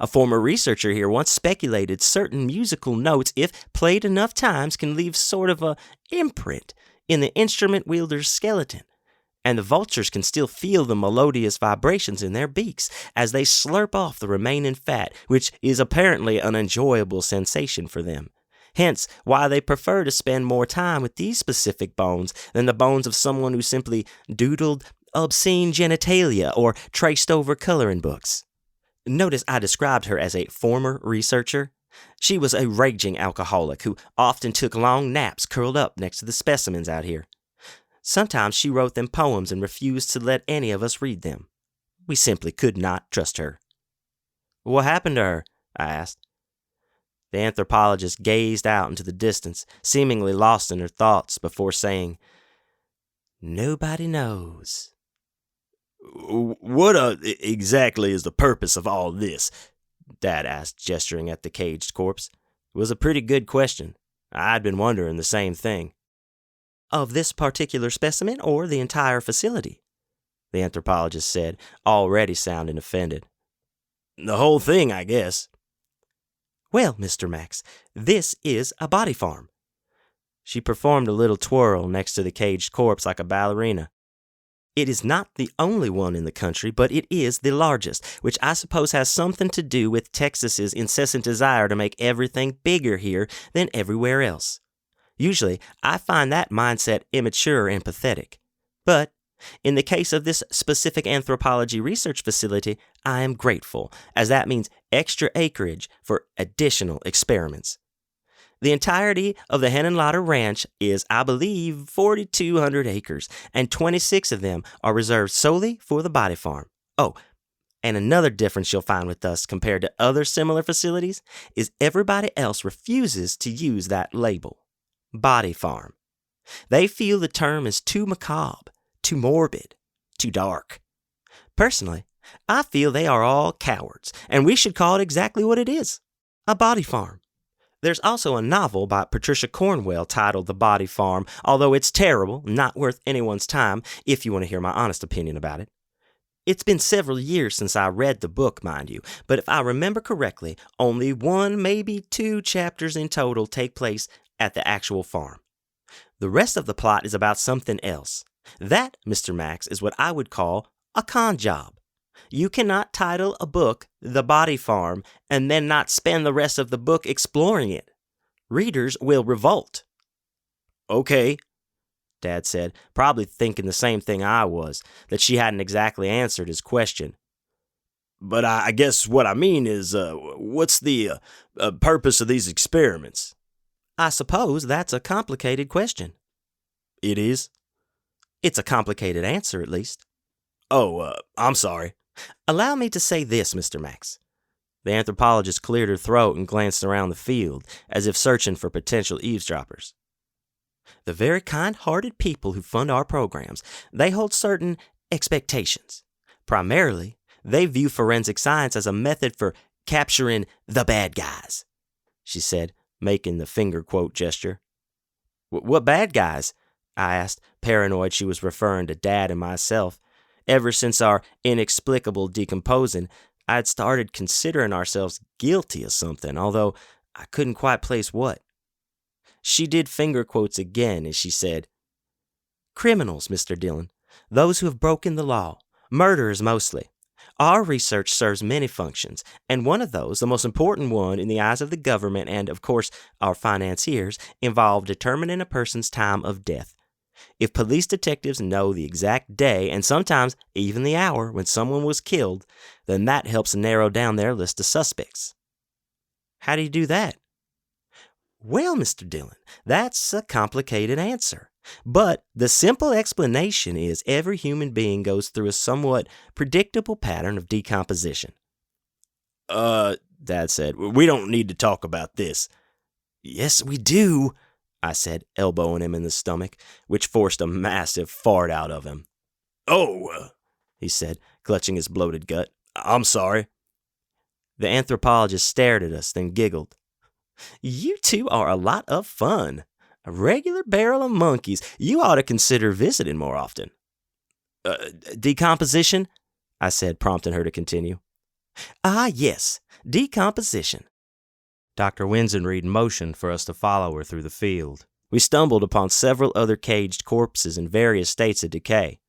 D: A former researcher here once speculated certain musical notes, if played enough times, can leave sort of a imprint in the instrument wielder's skeleton, and the vultures can still feel the melodious vibrations in their beaks as they slurp off the remaining fat, which is apparently an enjoyable sensation for them. Hence, why they prefer to spend more time with these specific bones than the bones of someone who simply doodled obscene genitalia or traced over coloring books. Notice I described her as a former researcher. She was a raging alcoholic who often took long naps curled up next to the specimens out here. Sometimes she wrote them poems and refused to let any of us read them. We simply could not trust her. What happened to her? I asked. The anthropologist gazed out into the distance, seemingly lost in her thoughts, before saying, "Nobody knows."
E: What exactly is the purpose of all this? Dad asked, gesturing at the caged corpse.
D: It was a pretty good question. I'd been wondering the same thing. Of this particular specimen or the entire facility? The anthropologist said, already sounding offended.
E: The whole thing, I guess.
D: Well, Mr. Max, this is a body farm. She performed a little twirl next to the caged corpse like a ballerina. It is not the only one in the country, but it is the largest, which I suppose has something to do with Texas's incessant desire to make everything bigger here than everywhere else. Usually, I find that mindset immature and pathetic. But in the case of this specific anthropology research facility, I am grateful, as that means extra acreage for additional experiments. The entirety of the Henenlotter Ranch is, I believe, 4,200 acres, and 26 of them are reserved solely for the body farm. Oh, and another difference you'll find with us compared to other similar facilities is everybody else refuses to use that label, body farm. They feel the term is too macabre, too morbid, too dark. Personally, I feel they are all cowards, and we should call it exactly what it is, a body farm. There's also a novel by Patricia Cornwell titled The Body Farm, although it's terrible, not worth anyone's time, if you want to hear my honest opinion about it. It's been several years since I read the book, mind you, but if I remember correctly, only 1, maybe 2 chapters in total take place at the actual farm. The rest of the plot is about something else. That, Mr. Max, is what I would call a con job. You cannot title a book The Body Farm and then not spend the rest of the book exploring it. Readers will revolt.
E: Okay,
D: Dad said, probably thinking the same thing I was, that she hadn't exactly answered his question.
E: But I guess what I mean is, what's the purpose of these experiments?
D: I suppose that's a complicated question.
E: It is?
D: It's a complicated answer, at least.
E: Oh, I'm sorry.
D: Allow me to say this, Mr. Max. The anthropologist cleared her throat and glanced around the field, as if searching for potential eavesdroppers. The very kind-hearted people who fund our programs, they hold certain expectations. Primarily, they view forensic science as a method for capturing the bad guys, she said, making the finger quote gesture. What bad guys? I asked, paranoid she was referring to Dad and myself. Ever since our inexplicable decomposing, I had started considering ourselves guilty of something, although I couldn't quite place what. She did finger quotes again as she said, "Criminals, Mr. Dillon, those who have broken the law, murderers mostly. Our research serves many functions, and one of those, the most important one in the eyes of the government and, of course, our financiers, involve determining a person's time of death. If police detectives know the exact day and sometimes even the hour when someone was killed, then that helps narrow down their list of suspects." How do you do that? Well, Mr. Dillon, that's a complicated answer. But the simple explanation is every human being goes through a somewhat predictable pattern of decomposition.
E: Dad said, we don't need to talk about this.
D: Yes, we do, I said, elbowing him in the stomach, which forced a massive fart out of him.
E: Oh,
D: He said, clutching his bloated gut.
E: I'm sorry.
D: The anthropologist stared at us, then giggled. You two are a lot of fun. A regular barrel of monkeys. You ought to consider visiting more often. Decomposition? I said, prompting her to continue. Ah, yes, decomposition. Dr. Winsenreed motioned for us to follow her through the field. We stumbled upon several other caged corpses in various states of decay.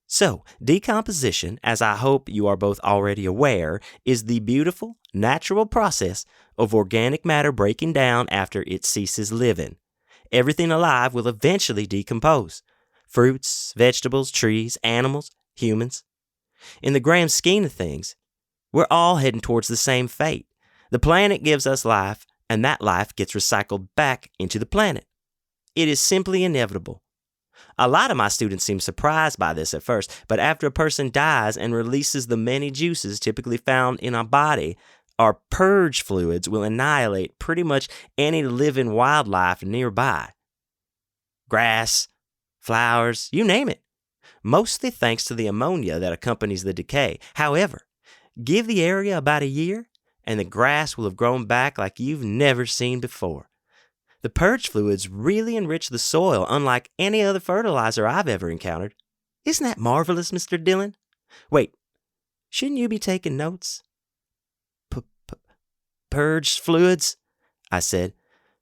D: So, decomposition, as I hope you are both already aware, is the beautiful, natural process of organic matter breaking down after it ceases living. Everything alive will eventually decompose. Fruits, vegetables, trees, animals, humans. In the grand scheme of things, we're all heading towards the same fate. The planet gives us life, and that life gets recycled back into the planet. It is simply inevitable. A lot of my students seem surprised by this at first, but after a person dies and releases the many juices typically found in our body, our purge fluids will annihilate pretty much any living wildlife nearby. Grass, flowers, you name it. Mostly thanks to the ammonia that accompanies the decay. However, give the area about a year, and the grass will have grown back like you've never seen before. The purge fluids really enrich the soil, unlike any other fertilizer I've ever encountered. Isn't that marvelous, Mr. Dillon? Wait, shouldn't you be taking notes? Purge fluids? I said,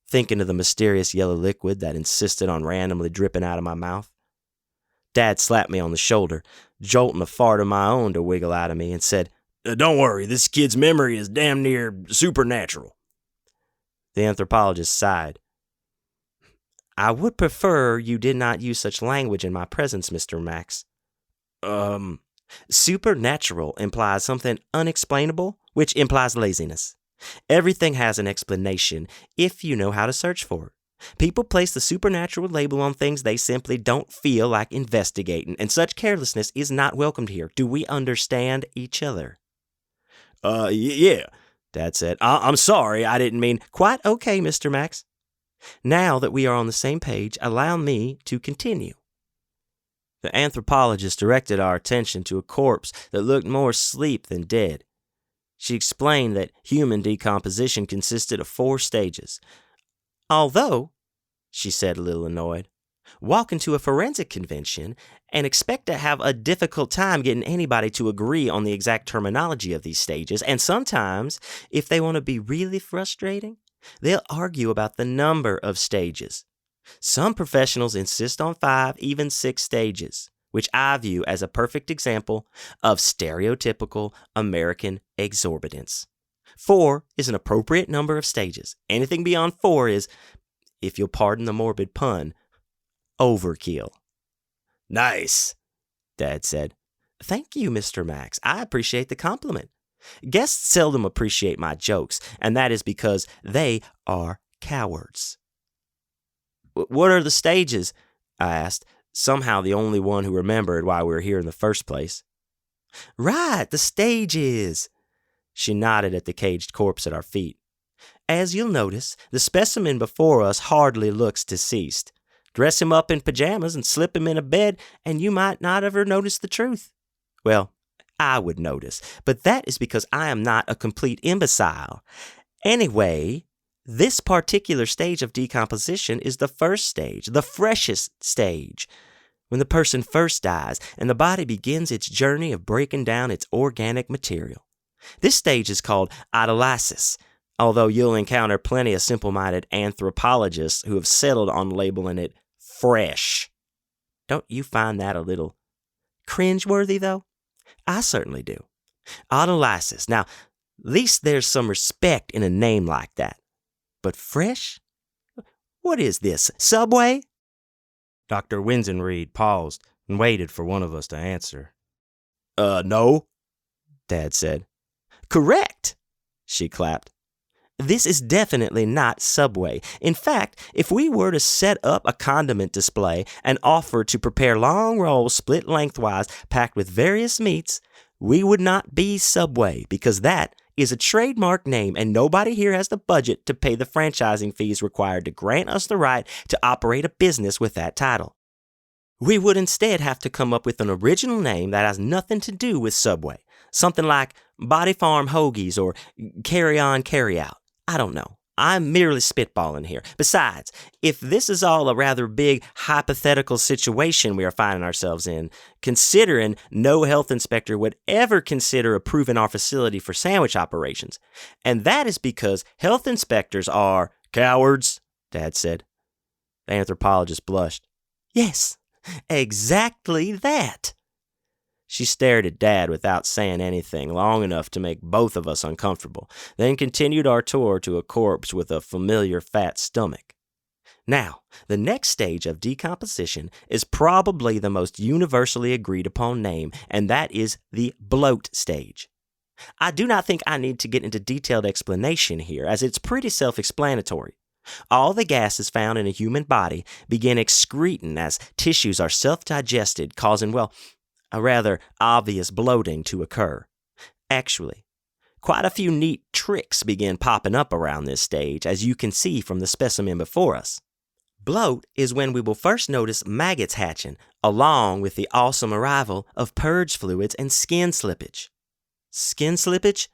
D: thinking of the mysterious yellow liquid that insisted on randomly dripping out of my mouth. Dad slapped me on the shoulder, jolting a fart of my own to wiggle out of me, and said,
E: Don't worry, this kid's memory is damn near supernatural.
D: The anthropologist sighed. I would prefer you did not use such language in my presence, Mr. Max. Supernatural implies something unexplainable, which implies laziness. Everything has an explanation if you know how to search for it. People place the supernatural label on things they simply don't feel like investigating, and such carelessness is not welcomed here. Do we understand each other?
E: Yeah,
D: Dad said.
E: I'm sorry, I didn't mean...
D: Quite okay, Mr. Max. Now that we are on the same page, allow me to continue. The anthropologist directed our attention to a corpse that looked more asleep than dead. She explained that human decomposition consisted of 4 stages. Although, she said a little annoyed, walk into a forensic convention and expect to have a difficult time getting anybody to agree on the exact terminology of these stages, and sometimes, if they want to be really frustrating, they'll argue about the number of stages. Some professionals insist on 5, even 6 stages, which I view as a perfect example of stereotypical American exorbitance. 4 is an appropriate number of stages. Anything beyond 4 is, if you'll pardon the morbid pun, overkill.
E: Nice,
D: Dad said. Thank you, Mr. Max. I appreciate the compliment. Guests seldom appreciate my jokes, and that is because they are cowards. What are the stages? I asked, somehow the only one who remembered why we were here in the first place. Right, the stages. She nodded at the caged corpse at our feet. As you'll notice, the specimen before us hardly looks deceased. Dress him up in pajamas and slip him in a bed, and you might not ever notice the truth. Well, I would notice, but that is because I am not a complete imbecile. Anyway, this particular stage of decomposition is the first stage, the freshest stage, when the person first dies and the body begins its journey of breaking down its organic material. This stage is called autolysis, although you'll encounter plenty of simple-minded anthropologists who have settled on labeling it fresh. Don't you find that a little cringeworthy, though? I certainly do. Autolysis. Now, at least there's some respect in a name like that. But fresh? What is this, Subway? Dr. Winsenreed paused and waited for one of us to answer.
E: No,
D: Dad said. Correct, she clapped. This is definitely not Subway. In fact, if we were to set up a condiment display and offer to prepare long rolls split lengthwise packed with various meats, we would not be Subway because that is a trademark name, and nobody here has the budget to pay the franchising fees required to grant us the right to operate a business with that title. We would instead have to come up with an original name that has nothing to do with Subway. Something like Body Farm Hoagies or Carry On Carry Out. I don't know. I'm merely spitballing here. Besides, if this is all a rather big hypothetical situation we are finding ourselves in, considering no health inspector would ever consider approving our facility for sandwich operations, and that is because health inspectors are cowards, Dad said. The anthropologist blushed. Yes, exactly that. She stared at Dad without saying anything long enough to make both of us uncomfortable, then continued our tour to a corpse with a familiar fat stomach. Now, the next stage of decomposition is probably the most universally agreed upon name, and that is the bloat stage. I do not think I need to get into detailed explanation here, as it's pretty self-explanatory. All the gases found in a human body begin excreting as tissues are self-digested, causing, a rather obvious bloating to occur. Actually, quite a few neat tricks begin popping up around this stage, as you can see from the specimen before us. Bloat is when we will first notice maggots hatching, along with the awesome arrival of purge fluids and skin slippage. Skin slippage?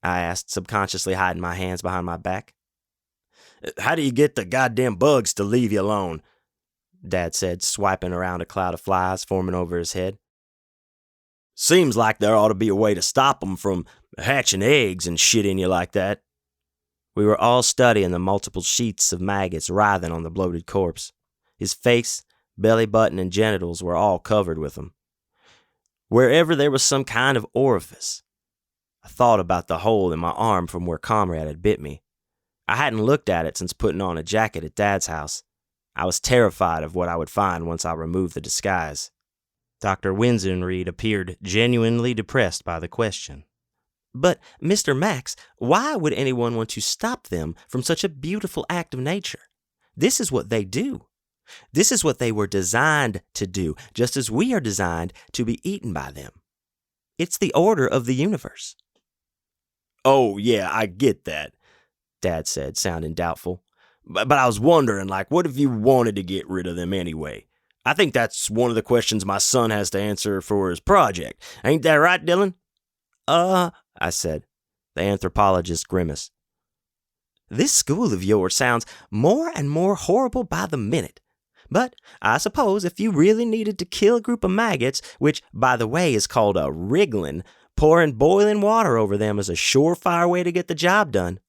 D: I asked, subconsciously hiding my hands behind my back.
E: How do you get the goddamn bugs to leave you alone? Dad said, swiping around a cloud of flies forming over his head. Seems like there ought to be a way to stop them from hatching eggs and shit in you like that.
D: We were all studying the multiple sheets of maggots writhing on the bloated corpse. His face, belly button, and genitals were all covered with them. Wherever there was some kind of orifice. I thought about the hole in my arm from where Comrade had bit me. I hadn't looked at it since putting on a jacket at Dad's house. I was terrified of what I would find once I removed the disguise. Dr. Winsenreed appeared genuinely depressed by the question. But, Mr. Max, why would anyone want to stop them from such a beautiful act of nature? This is what they do. This is what they were designed to do, just as we are designed to be eaten by them. It's the order of the universe.
E: Oh, yeah, I get that, Dad said, sounding doubtful. But I was wondering, what if you wanted to get rid of them anyway? I think that's one of the questions my son has to answer for his project. Ain't that right, Dylan?
D: I said. The anthropologist grimaced. This school of yours sounds more and more horrible by the minute. But I suppose if you really needed to kill a group of maggots, which, by the way, is called a wriggling, pouring boiling water over them is a surefire way to get the job done.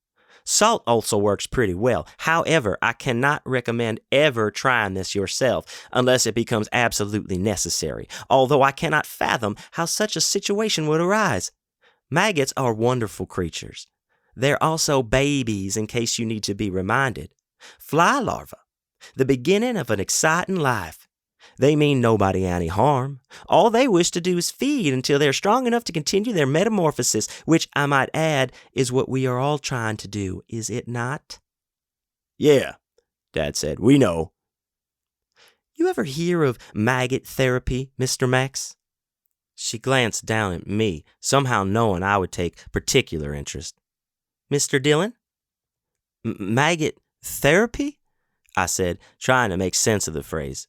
D: Salt also works pretty well. However, I cannot recommend ever trying this yourself unless it becomes absolutely necessary, although I cannot fathom how such a situation would arise. Maggots are wonderful creatures. They're also babies, in case you need to be reminded. Fly larvae, the beginning of an exciting life. They mean nobody any harm. All they wish to do is feed until they're strong enough to continue their metamorphosis, which, I might add, is what we are all trying to do, is it not?
E: Yeah, Dad said, we know.
D: You ever hear of maggot therapy, Mr. Max? She glanced down at me, somehow knowing I would take particular interest. Mr. Dillon? Maggot therapy? I said, trying to make sense of the phrase.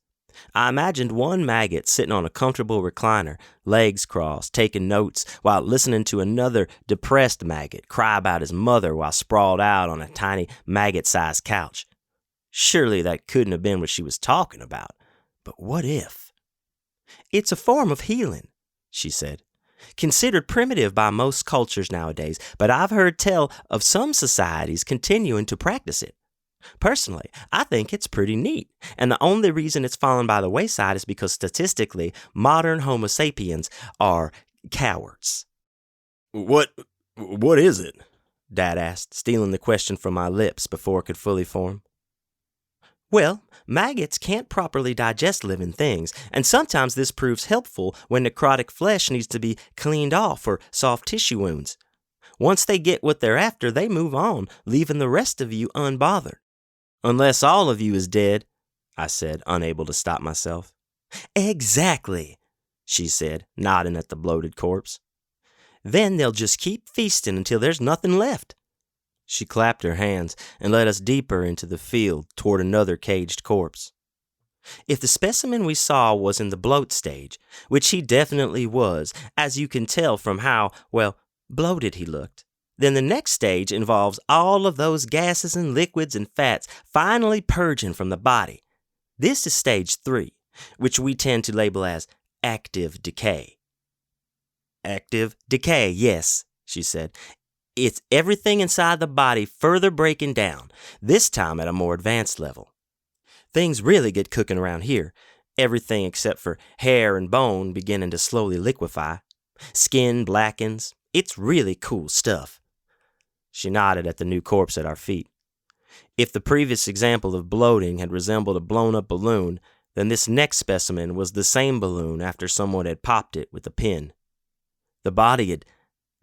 D: I imagined one maggot sitting on a comfortable recliner, legs crossed, taking notes, while listening to another depressed maggot cry about his mother while sprawled out on a tiny maggot-sized couch. Surely that couldn't have been what she was talking about. But what if? It's a form of healing, she said. Considered primitive by most cultures nowadays, but I've heard tell of some societies continuing to practice it. Personally, I think it's pretty neat, and the only reason it's fallen by the wayside is because statistically, modern Homo sapiens are cowards.
E: What is it?
D: Dad asked, stealing the question from my lips before it could fully form. Well, maggots can't properly digest living things, and sometimes this proves helpful when necrotic flesh needs to be cleaned off for soft tissue wounds. Once they get what they're after, they move on, leaving the rest of you unbothered. Unless all of you is dead, I said, unable to stop myself. Exactly, she said, nodding at the bloated corpse. Then they'll just keep feasting until there's nothing left." She clapped her hands and led us deeper into the field toward another caged corpse. If the specimen we saw was in the bloat stage, which he definitely was, as you can tell from how, well, bloated he looked, then the next stage involves all of those gases and liquids and fats finally purging from the body. This is stage 3, which we tend to label as active decay. "Active decay, yes," she said. "It's everything inside the body further breaking down, this time at a more advanced level. Things really get cooking around here. Everything except for hair and bone beginning to slowly liquefy. Skin blackens. It's really cool stuff." She nodded at the new corpse at our feet. If the previous example of bloating had resembled a blown-up balloon, then this next specimen was the same balloon after someone had popped it with a pin. The body had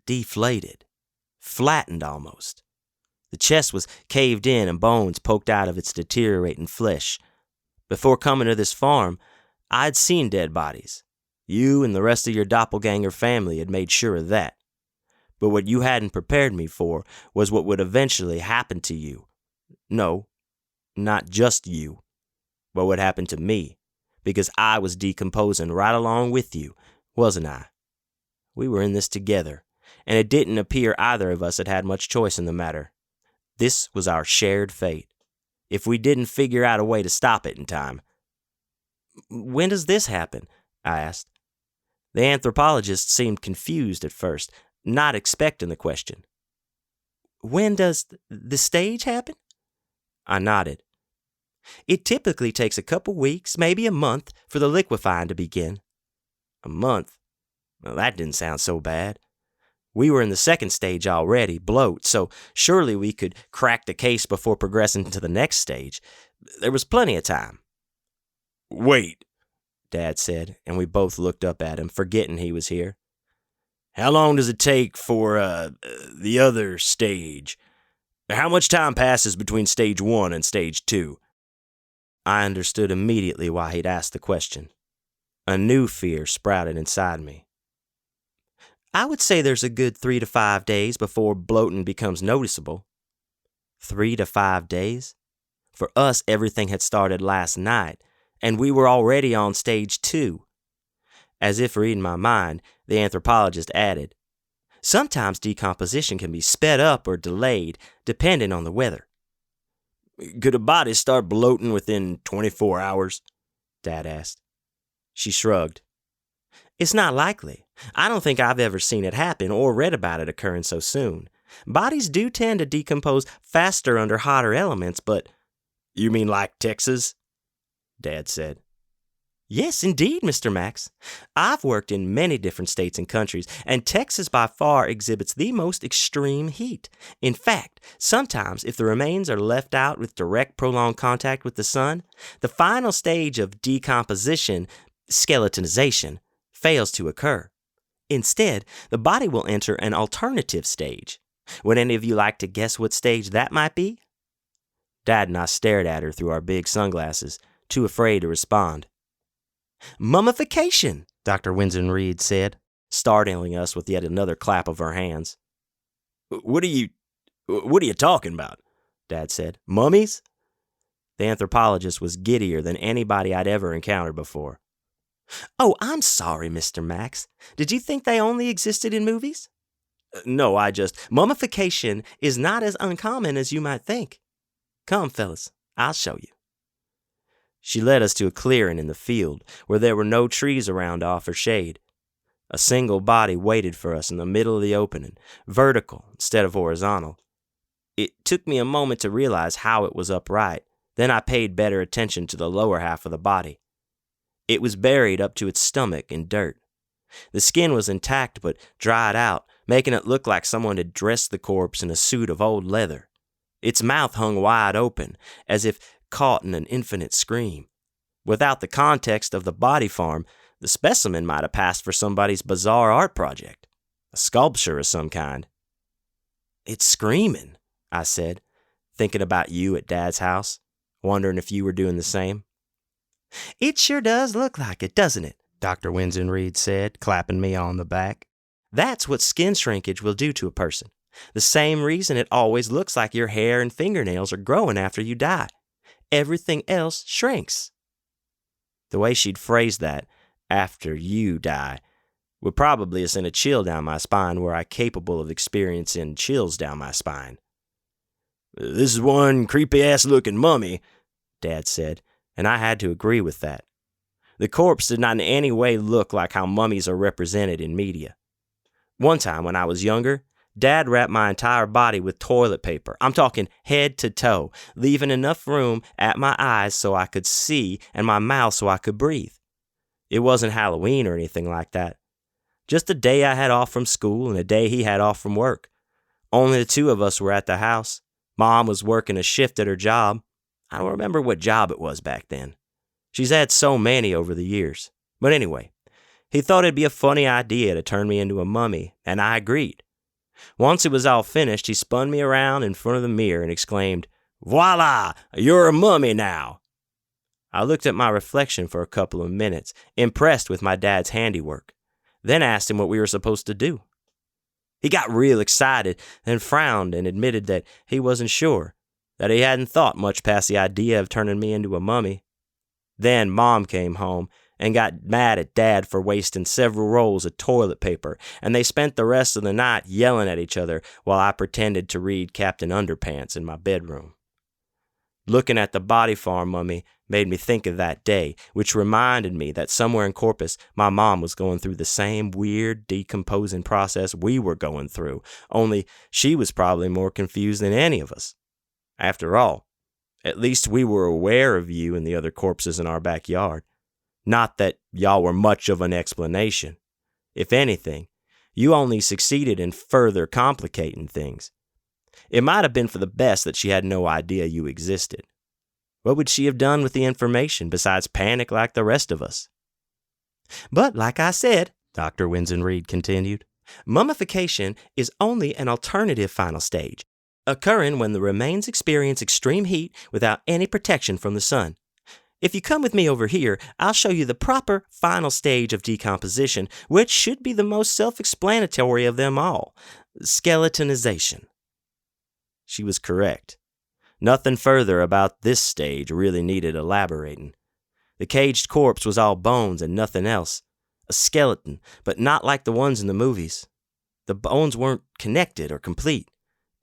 D: deflated, flattened almost. The chest was caved in and bones poked out of its deteriorating flesh. Before coming to this farm, I'd seen dead bodies. You and the rest of your doppelganger family had made sure of that. But what you hadn't prepared me for was what would eventually happen to you. No, not just you, but what happened to me, because I was decomposing right along with you, wasn't I? We were in this together, and it didn't appear either of us had had much choice in the matter. This was our shared fate, if we didn't figure out a way to stop it in time. "When does this happen?" I asked. The anthropologist seemed confused at first, not expecting the question. "When does the stage happen?" I nodded. "It typically takes a couple weeks, maybe a month, for the liquefying to begin." A month? Well, that didn't sound so bad. We were in the second stage already, bloat, so surely we could crack the case before progressing to the next stage. There was plenty of time. "Wait," Dad said, and we both looked up at him, forgetting he was here. "How long does it take for, the other stage? How much time passes between stage 1 and stage 2? I understood immediately why he'd asked the question. A new fear sprouted inside me. "I would say there's a good 3 to 5 days before bloating becomes noticeable." 3 to 5 days? For us, everything had started last night, and we were already on stage 2. As if reading my mind, the anthropologist added, "Sometimes decomposition can be sped up or delayed, depending on the weather." "Could a body start bloating within 24 hours? Dad asked. She shrugged. "It's not likely. I don't think I've ever seen it happen or read about it occurring so soon. Bodies do tend to decompose faster under hotter elements, but—" "You mean like Texas?" Dad said. "Yes, indeed, Mr. Max. I've worked in many different states and countries, and Texas by far exhibits the most extreme heat. In fact, sometimes if the remains are left out with direct prolonged contact with the sun, the final stage of decomposition, skeletonization, fails to occur. Instead, the body will enter an alternative stage. Would any of you like to guess what stage that might be?" Dad and I stared at her through our big sunglasses, too afraid to respond. "Mummification," Dr. Winston Reed said, startling us with yet another clap of her hands. What are you talking about?" Dad said. "Mummies?" The anthropologist was giddier than anybody I'd ever encountered before. "Oh, I'm sorry, Mr. Max. Did you think they only existed in movies?" "No, mummification is not as uncommon as you might think. Come, fellas, I'll show you." She led us to a clearing in the field where there were no trees around to offer shade. A single body waited for us in the middle of the opening, vertical instead of horizontal. It took me a moment to realize how it was upright. Then I paid better attention to the lower half of the body. It was buried up to its stomach in dirt. The skin was intact but dried out, making it look like someone had dressed the corpse in a suit of old leather. Its mouth hung wide open, as if caught in an infinite scream. Without the context of the body farm, the specimen might have passed for somebody's bizarre art project, a sculpture of some kind. "It's screaming," I said, thinking about you at Dad's house, wondering if you were doing the same. "It sure does look like it, doesn't it?" Dr. Winston Reed said, clapping me on the back. That's what skin shrinkage will do to a person. The same reason it always looks like your hair and fingernails are growing after you die. Everything else shrinks. The way she'd phrased that, after you die, would probably have sent a chill down my spine were I capable of experiencing chills down my spine. "This is one creepy-ass looking mummy," Dad said, and I had to agree with that. The corpse did not in any way look like how mummies are represented in media. One time when I was younger, Dad wrapped my entire body with toilet paper. I'm talking head to toe, leaving enough room at my eyes so I could see and my mouth so I could breathe. It wasn't Halloween or anything like that. Just a day I had off from school and a day he had off from work. Only the two of us were at the house. Mom was working a shift at her job. I don't remember what job it was back then. She's had so many over the years. But anyway, he thought it'd be a funny idea to turn me into a mummy, and I agreed. Once it was all finished, he spun me around in front of the mirror and exclaimed, "Voila! You're a mummy now!" I looked at my reflection for a couple of minutes, impressed with my dad's handiwork, then asked him what we were supposed to do. He got real excited, then frowned and admitted that he wasn't sure, that he hadn't thought much past the idea of turning me into a mummy. Then Mom came home and got mad at Dad for wasting several rolls of toilet paper, and they spent the rest of the night yelling at each other while I pretended to read Captain Underpants in my bedroom. Looking at the body farm mummy made me think of that day, which reminded me that somewhere in Corpus, my mom was going through the same weird decomposing process we were going through, only she was probably more confused than any of us. After all, at least we were aware of you and the other corpses in our backyard. Not that y'all were much of an explanation. If anything, you only succeeded in further complicating things. It might have been for the best that she had no idea you existed. What would she have done with the information besides panic like the rest of us? But like I said, Dr. Winston Reed continued, mummification is only an alternative final stage, occurring when the remains experience extreme heat without any protection from the sun. If you come with me over here, I'll show you the proper final stage of decomposition, which should be the most self-explanatory of them all, skeletonization. She was correct. Nothing further about this stage really needed elaborating. The caged corpse was all bones and nothing else. A skeleton, but not like the ones in the movies. The bones weren't connected or complete.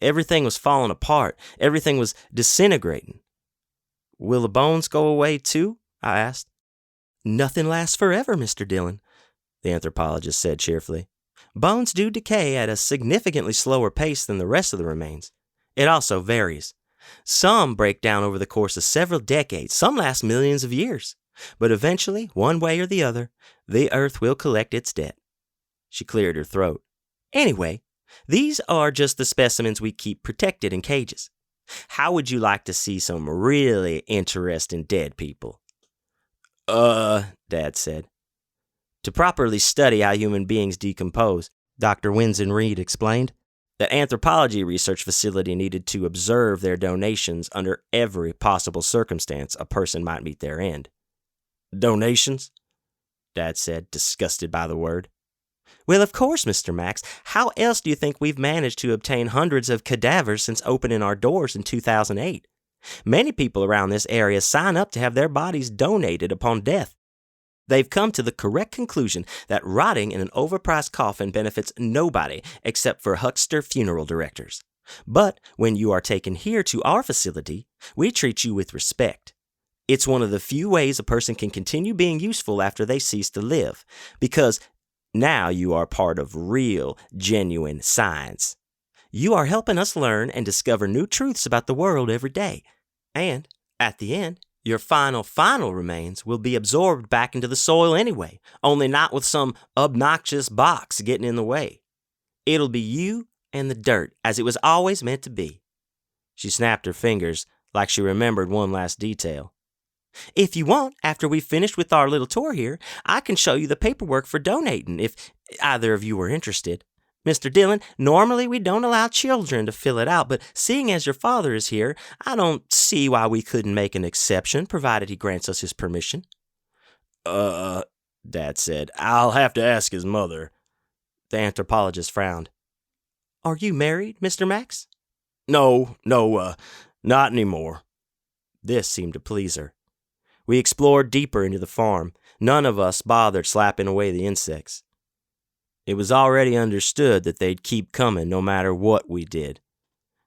D: Everything was falling apart. Everything was disintegrating. "Will the bones go away too?" I asked. "Nothing lasts forever, Mr. Dillon," the anthropologist said cheerfully. "Bones do decay at a significantly slower pace than the rest of the remains. It also varies. Some break down over the course of several decades. Some last millions of years. But eventually, one way or the other, the earth will collect its debt." She cleared her throat. "Anyway, these are just the specimens we keep protected in cages. How would you like to see some really interesting dead people?" Dad said. To properly study how human beings decompose, Dr. Winston Reed explained, that anthropology research facility needed to observe their donations under every possible circumstance a person might meet their end. "Donations?" Dad said, disgusted by the word. "Well, of course, Mr. Max. How else do you think we've managed to obtain hundreds of cadavers since opening our doors in 2008? Many people around this area sign up to have their bodies donated upon death. They've come to the correct conclusion that rotting in an overpriced coffin benefits nobody except for huckster funeral directors. But when you are taken here to our facility, we treat you with respect. It's one of the few ways a person can continue being useful after they cease to live, because now you are part of real, genuine science. You are helping us learn and discover new truths about the world every day. And, at the end, your final remains will be absorbed back into the soil anyway, only not with some obnoxious box getting in the way. It'll be you and the dirt, as it was always meant to be." She snapped her fingers like she remembered one last detail. "If you want, after we've finished with our little tour here, I can show you the paperwork for donating, if either of you are interested. Mr. Dillon, normally we don't allow children to fill it out, but seeing as your father is here, I don't see why we couldn't make an exception, provided he grants us his permission." Dad said, "I'll have to ask his mother." The anthropologist frowned. Are you married, Mr. Max?
E: No, not anymore.
D: This seemed to please her. We explored deeper into the farm. None of us bothered slapping away the insects. It was already understood that they'd keep coming no matter what we did.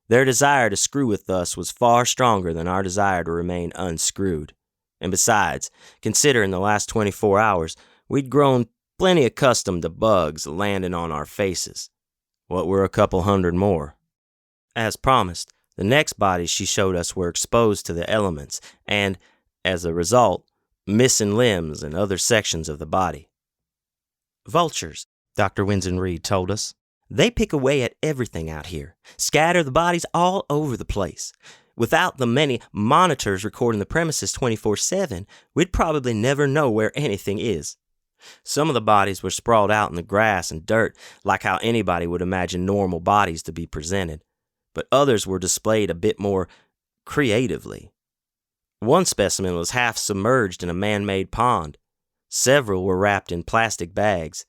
D: Their desire to screw with us was far stronger than our desire to remain unscrewed. And besides, considering the last 24 hours, we'd grown plenty accustomed to bugs landing on our faces. What were a couple hundred more? As promised, the next bodies she showed us were exposed to the elements and, as a result, missing limbs and other sections of the body. Vultures, Dr. Winston Reed told us. They pick away at everything out here, scatter the bodies all over the place. Without the many monitors recording the premises 24/7, we'd probably never know where anything is. Some of the bodies were sprawled out in the grass and dirt, like how anybody would imagine normal bodies to be presented, but others were displayed a bit more creatively. One specimen was half submerged in a man-made pond. Several were wrapped in plastic bags.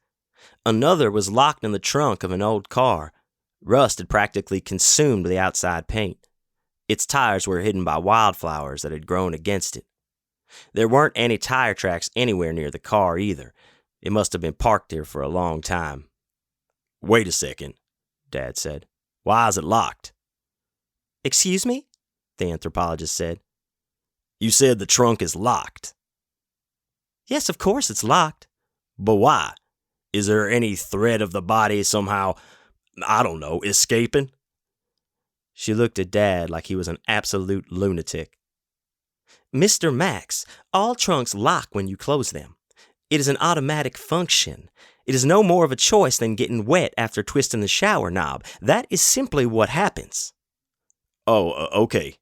D: Another was locked in the trunk of an old car. Rust had practically consumed the outside paint. Its tires were hidden by wildflowers that had grown against it. There weren't any tire tracks anywhere near the car either. It must have been parked here for a long time.
E: Wait a second, Dad said. Why is it locked?
D: Excuse me? The anthropologist said.
E: You said the trunk is locked.
D: Yes, of course it's locked.
E: But why? Is there any threat of the body somehow, escaping?
D: She looked at Dad like he was an absolute lunatic. Mr. Max, all trunks lock when you close them. It is an automatic function. It is no more of a choice than getting wet after twisting the shower knob. That is simply what happens.
E: Oh, okay,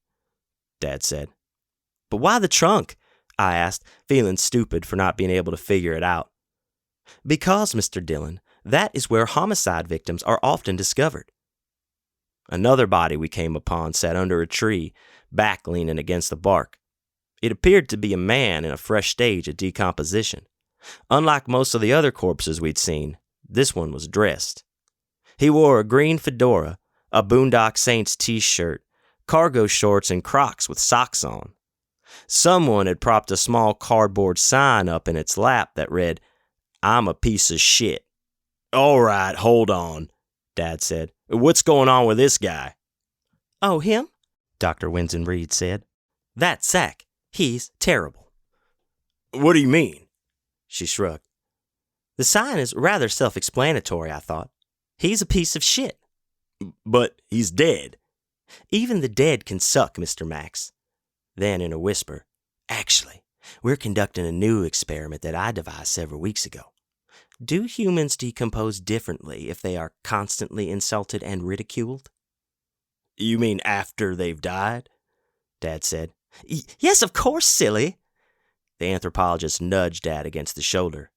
E: Dad said.
D: But why the trunk? I asked, feeling stupid for not being able to figure it out. Because, Mr. Dillon, that is where homicide victims are often discovered. Another body we came upon sat under a tree, back leaning against the bark. It appeared to be a man in a fresh stage of decomposition. Unlike most of the other corpses we'd seen, this one was dressed. He wore a green fedora, a Boondock Saints t-shirt, cargo shorts, and Crocs with socks on. Someone had propped a small cardboard sign up in its lap that read, "I'm a piece of shit."
E: All right, hold on, Dad said. What's going on with this guy?
D: Oh, him? Dr. Winston Reed said. That's Zach. He's terrible.
E: What do you mean?
D: She shrugged. The sign is rather self-explanatory, I thought. He's a piece of shit.
E: But he's dead.
D: Even the dead can suck, Mr. Max. Then in a whisper, actually, we're conducting a new experiment that I devised several weeks ago. Do humans decompose differently if they are constantly insulted and ridiculed?
E: You mean after they've died?
D: Dad said. Yes, of course, silly. The anthropologist nudged Dad against the shoulder.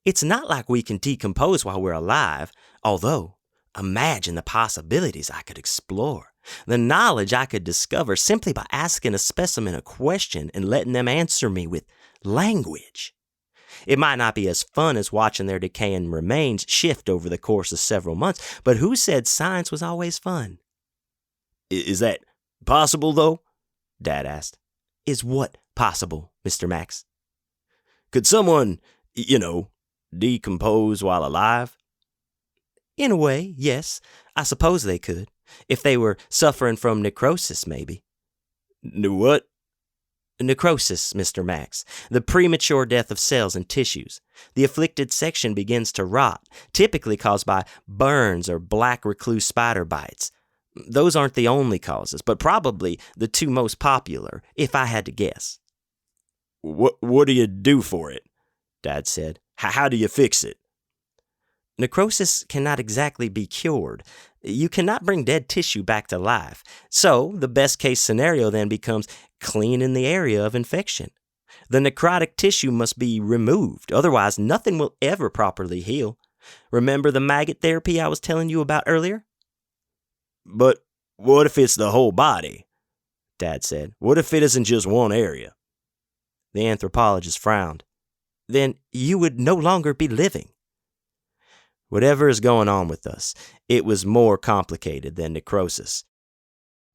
D: It's not like we can decompose while we're alive, although imagine the possibilities I could explore, the knowledge I could discover simply by asking a specimen a question and letting them answer me with language. It might not be as fun as watching their decaying remains shift over the course of several months, but who said science was always fun?
E: Is that possible, though?
D: Dad asked. Is what possible, Mr. Max?
E: Could someone, decompose while alive?
D: In a way, yes. I suppose they could. If they were suffering from necrosis, maybe.
E: What?
D: Necrosis, Mr. Max. The premature death of cells and tissues. The afflicted section begins to rot, typically caused by burns or black recluse spider bites. Those aren't the only causes, but probably the two most popular, if I had to guess.
E: What do you do for it? Dad said. How do you fix it?
D: Necrosis cannot exactly be cured. You cannot bring dead tissue back to life. So, the best case scenario then becomes cleaning the area of infection. The necrotic tissue must be removed, otherwise nothing will ever properly heal. Remember the maggot therapy I was telling you about earlier?
E: But what if it's the whole body? Dad said. What if it isn't just one area?
D: The anthropologist frowned. Then you would no longer be living. Whatever is going on with us, it was more complicated than necrosis.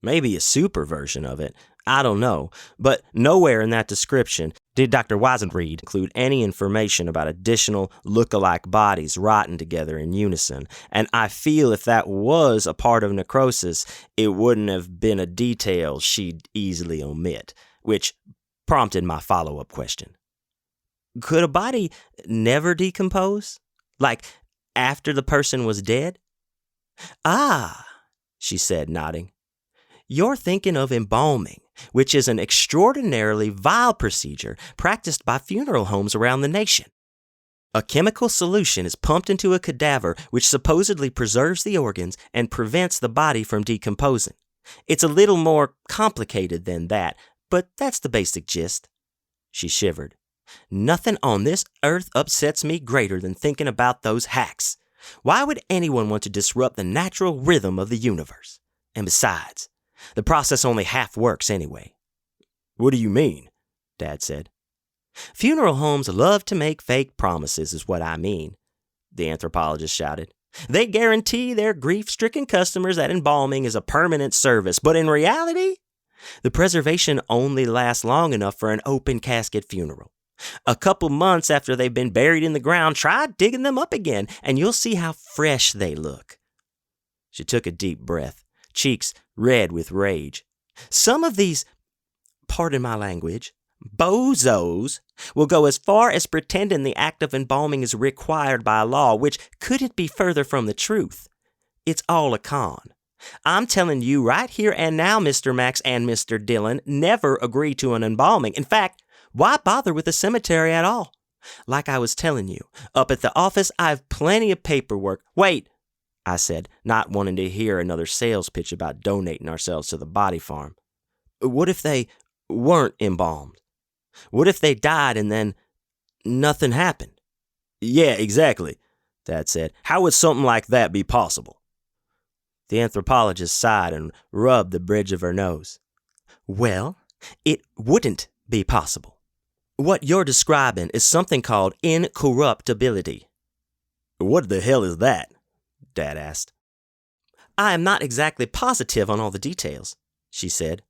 D: Maybe a super version of it, I don't know, but nowhere in that description did Dr. Weisenried include any information about additional look-alike bodies rotting together in unison, and I feel if that was a part of necrosis, it wouldn't have been a detail she'd easily omit, which prompted my follow-up question. Could a body never decompose? Like, after the person was dead? Ah, she said, nodding. You're thinking of embalming, which is an extraordinarily vile procedure practiced by funeral homes around the nation. A chemical solution is pumped into a cadaver which supposedly preserves the organs and prevents the body from decomposing. It's a little more complicated than that, but that's the basic gist. She shivered. Nothing on this earth upsets me greater than thinking about those hacks. Why would anyone want to disrupt the natural rhythm of the universe? And besides, the process only half works anyway. What do you mean? Dad said. Funeral homes love to make fake promises is what I mean, the anthropologist shouted. They guarantee their grief-stricken customers that embalming is a permanent service, but in reality, the preservation only lasts long enough for an open casket funeral. A couple months after they've been buried in the ground, try digging them up again, and you'll see how fresh they look. She took a deep breath, cheeks red with rage. Some of these, pardon my language, bozos will go as far as pretending the act of embalming is required by law, which couldn't be further from the truth. It's all a con. I'm telling you right here and now, Mr. Max and Mr. Dillon, never agree to an embalming. In fact, why bother with a cemetery at all? Like I was telling you, up at the office, I have plenty of paperwork. Wait, I said, not wanting to hear another sales pitch about donating ourselves to the body farm. What if they weren't embalmed? What if they died and then nothing happened?
E: Yeah, exactly, Dad said. How would something like that be possible?
D: The anthropologist sighed and rubbed the bridge of her nose. Well, it wouldn't be possible. What you're describing is something called incorruptibility.
E: What the hell is that?
D: Dad asked. I am not exactly positive on all the details, she said.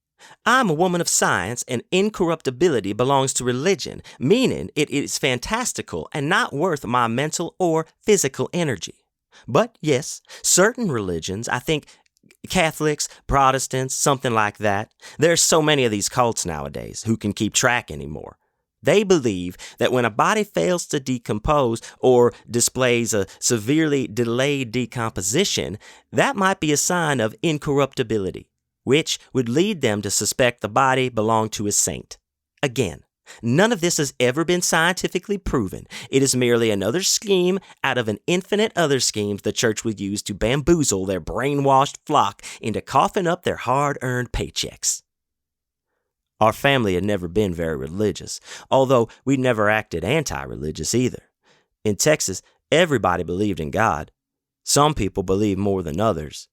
D: I'm a woman of science, and incorruptibility belongs to religion, meaning it is fantastical and not worth my mental or physical energy. But yes, certain religions, I think Catholics, Protestants, something like that. There's so many of these cults nowadays who can keep track anymore. They believe that when a body fails to decompose or displays a severely delayed decomposition, that might be a sign of incorruptibility, which would lead them to suspect the body belonged to a saint. Again, none of this has ever been scientifically proven. It is merely another scheme out of an infinite other schemes the church would use to bamboozle their brainwashed flock into coughing up their hard-earned paychecks. Our family had never been very religious, although we never acted anti-religious either. In Texas, everybody believed in God. Some people believed more than others.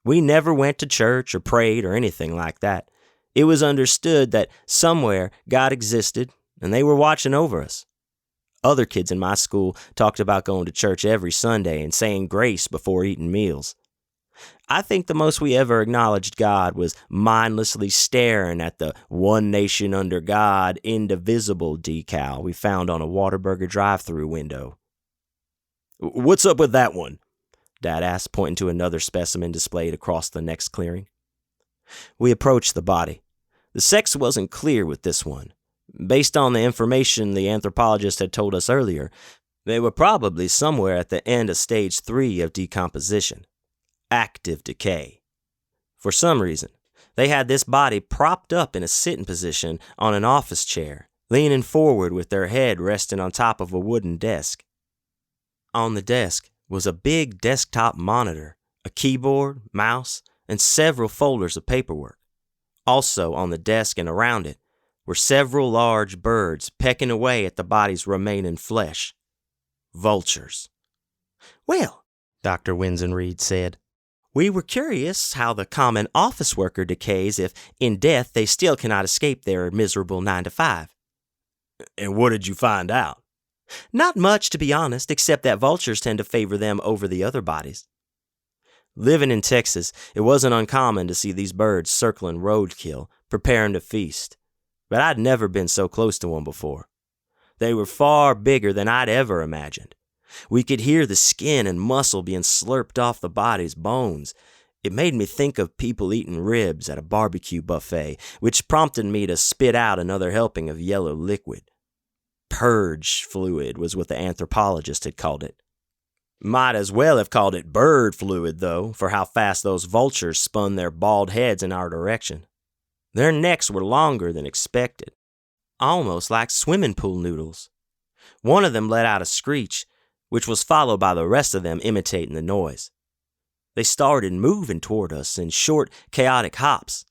D: We never went to church or prayed or anything like that. It was understood that somewhere God existed and they were watching over us. Other kids in my school talked about going to church every Sunday and saying grace before eating meals. I think the most we ever acknowledged God was mindlessly staring at the "One Nation Under God, Indivisible" decal we found on a Whataburger drive-thru window.
E: What's up with that one?
D: Dad asked, pointing to another specimen displayed across the next clearing. We approached the body. The sex wasn't clear with this one. Based on the information the anthropologist had told us earlier, they were probably somewhere at the end of stage 3 of decomposition. Active decay. For some reason, they had this body propped up in a sitting position on an office chair, leaning forward with their head resting on top of a wooden desk. On the desk was a big desktop monitor, a keyboard, mouse, and several folders of paperwork. Also on the desk and around it were several large birds pecking away at the body's remaining flesh. Vultures. Well, Dr. Winsenreed said, we were curious how the common office worker decays if, in death, they still cannot escape their miserable 9 to 5.
E: And what did you find out?
D: Not much, to be honest, except that vultures tend to favor them over the other bodies. Living in Texas, it wasn't uncommon to see these birds circling roadkill, preparing to feast. But I'd never been so close to one before. They were far bigger than I'd ever imagined. We could hear the skin and muscle being slurped off the body's bones. It made me think of people eating ribs at a barbecue buffet, which prompted me to spit out another helping of yellow liquid. Purge fluid was what the anthropologist had called it. Might as well have called it bird fluid, though, for how fast those vultures spun their bald heads in our direction. Their necks were longer than expected, almost like swimming pool noodles. One of them let out a screech, which was followed by the rest of them imitating the noise. They started moving toward us in short, chaotic hops.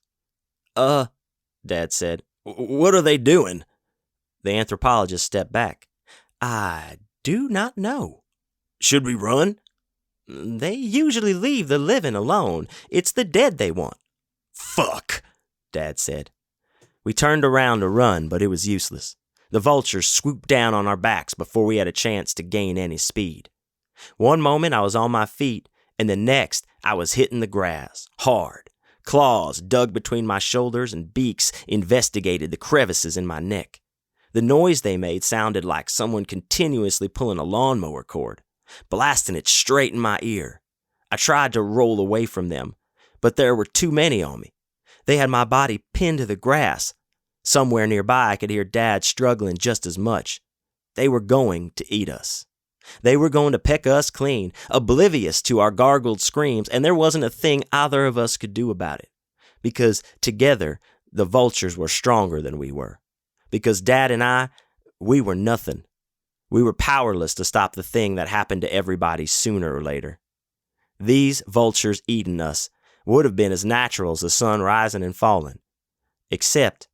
D: Dad said.
E: What are they doing?
D: The anthropologist stepped back. I do not know.
E: Should we run?
D: They usually leave the living alone. It's the dead they want.
E: Fuck,
D: Dad said. We turned around to run, but it was useless. The vultures swooped down on our backs before we had a chance to gain any speed. One moment I was on my feet, and the next I was hitting the grass, hard. Claws dug between my shoulders and beaks investigated the crevices in my neck. The noise they made sounded like someone continuously pulling a lawnmower cord, blasting it straight in my ear. I tried to roll away from them, but there were too many on me. They had my body pinned to the grass. Somewhere nearby I could hear Dad struggling just as much. They were going to eat us. They were going to peck us clean, oblivious to our gargled screams, and there wasn't a thing either of us could do about it. Because together, the vultures were stronger than we were. Because Dad and I, we were nothing. We were powerless to stop the thing that happened to everybody sooner or later. These vultures eating us would have been as natural as the sun rising and falling. Except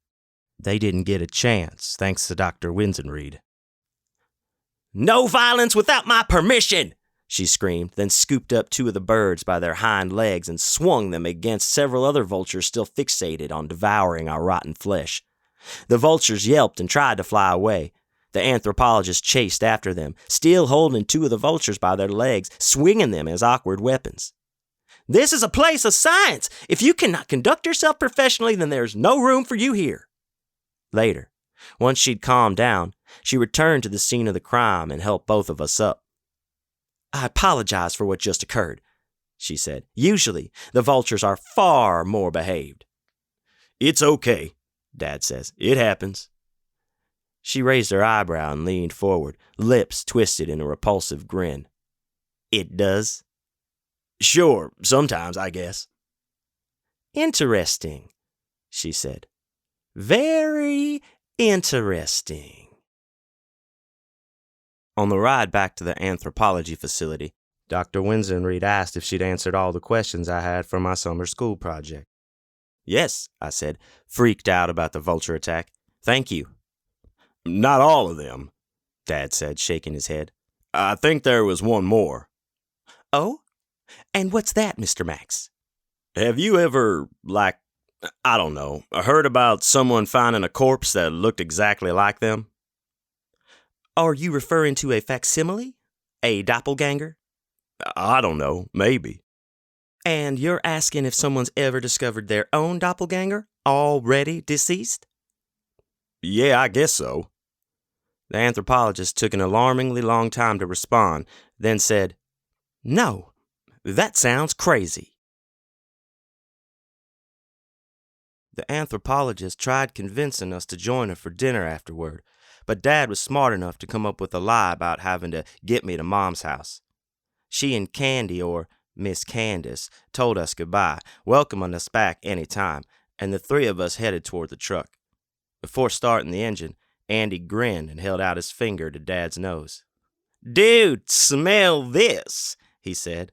D: they didn't get a chance, thanks to Dr. Winsenreed. No violence without my permission, she screamed, then scooped up two of the birds by their hind legs and swung them against several other vultures still fixated on devouring our rotten flesh. The vultures yelped and tried to fly away. The anthropologist chased after them, still holding two of the vultures by their legs, swinging them as awkward weapons. This is a place of science. If you cannot conduct yourself professionally, then there's no room for you here. Later, once she'd calmed down, she returned to the scene of the crime and helped both of us up. I apologize for what just occurred, she said. Usually, the vultures are far more behaved.
E: It's okay, Dad says. It happens.
D: She raised her eyebrow and leaned forward, lips twisted in a repulsive grin. It does?
E: Sure, sometimes, I guess.
D: Interesting, she said. Very interesting. On the ride back to the anthropology facility, Dr. Winsenreed asked if she'd answered all the questions I had for my summer school project. Yes, I said, freaked out about the vulture attack. Thank you.
E: Not all of them,
D: Dad said, shaking his head.
E: I think there was one more.
D: Oh? And what's that, Mr. Max?
E: Have you ever, I don't know, heard about someone finding a corpse that looked exactly like them?
D: Are you referring to a facsimile? A doppelganger?
E: I don't know, maybe.
D: And you're asking if someone's ever discovered their own doppelganger, already deceased?
E: Yeah, I guess so.
D: The anthropologist took an alarmingly long time to respond, then said, No, that sounds crazy. The anthropologist tried convincing us to join her for dinner afterward, but Dad was smart enough to come up with a lie about having to get me to Mom's house. She and Candy, or Miss Candace, told us goodbye, welcoming us back any time, and the three of us headed toward the truck. Before starting the engine, Andy grinned and held out his finger to Dad's nose. Dude, smell this, he said.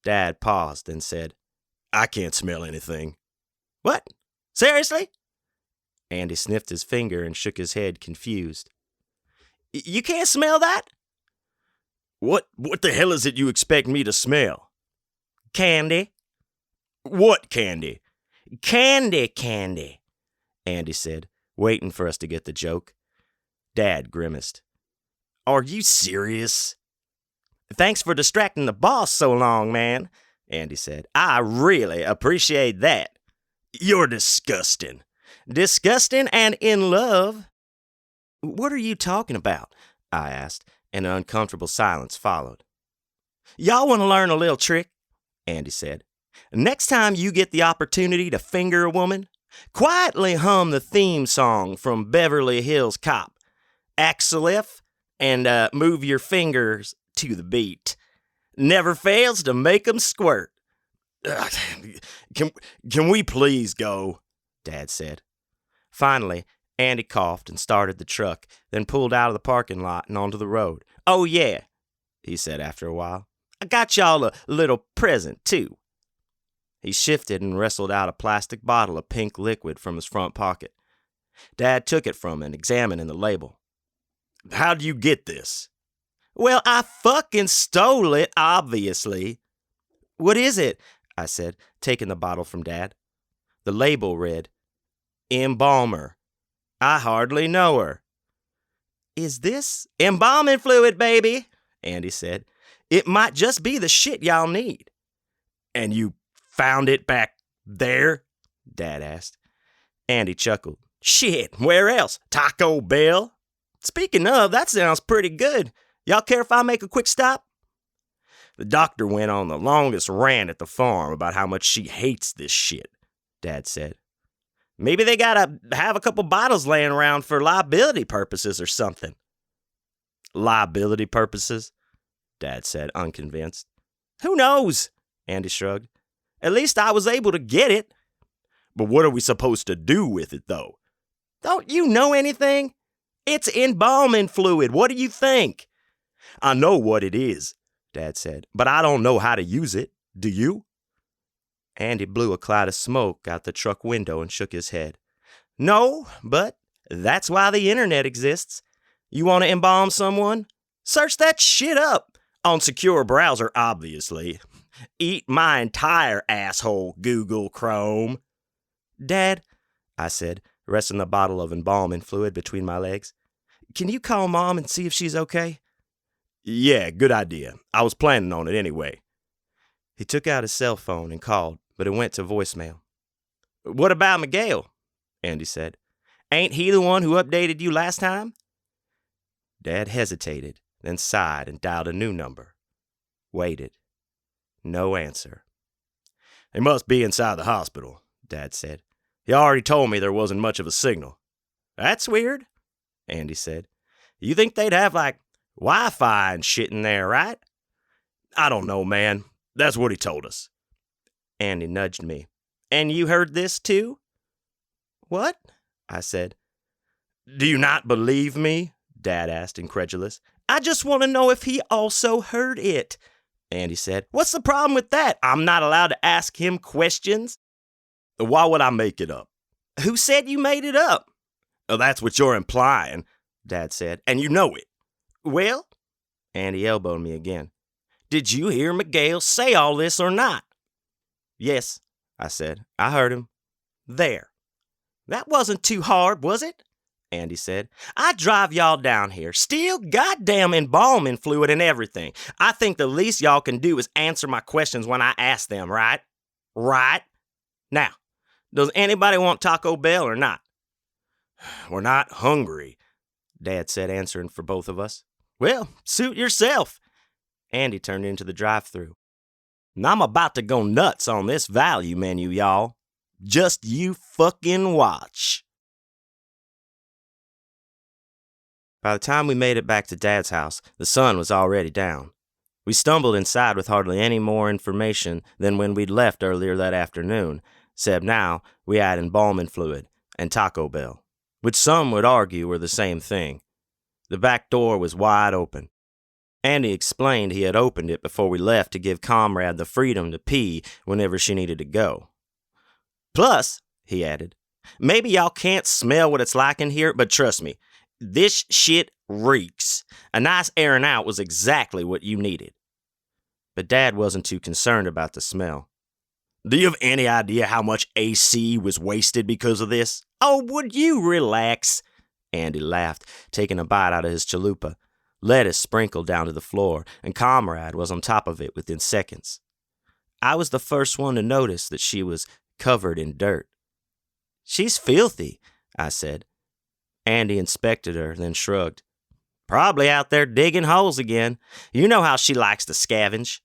D: Dad paused and said,
E: I can't smell anything.
D: What? Seriously? Andy sniffed his finger and shook his head, confused. You can't smell that?
E: What the hell is it you expect me to smell?
D: Candy.
E: What candy?
D: Candy, Andy said, waiting for us to get the joke. Dad grimaced.
E: Are you serious?
D: Thanks for distracting the boss so long, man, Andy said. I really appreciate that.
E: You're disgusting.
D: Disgusting and in love. What are you talking about? I asked, and an uncomfortable silence followed. Y'all want to learn a little trick? Andy said. Next time you get the opportunity to finger a woman, quietly hum the theme song from Beverly Hills Cop. Axel F, and move your fingers to the beat. Never fails to make 'em squirt.
E: Can we please go?
D: Dad said. Finally, Andy coughed and started the truck, then pulled out of the parking lot and onto the road. Oh, yeah, he said after a while. I got y'all a little present, too. He shifted and wrestled out a plastic bottle of pink liquid from his front pocket. Dad took it from him, examining the label.
E: How'd you get this?
D: Well, I fucking stole it, obviously. What is it? I said, taking the bottle from Dad. The label read, Embalmer. I hardly know her. Is this embalming fluid, baby? Andy said. It might just be the shit y'all need.
E: And you found it back there?
D: Dad asked. Andy chuckled. Shit, where else? Taco Bell? Speaking of, that sounds pretty good. Y'all care if I make a quick stop?
E: The doctor went on the longest rant at the farm about how much she hates this shit, Dad said.
D: Maybe they gotta have a couple bottles laying around for liability purposes or something.
E: Liability purposes? Dad said, unconvinced.
D: Who knows? Andy shrugged. At least I was able to get it.
E: But what are we supposed to do with it, though?
D: Don't you know anything? It's embalming fluid. What do you think?
E: I know what it is, Dad said, but I don't know how to use it. Do you?
D: Andy blew a cloud of smoke out the truck window and shook his head. No, but that's why the internet exists. You want to embalm someone? Search that shit up.
E: On secure browser, obviously. Eat my entire asshole, Google Chrome.
D: Dad, I said, resting the bottle of embalming fluid between my legs. Can you call Mom and see if she's okay?
E: Yeah, good idea. I was planning on it anyway.
D: He took out his cell phone and called, but it went to voicemail. What about Miguel? Andy said. Ain't he the one who updated you last time? Dad hesitated, then sighed and dialed a new number. Waited. No answer.
E: He must be inside the hospital, Dad said. He already told me there wasn't much of a signal.
D: That's weird, Andy said. You think they'd have, Wi-Fi and shit in there, right?
E: I don't know, man. That's what he told us.
D: Andy nudged me. And you heard this, too? What? I said.
E: Do you not believe me? Dad asked, incredulous.
D: I just want to know if he also heard it, Andy said. What's the problem with that? I'm not allowed to ask him questions.
E: Why would I make it up?
D: Who said you made it up?
E: Oh, that's what you're implying, Dad said, and you know it.
D: Well, Andy elbowed me again. Did you hear Miguel say all this or not? Yes, I said. I heard him. There. That wasn't too hard, was it? Andy said. I drive y'all down here, steal goddamn embalming fluid and everything. I think the least y'all can do is answer my questions when I ask them, right? Right? Now, does anybody want Taco Bell or not?
E: We're not hungry,
D: Dad said, answering for both of us. Well, suit yourself. Andy turned into the drive-thru. And I'm about to go nuts on this value menu, y'all. Just you fucking watch. By the time we made it back to Dad's house, the sun was already down. We stumbled inside with hardly any more information than when we'd left earlier that afternoon, except now we had embalming fluid and Taco Bell, which some would argue were the same thing. The back door was wide open. Andy explained he had opened it before we left to give Comrade the freedom to pee whenever she needed to go. Plus, he added, maybe y'all can't smell what it's like in here, but trust me, this shit reeks. A nice airing out was exactly what you needed. But Dad wasn't too concerned about the smell.
E: Do you have any idea how much AC was wasted because of this?
D: Oh, would you relax? Andy laughed, taking a bite out of his chalupa. Lettuce sprinkled down to the floor, and Comrade was on top of it within seconds. I was the first one to notice that she was covered in dirt. "She's filthy," I said. Andy inspected her, then shrugged. "Probably out there digging holes again. You know how she likes to scavenge."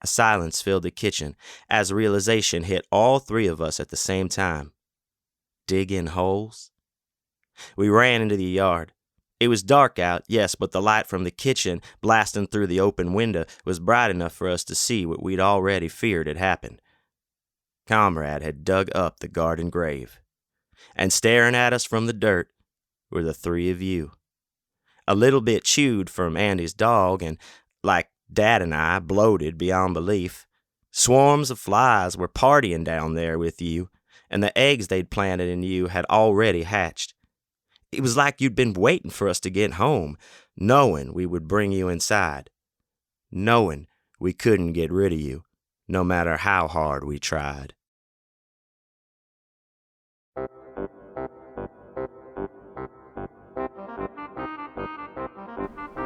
D: A silence filled the kitchen as realization hit all three of us at the same time. Digging holes? We ran into the yard. It was dark out, yes, but the light from the kitchen blasting through the open window was bright enough for us to see what we'd already feared had happened. Comrade had dug up the garden grave, and staring at us from the dirt were the three of you. A little bit chewed from Andy's dog, and, like Dad and I, bloated beyond belief. Swarms of flies were partying down there with you, and the eggs they'd planted in you had already hatched. It was like you'd been waiting for us to get home, knowing we would bring you inside, knowing we couldn't get rid of you, no matter how hard we tried.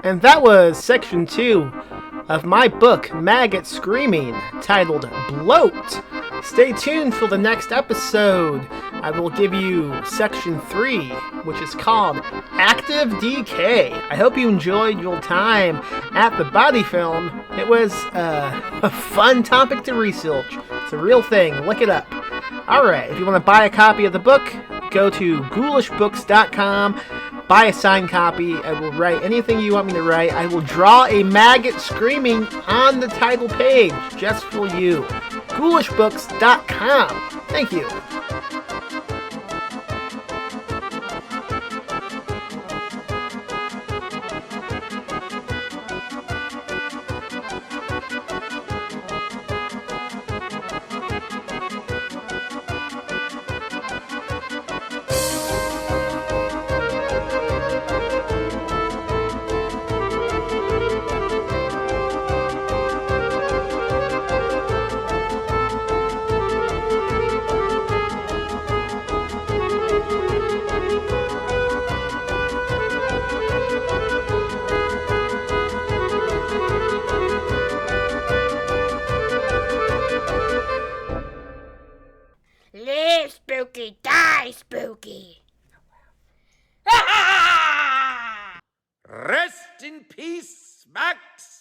B: And that was section 2 of my book, Maggots Screaming, titled Bloat. Stay tuned for the next episode. I will give you section 3, which is called Active Decay. I hope you enjoyed your time at the Body Film. It was a fun topic to research. It's a real thing. Look it up. Alright, if you want to buy a copy of the book, go to ghoulishbooks.com. Buy a signed copy. I will write anything you want me to write. I will draw a maggot screaming on the title page just for you. ghoulishbooks.com. Thank you.
F: Live spooky, die spooky.
G: Rest in peace, Max.